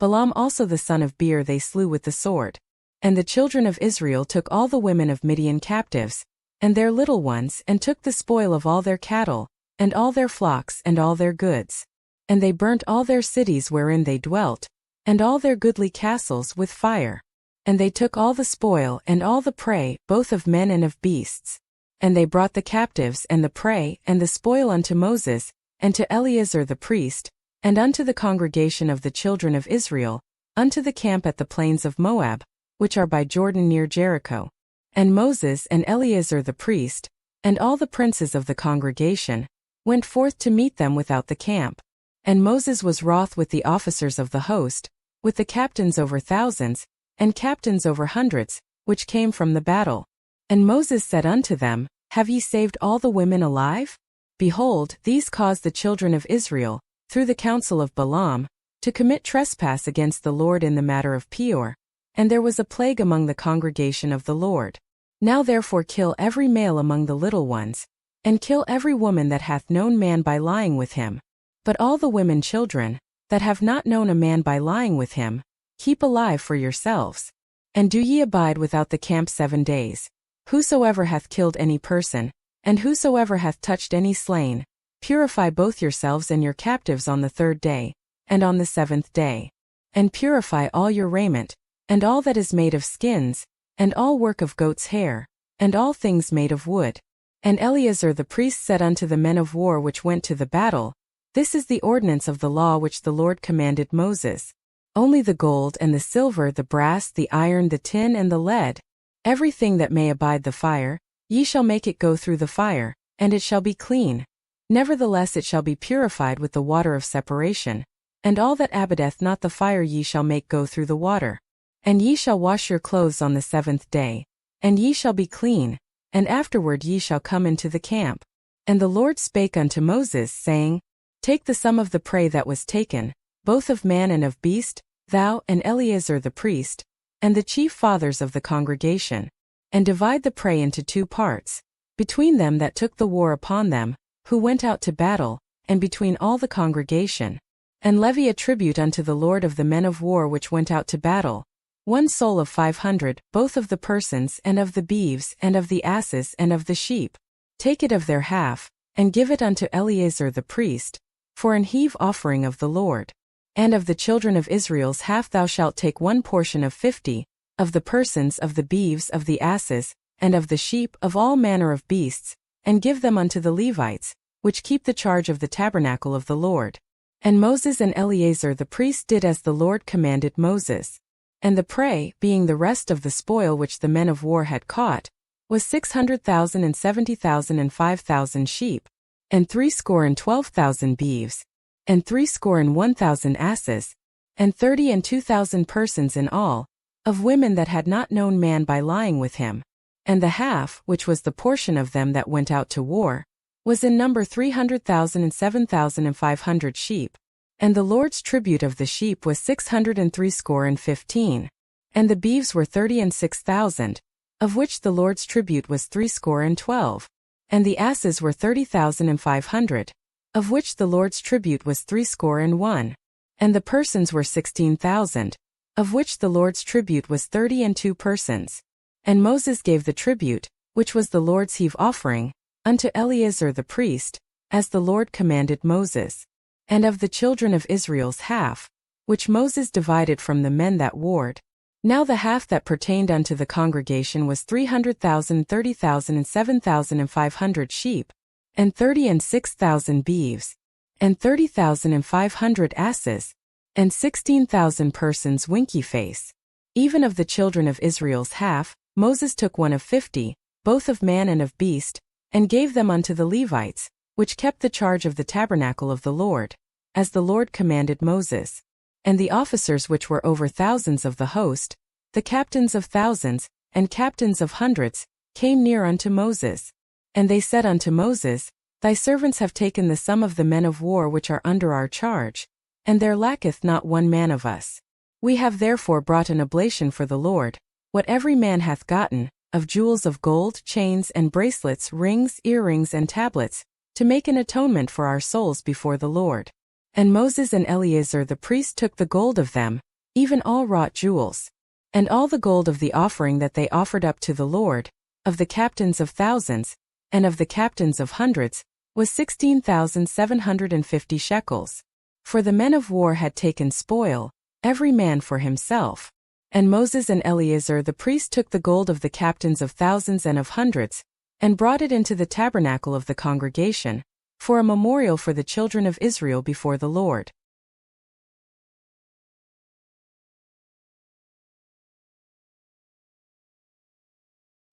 Balaam also the son of Beer they slew with the sword. And the children of Israel took all the women of Midian captives, and their little ones, and took the spoil of all their cattle, and all their flocks and all their goods. And they burnt all their cities wherein they dwelt, and all their goodly castles with fire. And they took all the spoil and all the prey, both of men and of beasts. And they brought the captives and the prey and the spoil unto Moses, and to Eleazar the priest, and unto the congregation of the children of Israel, unto the camp at the plains of Moab, which are by Jordan near Jericho. And Moses and Eleazar the priest, and all the princes of the congregation, went forth to meet them without the camp. And Moses was wroth with the officers of the host, with the captains over thousands, and captains over hundreds, which came from the battle. And Moses said unto them, Have ye saved all the women alive? Behold, these caused the children of Israel, through the counsel of Balaam, to commit trespass against the Lord in the matter of Peor, and there was a plague among the congregation of the Lord. Now therefore kill every male among the little ones, and kill every woman that hath known man by lying with him. But all the women children, that have not known a man by lying with him, keep alive for yourselves. And do ye abide without the camp 7 days. Whosoever hath killed any person, and whosoever hath touched any slain, purify both yourselves and your captives on the 3rd day, and on the 7th day. And purify all your raiment, and all that is made of skins, and all work of goat's hair, and all things made of wood. And Eleazar the priest said unto the men of war which went to the battle, This is the ordinance of the law which the Lord commanded Moses. Only the gold and the silver, the brass, the iron, the tin, and the lead, everything that may abide the fire, ye shall make it go through the fire, and it shall be clean. Nevertheless it shall be purified with the water of separation, and all that abideth not the fire ye shall make go through the water. And ye shall wash your clothes on the 7th day, and ye shall be clean, and afterward ye shall come into the camp. And the Lord spake unto Moses, saying, Take the sum of the prey that was taken, both of man and of beast, thou and Eleazar the priest, and the chief fathers of the congregation, and divide the prey into 2 parts, between them that took the war upon them, who went out to battle, and between all the congregation. And levy a tribute unto the Lord of the men of war which went out to battle, 1 soul of 500, both of the persons and of the beeves and of the asses and of the sheep. Take it of their half, and give it unto Eleazar the priest, for an heave offering of the Lord. And of the children of Israel's half thou shalt take 1 portion of 50, of the persons, of the beeves, of the asses, and of the sheep, of all manner of beasts, and give them unto the Levites, which keep the charge of the tabernacle of the Lord. And Moses and Eleazar the priest did as the Lord commanded Moses. And the prey, being the rest of the spoil which the men of war had caught, was 600,000 and 70,000 and 5,000 sheep, and 312,000 beeves, and 301,000 asses, and 30 and 2,000 persons in all, of women that had not known man by lying with him. And the half, which was the portion of them that went out to war, was in number 300,000 and 7,500 sheep, And the Lord's tribute of the sheep was 660. And the beeves were 36,000, of which the Lord's tribute was 312. And the asses were 30,500, of which the Lord's tribute was 301. And the persons were 16,000, of which the Lord's tribute was 32 persons. And Moses gave the tribute, which was the Lord's heave offering, unto Eleazar the priest, as the Lord commanded Moses. And of the children of Israel's half, which Moses divided from the men that warred, now the half that pertained unto the congregation was 300,000, 30,000, and 7,500 sheep, and 36,000 beeves, and 30,500 asses, and 16,000 persons winky face. Even of the children of Israel's half, Moses took one of 50, both of man and of beast, and gave them unto the Levites, which kept the charge of the tabernacle of the Lord, as the Lord commanded Moses. And the officers which were over thousands of the host, the captains of thousands, and captains of hundreds, came near unto Moses. And they said unto Moses, Thy servants have taken the sum of the men of war which are under our charge, and there lacketh not one man of us. We have therefore brought an oblation for the Lord, what every man hath gotten, of jewels of gold, chains and bracelets, rings, earrings and tablets, to make an atonement for our souls before the Lord. And Moses and Eleazar the priest took the gold of them, even all wrought jewels, and all the gold of the offering that they offered up to the Lord, of the captains of thousands, and of the captains of hundreds, was 16,750 shekels. For the men of war had taken spoil, every man for himself. And Moses and Eleazar the priest took the gold of the captains of thousands and of hundreds, and brought it into the tabernacle of the congregation, for a memorial for the children of Israel before the Lord.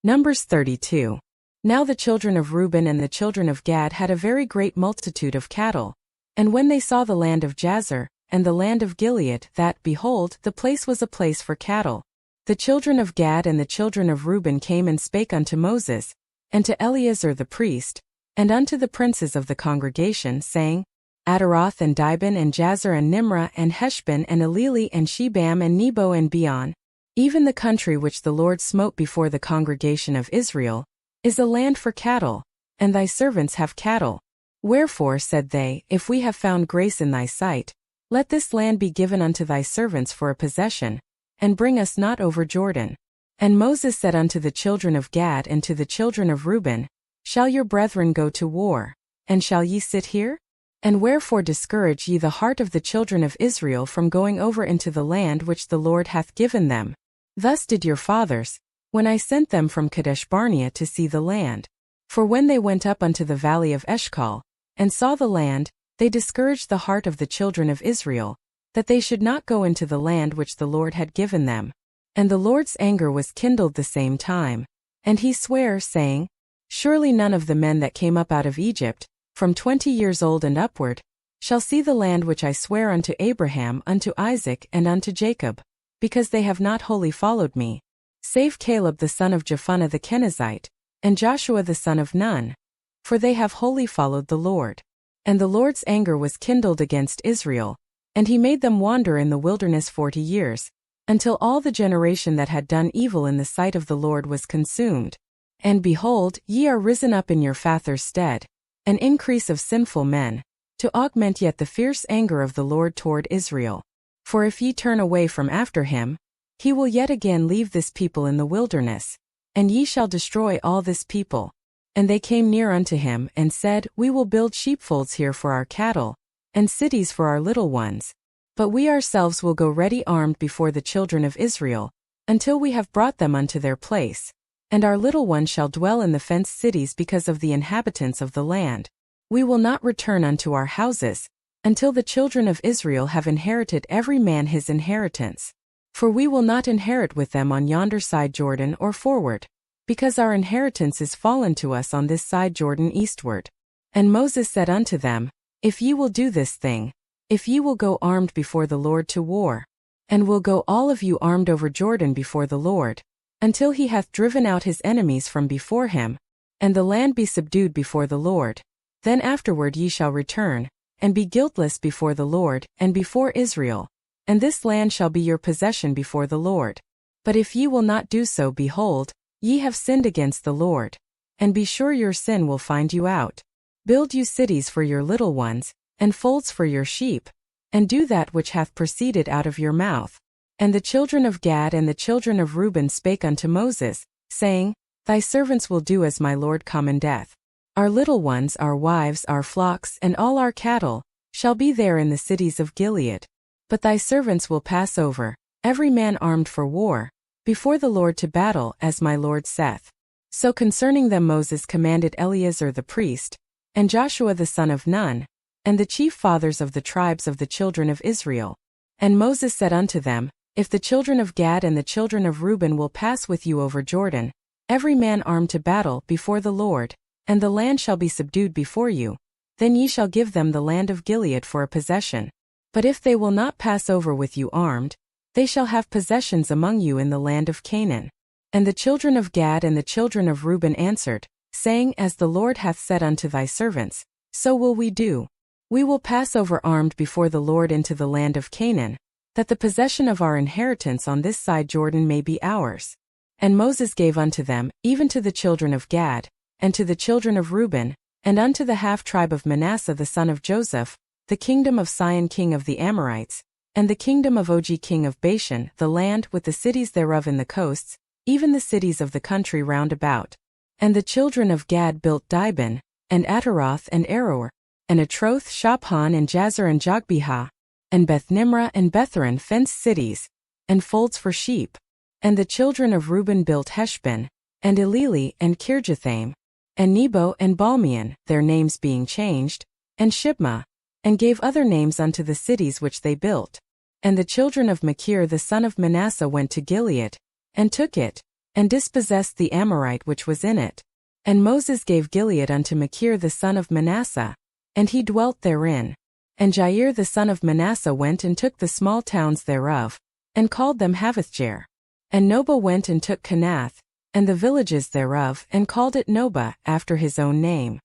Numbers 32. Now the children of Reuben and the children of Gad had a very great multitude of cattle. And when they saw the land of Jazer, and the land of Gilead, that, behold, the place was a place for cattle, the children of Gad and the children of Reuben came and spake unto Moses, and to Eleazar the priest, and unto the princes of the congregation, saying, Adaroth and Dibon and Jazer and Nimrah and Heshbon and Eleli and Shebam and Nebo and Beon, even the country which the Lord smote before the congregation of Israel, is a land for cattle, and thy servants have cattle. Wherefore, said they, if we have found grace in thy sight, let this land be given unto thy servants for a possession, and bring us not over Jordan. And Moses said unto the children of Gad and to the children of Reuben, Shall your brethren go to war, and shall ye sit here? And wherefore discourage ye the heart of the children of Israel from going over into the land which the Lord hath given them? Thus did your fathers, when I sent them from Kadesh Barnea to see the land. For when they went up unto the valley of Eshcol, and saw the land, they discouraged the heart of the children of Israel, that they should not go into the land which the Lord had given them. And the Lord's anger was kindled the same time. And he sware, saying, Surely none of the men that came up out of Egypt, from 20 years old and upward, shall see the land which I swear unto Abraham, unto Isaac, and unto Jacob, because they have not wholly followed me, save Caleb the son of Jephunneh the Kenizzite, and Joshua the son of Nun, for they have wholly followed the Lord. And the Lord's anger was kindled against Israel, and he made them wander in the wilderness 40 years, until all the generation that had done evil in the sight of the Lord was consumed. And behold, ye are risen up in your fathers' stead, an increase of sinful men, to augment yet the fierce anger of the Lord toward Israel. For if ye turn away from after him, he will yet again leave this people in the wilderness, and ye shall destroy all this people. And they came near unto him, and said, We will build sheepfolds here for our cattle, and cities for our little ones. But we ourselves will go ready armed before the children of Israel, until we have brought them unto their place. And our little ones shall dwell in the fenced cities because of the inhabitants of the land. We will not return unto our houses, until the children of Israel have inherited every man his inheritance. For we will not inherit with them on yonder side Jordan or forward, because our inheritance is fallen to us on this side Jordan eastward. And Moses said unto them, If ye will do this thing, if ye will go armed before the Lord to war, and will go all of you armed over Jordan before the Lord, until he hath driven out his enemies from before him, and the land be subdued before the Lord, then afterward ye shall return, and be guiltless before the Lord, and before Israel. And this land shall be your possession before the Lord. But if ye will not do so, behold, ye have sinned against the Lord. And be sure your sin will find you out. Build you cities for your little ones, and folds for your sheep, and do that which hath proceeded out of your mouth. And the children of Gad and the children of Reuben spake unto Moses, saying, Thy servants will do as my Lord commandeth. Our little ones, our wives, our flocks, and all our cattle, shall be there in the cities of Gilead. But thy servants will pass over, every man armed for war, before the Lord to battle, as my Lord saith. So concerning them Moses commanded Eleazar the priest, and Joshua the son of Nun, and the chief fathers of the tribes of the children of Israel. And Moses said unto them, If the children of Gad and the children of Reuben will pass with you over Jordan, every man armed to battle before the Lord, and the land shall be subdued before you, then ye shall give them the land of Gilead for a possession. But if they will not pass over with you armed, they shall have possessions among you in the land of Canaan. And the children of Gad and the children of Reuben answered, saying, As the Lord hath said unto thy servants, so will we do. We will pass over armed before the Lord into the land of Canaan, that the possession of our inheritance on this side Jordan may be ours. And Moses gave unto them, even to the children of Gad, and to the children of Reuben, and unto the half-tribe of Manasseh the son of Joseph, the kingdom of Sihon king of the Amorites, and the kingdom of Og king of Bashan, the land with the cities thereof in the coasts, even the cities of the country round about. And the children of Gad built Dibon, and Ataroth and Aroer, and Atroth, Shaphan and Jazer and Jogbehah, and Beth-nimrah and Betharan fenced cities, and folds for sheep. And the children of Reuben built Heshbon, and Eleli and Kirjathaim, and Nebo and Balmeon, their names being changed, and Shibmah, and gave other names unto the cities which they built. And the children of Machir the son of Manasseh went to Gilead, and took it, and dispossessed the Amorite which was in it. And Moses gave Gilead unto Machir the son of Manasseh, and he dwelt therein. And Jair the son of Manasseh went and took the small towns thereof, and called them Havothjair. And Noba went and took Kenath, and the villages thereof, and called it Noba, after his own name.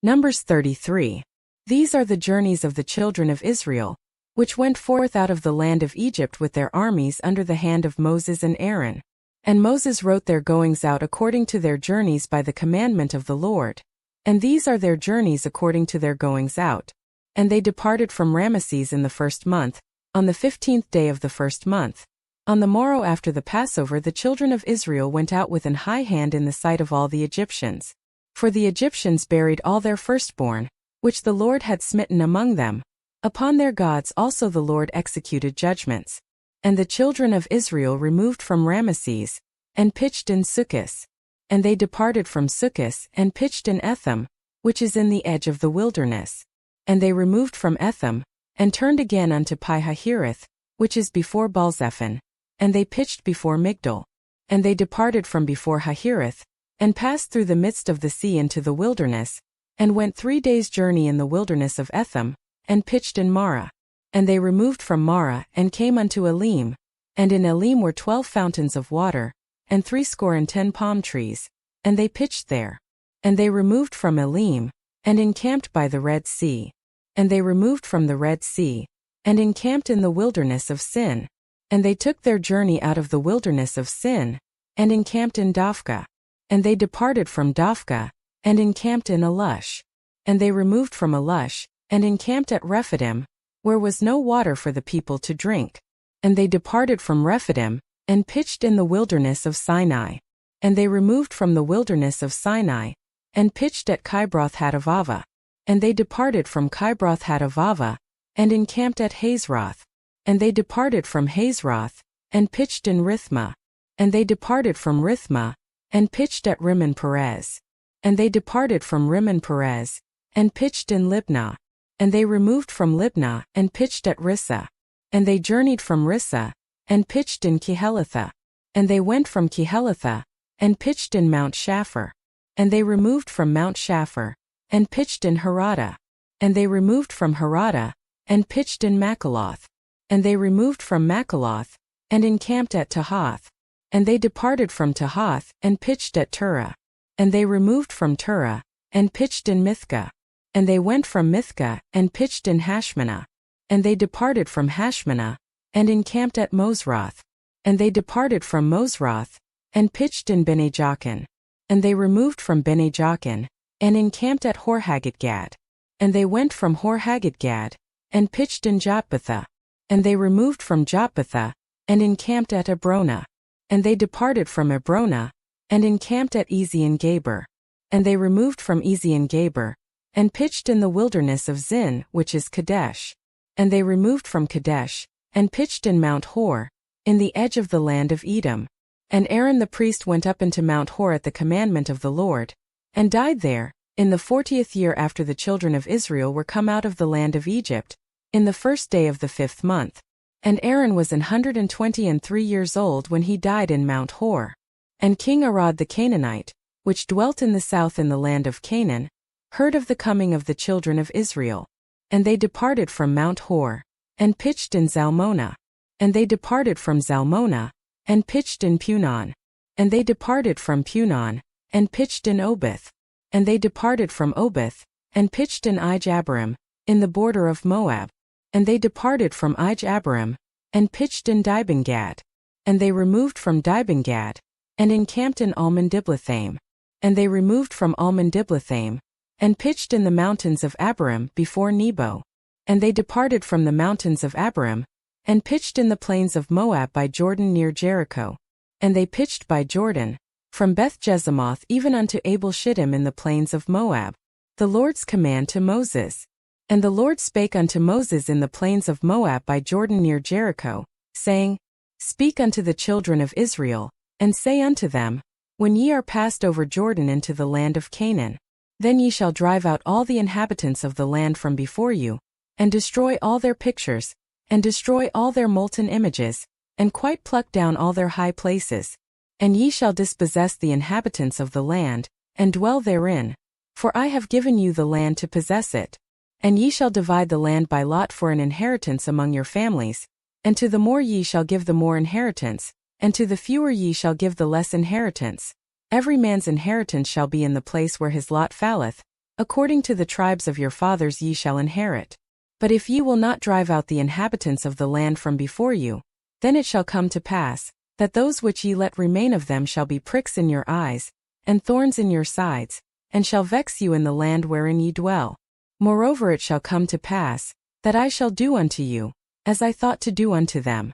Numbers 33. These are the journeys of the children of Israel, which went forth out of the land of Egypt with their armies under the hand of Moses and Aaron. And Moses wrote their goings out according to their journeys by the commandment of the Lord. And these are their journeys according to their goings out. And they departed from Ramesses in the 1st month, on the 15th day of the 1st month. On the morrow after the Passover the children of Israel went out with an high hand in the sight of all the Egyptians. For the Egyptians buried all their firstborn, which the Lord had smitten among them. Upon their gods also the Lord executed judgments. And the children of Israel removed from Ramesses, and pitched in Succos. And they departed from Succos, and pitched in Etham, which is in the edge of the wilderness. And they removed from Etham, and turned again unto Pi-hahiroth, which is before Baalzephon. And they pitched before Migdol. And they departed from before Hahiroth, and passed through the midst of the sea into the wilderness, and went 3 days' journey in the wilderness of Etham, and pitched in Marah. And they removed from Marah, and came unto Elim. And in Elim were 12 fountains of water, and 70 palm trees, and they pitched there. And they removed from Elim, and encamped by the Red Sea. And they removed from the Red Sea, and encamped in the wilderness of Sin. And they took their journey out of the wilderness of Sin, and encamped in Dophkah. And they departed from Dophkah, and encamped in Alush. And they removed from Alush, and encamped at Rephidim, where was no water for the people to drink. And they departed from Rephidim, and pitched in the wilderness of Sinai. And they removed from the wilderness of Sinai, and pitched at Kibroth-Hattaavah. And they departed from Kibroth-Hattaavah, and encamped at Hazeroth. And they departed from Hazeroth, and pitched in Rithmah. And they departed from Rithmah, and pitched at Rimmon-Perez. And they departed from Rimmon-Perez, and pitched in Libnah. And they removed from Libnah, and pitched at Rissah. And they journeyed from Rissah, and pitched in Kehelatha. And they went from Kehelatha, and pitched in Mount Shapher. And they removed from Mount Shapher, and pitched in Harada. And they removed from Harada, and pitched in Makaloth. And they removed from Makaloth, and encamped at Tahath. And they departed from Tahath, and pitched at Turah. And they removed from Turah, and pitched in Mithka. And they went from Mithka, and pitched in Hashmanah. And they departed from Hashmanah, and encamped at Mosroth. And they departed from Mosroth, and pitched in Bene-Jaakan. And they removed from Bene-Jaakan, and encamped at Hor-Haggidgad. And they went from Hor-Haggidgad, and pitched in Jotbathah. And they removed from Jotbathah, and encamped at Abrona. And they departed from Abrona, and encamped at Ezion-Geber. And they removed from Ezion-Geber, and pitched in the wilderness of Zin, which is Kadesh. And they removed from Kadesh, and pitched in Mount Hor, in the edge of the land of Edom. And Aaron the priest went up into Mount Hor at the commandment of the Lord, and died there, in the 40th year after the children of Israel were come out of the land of Egypt, in the 1st day of the 5th month. And Aaron was 123 years old when he died in Mount Hor. And King Arad the Canaanite, which dwelt in the south in the land of Canaan, heard of the coming of the children of Israel. And they departed from Mount Hor, and pitched in Zalmonah. And they departed from Zalmonah, and pitched in Punon. And they departed from Punon, and pitched in Obith. And they departed from Obith, and pitched in Ijabarim, in the border of Moab. And they departed from Ijabarim, and pitched in Dibengad. And they removed from Dibengad, and encamped in Almon-Diblathaim. And they removed from Almon-Diblathaim, and pitched in the mountains of Abarim before Nebo. And they departed from the mountains of Abarim, and pitched in the plains of Moab by Jordan near Jericho. And they pitched by Jordan, from Beth-Jesamoth even unto Abel-Shittim in the plains of Moab. The Lord's command to Moses. And the Lord spake unto Moses in the plains of Moab by Jordan near Jericho, saying, Speak unto the children of Israel, and say unto them, When ye are passed over Jordan into the land of Canaan, then ye shall drive out all the inhabitants of the land from before you, and destroy all their pictures, and destroy all their molten images, and quite pluck down all their high places. And ye shall dispossess the inhabitants of the land, and dwell therein, for I have given you the land to possess it. And ye shall divide the land by lot for an inheritance among your families, and to the more ye shall give the more inheritance, and to the fewer ye shall give the less inheritance. Every man's inheritance shall be in the place where his lot falleth, according to the tribes of your fathers ye shall inherit. But if ye will not drive out the inhabitants of the land from before you, then it shall come to pass, that those which ye let remain of them shall be pricks in your eyes, and thorns in your sides, and shall vex you in the land wherein ye dwell. Moreover it shall come to pass, that I shall do unto you, as I thought to do unto them.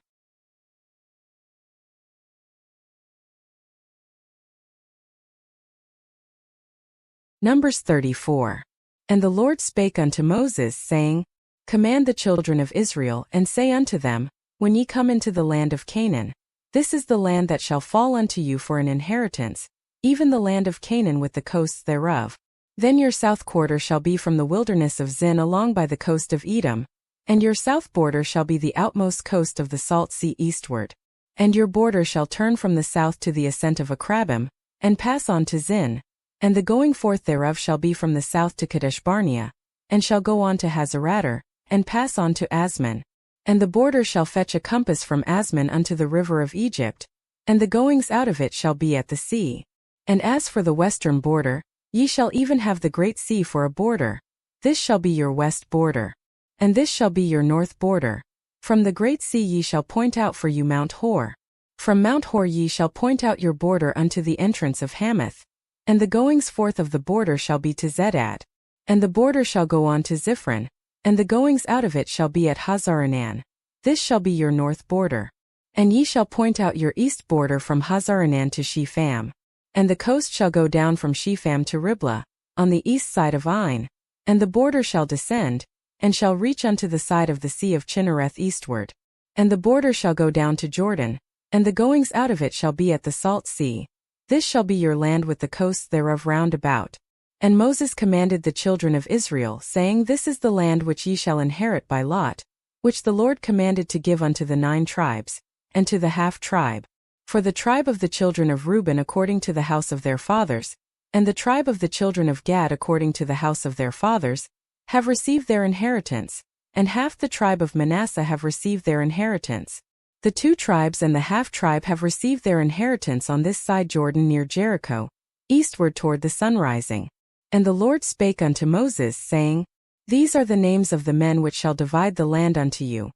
Numbers 34. And the Lord spake unto Moses, saying, Command the children of Israel, and say unto them, When ye come into the land of Canaan, this is the land that shall fall unto you for an inheritance, even the land of Canaan with the coasts thereof. Then your south quarter shall be from the wilderness of Zin along by the coast of Edom, and your south border shall be the outmost coast of the salt sea eastward. And your border shall turn from the south to the ascent of Akrabim, and pass on to Zin, and the going forth thereof shall be from the south to Kadesh-barnea, and shall go on to Hazeradar, and pass on to Asman. And the border shall fetch a compass from Asman unto the river of Egypt, and the goings out of it shall be at the sea. And as for the western border, ye shall even have the great sea for a border. This shall be your west border. And this shall be your north border. From the great sea ye shall point out for you Mount Hor. From Mount Hor ye shall point out your border unto the entrance of Hamath. And the goings forth of the border shall be to Zedad. And the border shall go on to Ziphron, and the goings out of it shall be at Hazarenan. This shall be your north border. And ye shall point out your east border from Hazarenan to Shepham. And the coast shall go down from Shepham to Riblah, on the east side of Ain, and the border shall descend, and shall reach unto the side of the sea of Chinnereth eastward. And the border shall go down to Jordan, and the goings out of it shall be at the salt sea. This shall be your land with the coasts thereof round about. And Moses commanded the children of Israel, saying, This is the land which ye shall inherit by lot, which the Lord commanded to give unto the 9 tribes, and to the half-tribe. For the tribe of the children of Reuben according to the house of their fathers, and the tribe of the children of Gad according to the house of their fathers, have received their inheritance, and half the tribe of Manasseh have received their inheritance. The 2 tribes and the half-tribe have received their inheritance on this side Jordan near Jericho, eastward toward the sunrising. And the Lord spake unto Moses, saying, These are the names of the men which shall divide the land unto you: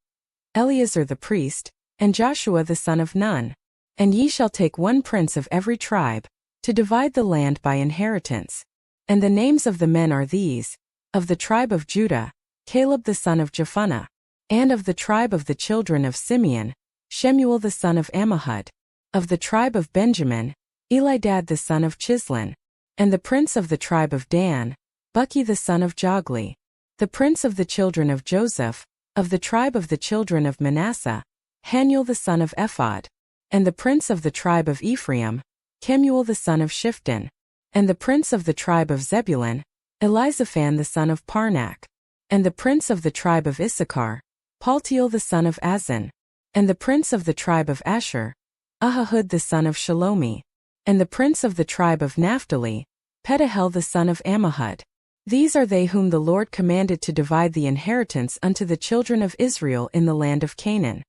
Eleazar the priest, and Joshua the son of Nun. And ye shall take 1 prince of every tribe, to divide the land by inheritance. And the names of the men are these: of the tribe of Judah, Caleb the son of Jephunneh; and of the tribe of the children of Simeon, Shemuel the son of Ammihud; of the tribe of Benjamin, Elidad the son of Chislon; and the prince of the tribe of Dan, Buki the son of Jogli; the prince of the children of Joseph, of the tribe of the children of Manasseh, Hanuel the son of Ephod; and the prince of the tribe of Ephraim, Kemuel the son of Shifton; and the prince of the tribe of Zebulun, Elizaphan the son of Parnak; and the prince of the tribe of Issachar, Paltiel the son of Azan; and the prince of the tribe of Asher, Ahihud the son of Shalomi; and the prince of the tribe of Naphtali, Pedahel the son of Ammihud. These are they whom the Lord commanded to divide the inheritance unto the children of Israel in the land of Canaan.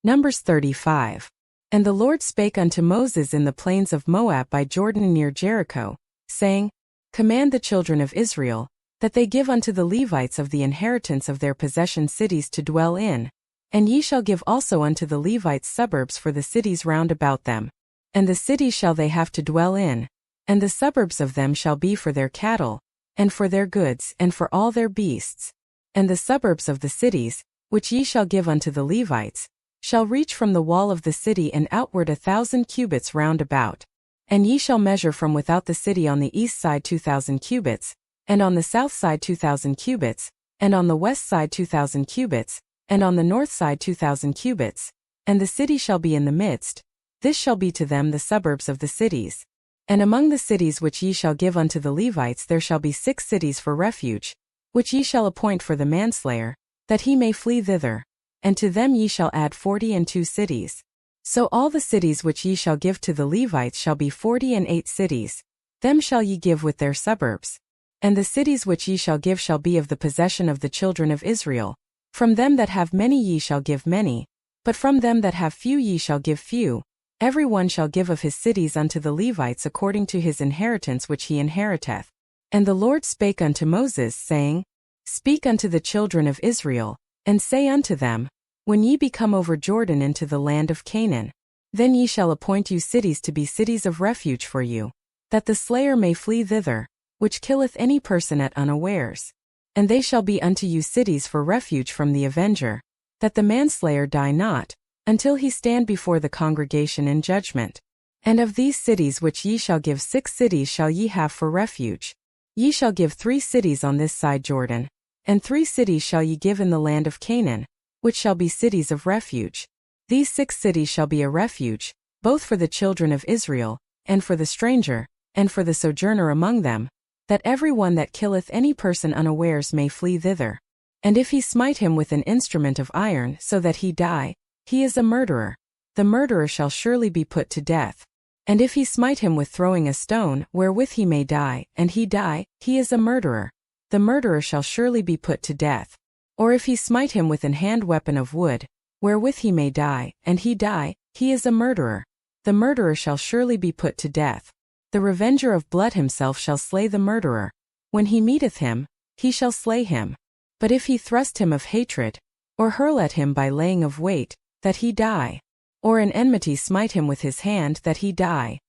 Numbers 35. And the Lord spake unto Moses in the plains of Moab by Jordan near Jericho, saying, Command the children of Israel, that they give unto the Levites of the inheritance of their possession cities to dwell in, and ye shall give also unto the Levites suburbs for the cities round about them. And the cities shall they have to dwell in, and the suburbs of them shall be for their cattle, and for their goods, and for all their beasts. And the suburbs of the cities, which ye shall give unto the Levites, shall reach from the wall of the city and outward 1,000 cubits round about. And ye shall measure from without the city on the east side 2,000 cubits, and on the south side 2,000 cubits, and on the west side 2,000 cubits, and on the north side 2,000 cubits, and the city shall be in the midst. This shall be to them the suburbs of the cities. And among the cities which ye shall give unto the Levites there shall be 6 cities for refuge, which ye shall appoint for the manslayer, that he may flee thither. And to them ye shall add 42 cities. So all the cities which ye shall give to the Levites shall be 48 cities. Them shall ye give with their suburbs. And the cities which ye shall give shall be of the possession of the children of Israel. From them that have many ye shall give many, but from them that have few ye shall give few. Every one shall give of his cities unto the Levites according to his inheritance which he inheriteth. And the Lord spake unto Moses, saying, Speak unto the children of Israel, and say unto them, When ye be come over Jordan into the land of Canaan, then ye shall appoint you cities to be cities of refuge for you, that the slayer may flee thither, which killeth any person at unawares. And they shall be unto you cities for refuge from the avenger, that the manslayer die not, until he stand before the congregation in judgment. And of these cities which ye shall give 6 cities shall ye have for refuge. Ye shall give 3 cities on this side Jordan, and 3 cities shall ye give in the land of Canaan, which shall be cities of refuge. These 6 cities shall be a refuge, both for the children of Israel, and for the stranger, and for the sojourner among them, that every one that killeth any person unawares may flee thither. And if he smite him with an instrument of iron so that he die, he is a murderer. The murderer shall surely be put to death. And if he smite him with throwing a stone wherewith he may die, and he die, he is a murderer. The murderer shall surely be put to death. Or if he smite him with an hand weapon of wood, wherewith he may die, and he die, he is a murderer. The murderer shall surely be put to death. The revenger of blood himself shall slay the murderer. When he meeteth him, he shall slay him. But if he thrust him of hatred, or hurl at him by laying of weight, that he die, or in enmity smite him with his hand that he die,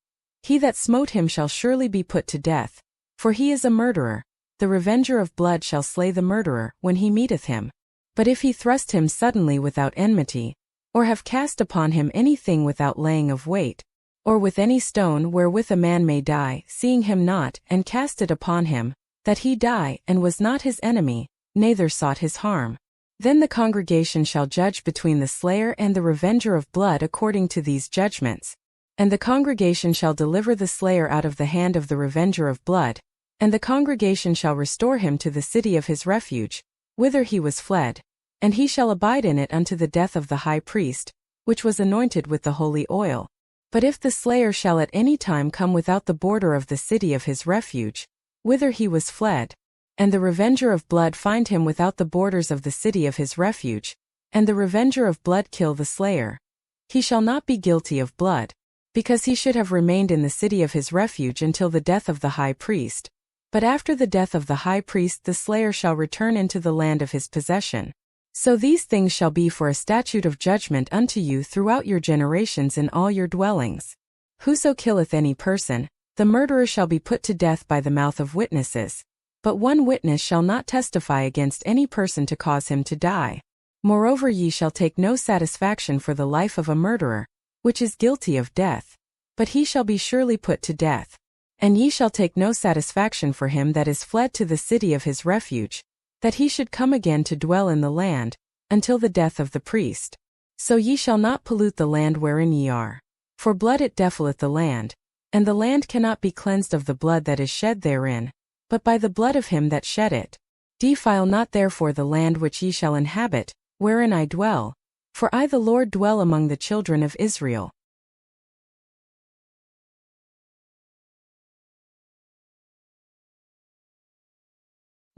he that smote him shall surely be put to death, for he is a murderer. The revenger of blood shall slay the murderer when he meeteth him. But if he thrust him suddenly without enmity, or have cast upon him anything without laying of weight, or with any stone wherewith a man may die, seeing him not, and cast it upon him, that he die, and was not his enemy, neither sought his harm, then the congregation shall judge between the slayer and the revenger of blood according to these judgments. And the congregation shall deliver the slayer out of the hand of the revenger of blood, and the congregation shall restore him to the city of his refuge, whither he was fled, and he shall abide in it unto the death of the high priest, which was anointed with the holy oil. But if the slayer shall at any time come without the border of the city of his refuge, whither he was fled, and the revenger of blood find him without the borders of the city of his refuge, and the revenger of blood kill the slayer. He shall not be guilty of blood, because he should have remained in the city of his refuge until the death of the high priest. But after the death of the high priest the slayer shall return into the land of his possession. So these things shall be for a statute of judgment unto you throughout your generations in all your dwellings. Whoso killeth any person, the murderer shall be put to death by the mouth of witnesses. But one witness shall not testify against any person to cause him to die. Moreover, ye shall take no satisfaction for the life of a murderer, which is guilty of death, but he shall be surely put to death. And ye shall take no satisfaction for him that is fled to the city of his refuge, that he should come again to dwell in the land, until the death of the priest. So ye shall not pollute the land wherein ye are. For blood it defileth the land, and the land cannot be cleansed of the blood that is shed therein, but by the blood of him that shed it. Defile not therefore the land which ye shall inhabit, wherein I dwell, for I the Lord dwell among the children of Israel.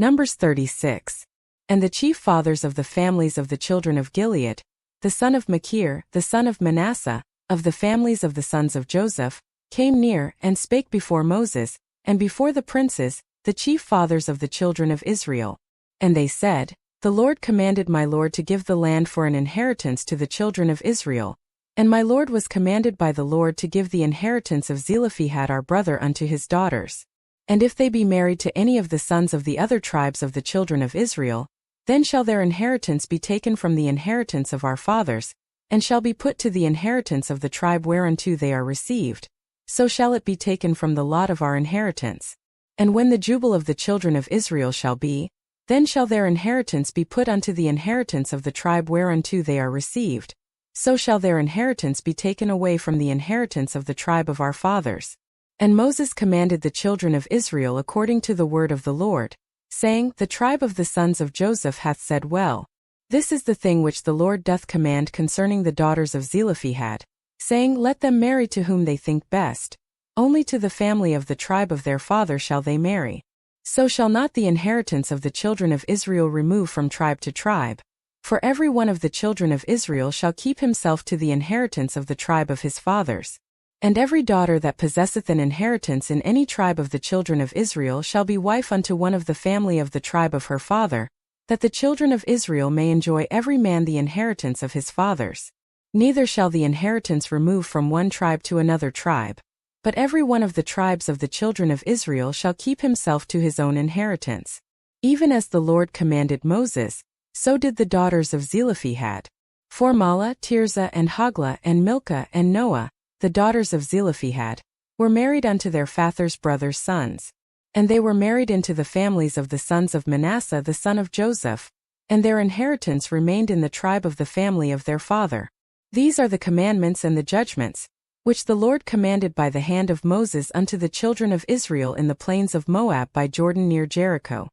Numbers 36. And the chief fathers of the families of the children of Gilead, the son of Machir, the son of Manasseh, of the families of the sons of Joseph, came near and spake before Moses, and before the princes, the chief fathers of the children of Israel. And they said, The Lord commanded my Lord to give the land for an inheritance to the children of Israel, and my Lord was commanded by the Lord to give the inheritance of Zelophehad our brother unto his daughters. And if they be married to any of the sons of the other tribes of the children of Israel, then shall their inheritance be taken from the inheritance of our fathers, and shall be put to the inheritance of the tribe whereunto they are received. So shall it be taken from the lot of our inheritance. And when the jubile of the children of Israel shall be, then shall their inheritance be put unto the inheritance of the tribe whereunto they are received. So shall their inheritance be taken away from the inheritance of the tribe of our fathers. And Moses commanded the children of Israel according to the word of the Lord, saying, The tribe of the sons of Joseph hath said well. This is the thing which the Lord doth command concerning the daughters of Zelophehad, saying, Let them marry to whom they think best. Only to the family of the tribe of their father shall they marry. So shall not the inheritance of the children of Israel remove from tribe to tribe. For every one of the children of Israel shall keep himself to the inheritance of the tribe of his fathers. And every daughter that possesseth an inheritance in any tribe of the children of Israel shall be wife unto one of the family of the tribe of her father, that the children of Israel may enjoy every man the inheritance of his fathers. Neither shall the inheritance remove from one tribe to another tribe, but every one of the tribes of the children of Israel shall keep himself to his own inheritance. Even as the Lord commanded Moses, so did the daughters of Zelophehad. For Mahlah, Tirzah, and Hoglah, and Milcah, and Noah, the daughters of Zelophehad, were married unto their father's brothers' sons. And they were married into the families of the sons of Manasseh the son of Joseph, and their inheritance remained in the tribe of the family of their father. These are the commandments and the judgments, which the Lord commanded by the hand of Moses unto the children of Israel in the plains of Moab by Jordan near Jericho.